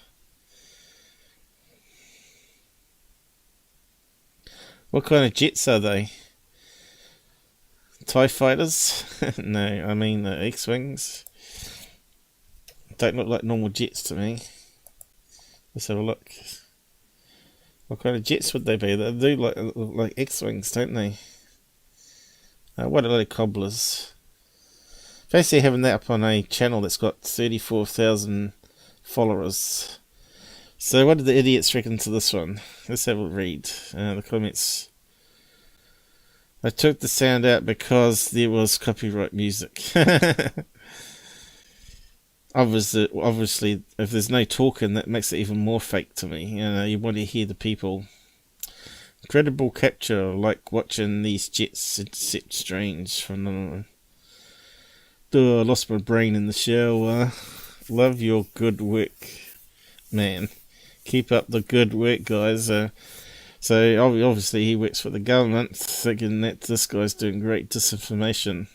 What kind of jets are they? TIE fighters? No, I mean X-Wings. Don't look like normal jets to me. Let's have a look. What kind of jets would they be? They do look like X-Wings, don't they? What a lot of cobblers. Fancy having that up on a channel that's got 34,000 followers. So what did the idiots reckon to this one? Let's have a read. The comments. I took the sound out because there was copyright music. Obviously, if there's no talking, that makes it even more fake to me. You know, you want to hear the people. Incredible capture, like watching these jets. It's strange. Phenomenal. Oh, I lost my brain in the shower. Love your good work, man. Keep up the good work, guys. So obviously he works for the government, thinking that this guy's doing great disinformation.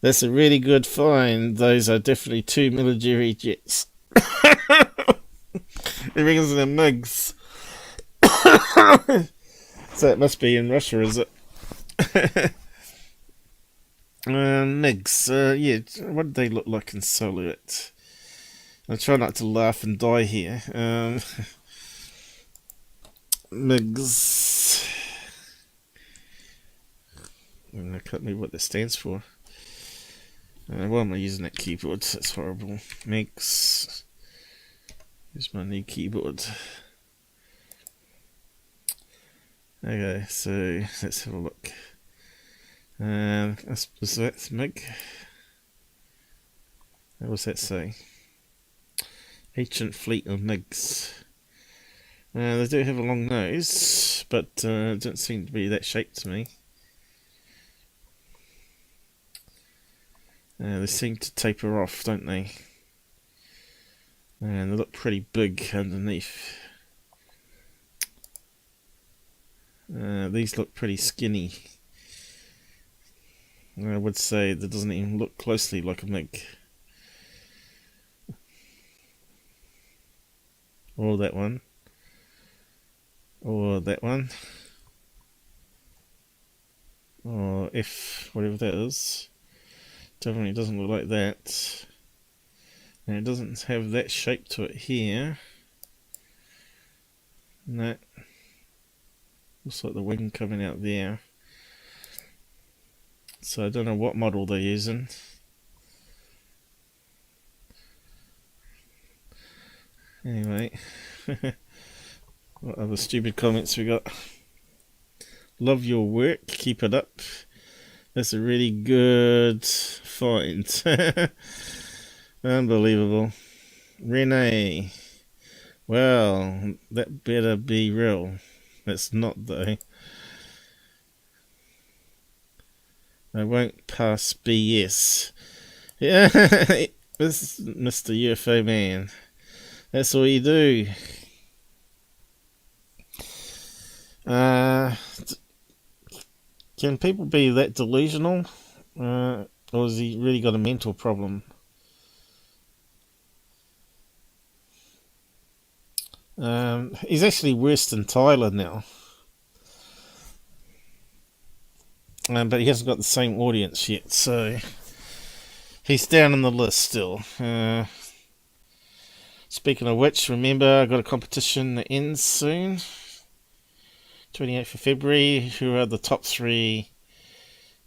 That's a really good find. Those are definitely 2 military jets. He reckons they're MiGs. So it must be in Russia, is it? MiGs. Yeah, what did they look like in silhouette? I try not to laugh and die here. MiGs. I can't remember what that stands for. Why am I using that keyboard? That's horrible. MiGs. Here's my new keyboard. Okay, so let's have a look. So that's MiG. What does that say? Ancient fleet of MiGs. They do have a long nose, but it doesn't seem to be that shape to me. They seem to taper off, don't they? And they look pretty big underneath. These look pretty skinny. I would say that doesn't even look closely like a MiG. Or that one. Or that one. Or F, whatever that is. Definitely doesn't look like that. And it doesn't have that shape to it here. No. Looks like the wing coming out there. So I don't know what model they're using. Anyway. What other stupid comments we got? Love your work. Keep it up. That's a really good find. Unbelievable. Renee. Well, that better be real. It's not though. I won't pass BS. Yeah, this is Mr. UFO man. That's all you do. Can people be that delusional? Or has he really got a mental problem? He's actually worse than Tyler now. But he hasn't got the same audience yet, so he's down on the list still. Speaking of which, remember, I've got a competition that ends soon. 28th of February. Who are the top 3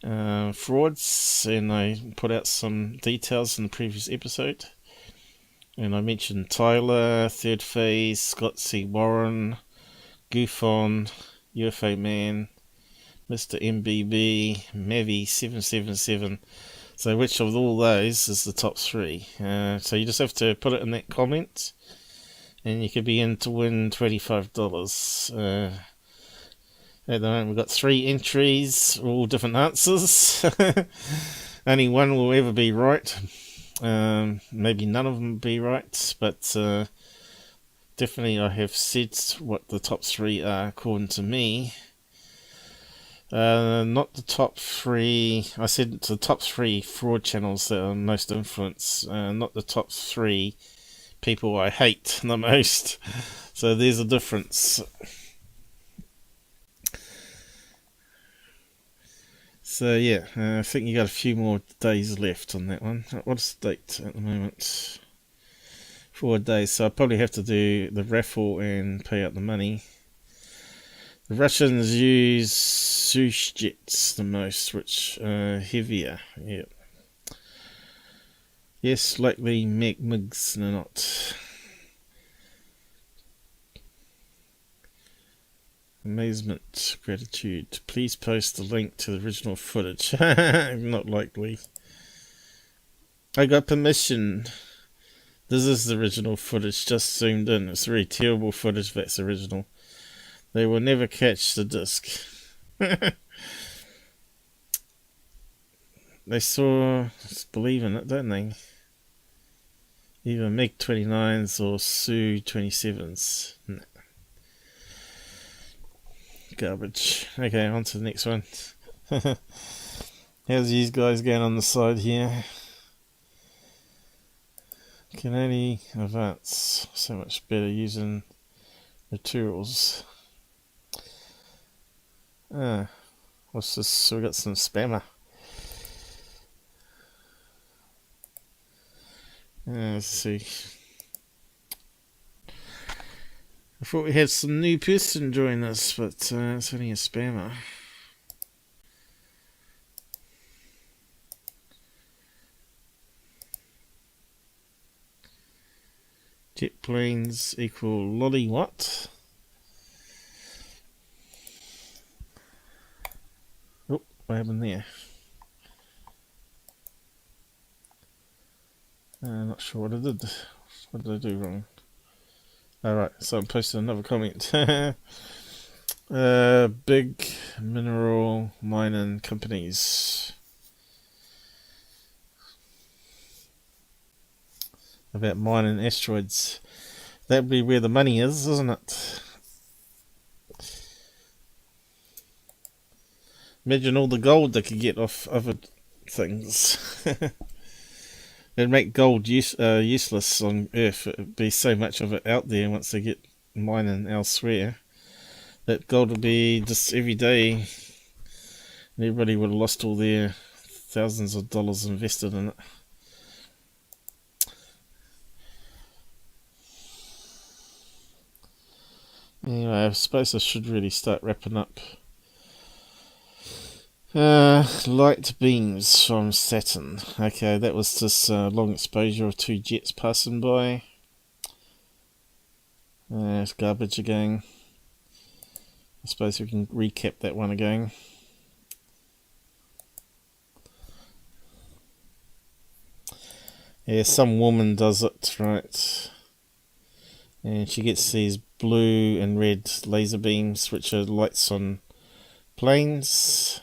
frauds, and I put out some details in the previous episode. And I mentioned Tyler, Third Phase, Scott C. Warren, GUFON, UFO Man, Mr. MBB, Mavi777. So which of all those is the top 3? So you just have to put it in that comment, and you could be in to win $25. At the moment we've got 3 entries, all different answers. Only one will ever be right. Maybe none of them will be right, but definitely I have said what the top 3 are according to me. Not the top 3. I said the top 3 fraud channels that are most influence. Not the top 3 people I hate the most. So there's a difference. So yeah, I think you got a few more days left on that one. What's the date at the moment? 4 days. So I probably have to do the raffle and pay out the money. The Russians use Sush jets the most, which are heavier. Yeah. Yes, likely MiGs, no not. Amazement, gratitude. Please post the link to the original footage. Not likely. I got permission. This is the original footage, just zoomed in. It's very terrible footage, that's original. They will never catch the disc. They saw, believe in it, don't they? Either MiG-29s or Su-27s. No. Garbage. Okay, on to the next one. How's these guys going on the side here? Can only advance so much better using materials. What's this? So we got some spammer. Let's see. I thought we had some new person join us, but it's only a spammer. Jet planes equal lolly what? Oh, what happened there? Not sure what I did. What did I do wrong? Alright, so I'm posting another comment. Big mineral mining companies. About mining asteroids. That'd be where the money is, isn't it? Imagine all the gold they could get off other things. It'd make gold useless on Earth. It'd be so much of it out there once they get mining elsewhere. That gold would be just every day. And everybody would have lost all their thousands of dollars invested in it. Anyway, I suppose I should really start wrapping up. Light beams from Saturn. Okay, that was just long exposure of 2 jets passing by. It's garbage again. I suppose we can recap that one again. Yeah, some woman does it, right? And she gets these blue and red laser beams, which are lights on planes.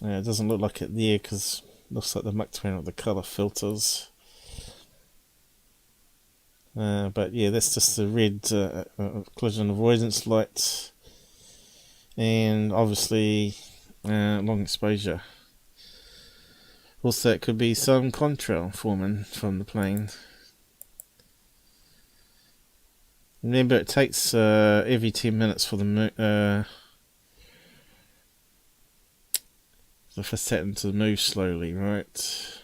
It doesn't look like it there because it looks like the mucked around with the colour filters. But yeah, that's just the red collision avoidance light. And obviously long exposure. Also, it could be some contrail forming from the plane. Remember, it takes every 10 minutes for the for Saturn to move slowly, right?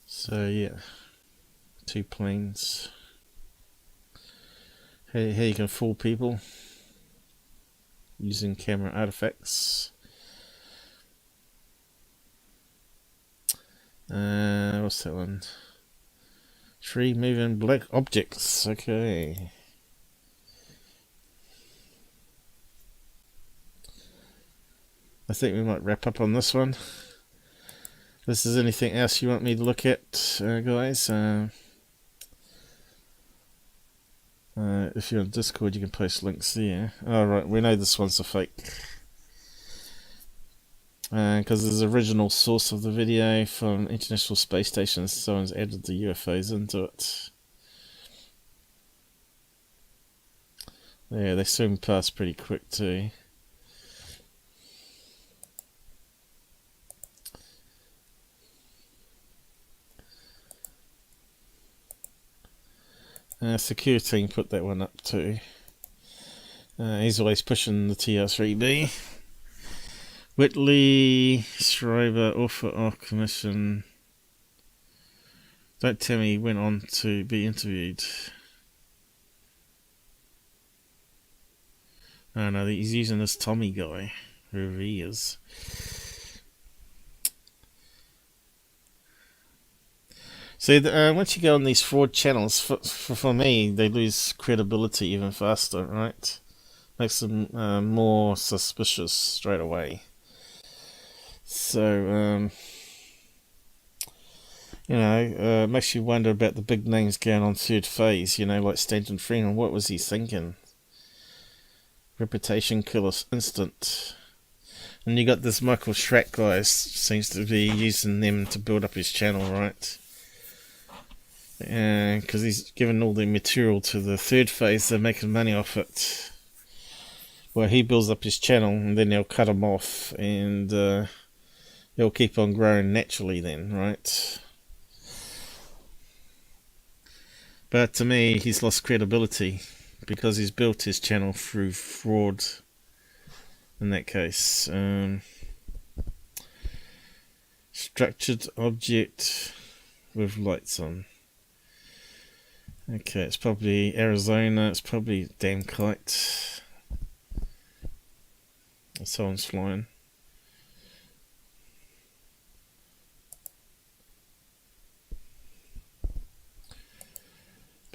So yeah, 2 planes. How you can fool people using camera artifacts. What's that one? 3 moving black objects. Okay. I think we might wrap up on this one. If there's anything else you want me to look at, guys, if you're on Discord, you can post links there. Alright, we know this one's a fake. Because there's the original source of the video from International Space Station, someone's added the UFOs into it. Yeah, they swim past pretty quick too. Secureteam put that one up too. He's always pushing the TR3B. Whitley, Schreiber, Author Commission. Don't tell me he went on to be interviewed. Oh no, he's using this Tommy guy, whoever he is. See, once you go on these fraud channels, for me, they lose credibility even faster, right? Makes them more suspicious straight away. So, makes you wonder about the big names going on third phase, like Stanton Freeman. What was he thinking? Reputation killer instant. And you got this Michael Schrack guy, seems to be using them to build up his channel, right? Because he's given all the material to the third phase, they're making money off it. Well, he builds up his channel, and then they'll cut him off, and he'll keep on growing naturally then, right? But to me, he's lost credibility, because he's built his channel through fraud, in that case. Structured object with lights on. Okay, it's probably Arizona, it's probably damn kite. Someone's flying.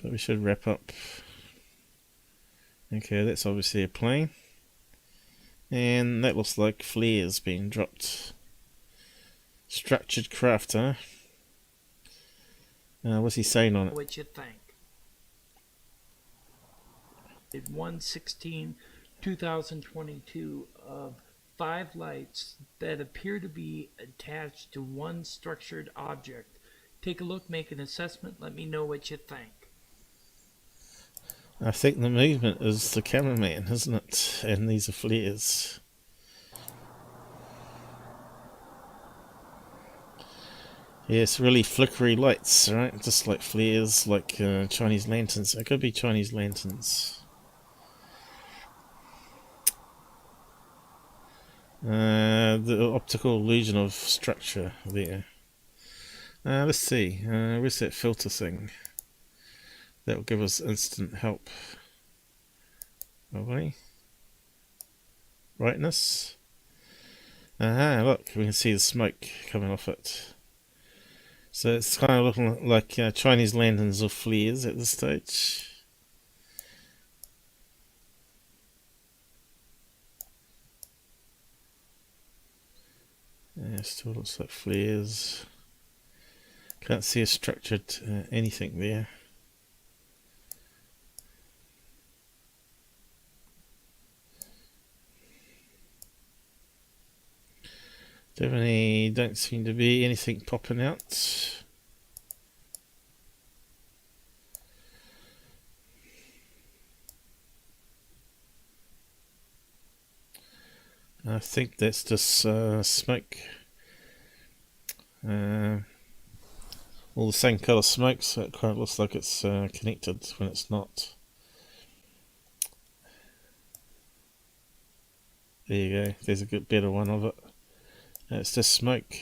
But we should wrap up. Okay, that's obviously a plane. And that looks like flares being dropped. Structured craft, huh? What's he saying on it? What you think? It 1/16/2022 of 5 lights that appear to be attached to one structured object. Take a look, make an assessment, let me know what you think. I think the movement is the cameraman, isn't it? And these are flares. Yeah, it's really flickery lights, right? Just like flares, like Chinese lanterns. It could be Chinese lanterns. The optical illusion of structure there. Let's see. Where's that filter thing? That will give us instant help. Okay. Brightness. Look, we can see the smoke coming off it. So it's kind of looking like Chinese lanterns or flares at this stage. Yeah, still looks like flares. Can't see a structured anything there. Definitely don't seem to be anything popping out. I think that's just smoke. All the same colour smoke, so it kind of looks like it's connected when it's not. There you go, there's a good better one of it. It's just smoke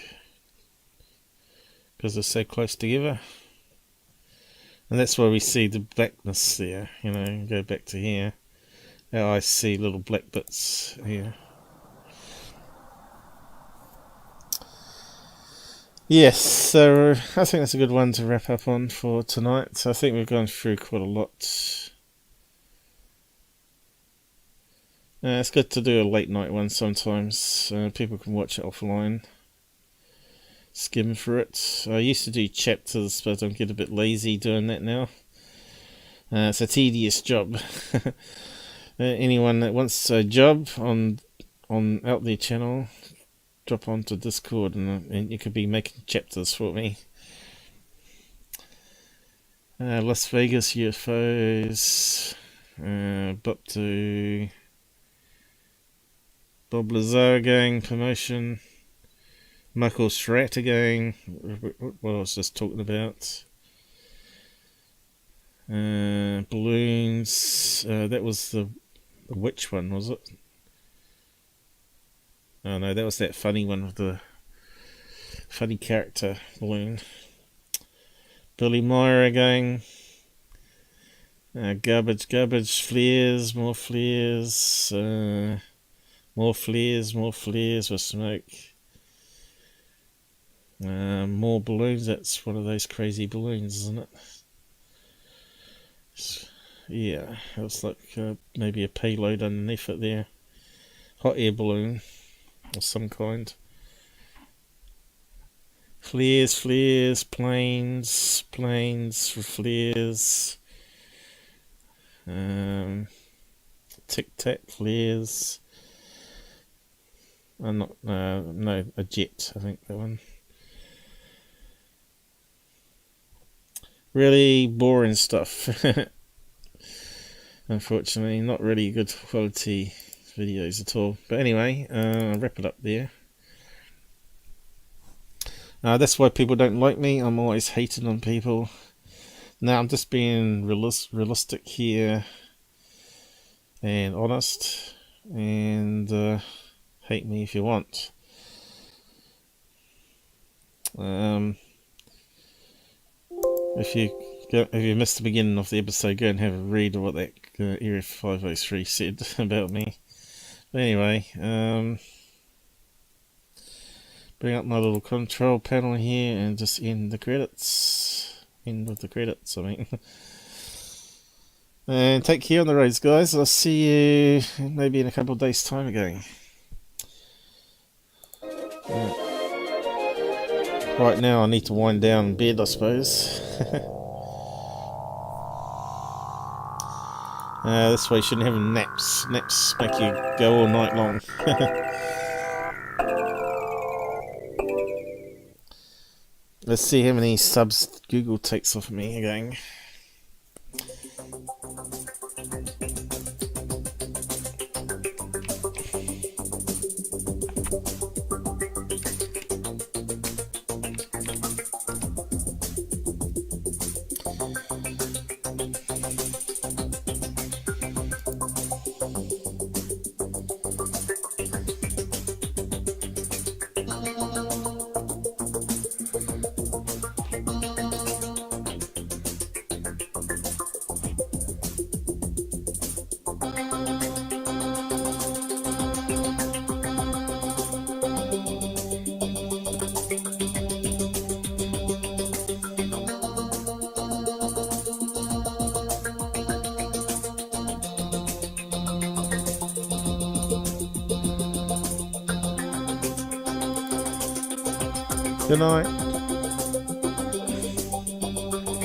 because they're so close together. And that's why we see the blackness there, you know, go back to here. Now I see little black bits here. Yes, so I think that's a good one to wrap up on for tonight. So I think we've gone through quite a lot. It's good to do a late night one sometimes. People can watch it offline. Skim through it. I used to do chapters, but I'm getting a bit lazy doing that now. It's a tedious job. Anyone that wants a job on out their channel, drop onto Discord and you could be making chapters for me. Las Vegas UFOs, up to Bob Lazar gang promotion, Michael Schratter gang, what I was just talking about. Balloons, that was the which one was it? Oh no, that was that funny one with the funny character balloon. Billy Myra gang. Garbage, flares, more flares, more flares with smoke. More balloons, that's one of those crazy balloons, isn't it? Yeah, it was like maybe a payload underneath it there. Hot air balloon of some kind. Flares, planes for flares. Tic Tac flares. No, a jet, I think that one. Really boring stuff. Unfortunately, not really good quality videos at all. But anyway, I'll wrap it up there. That's why people don't like me. I'm always hating on people. Now I'm just being realistic here and honest. And hate me if you want. If you missed the beginning of the episode, go and have a read of what that Area 503 said about me. But anyway, bring up my little control panel here and just end the credits. End with the credits, I mean. And take care on the roads, guys. I'll see you maybe in a couple of days' time again. Right now I need to wind down in bed, I suppose. This way you shouldn't have naps. Naps make you go all night long. Let's see how many subs Google takes off me again. Good night.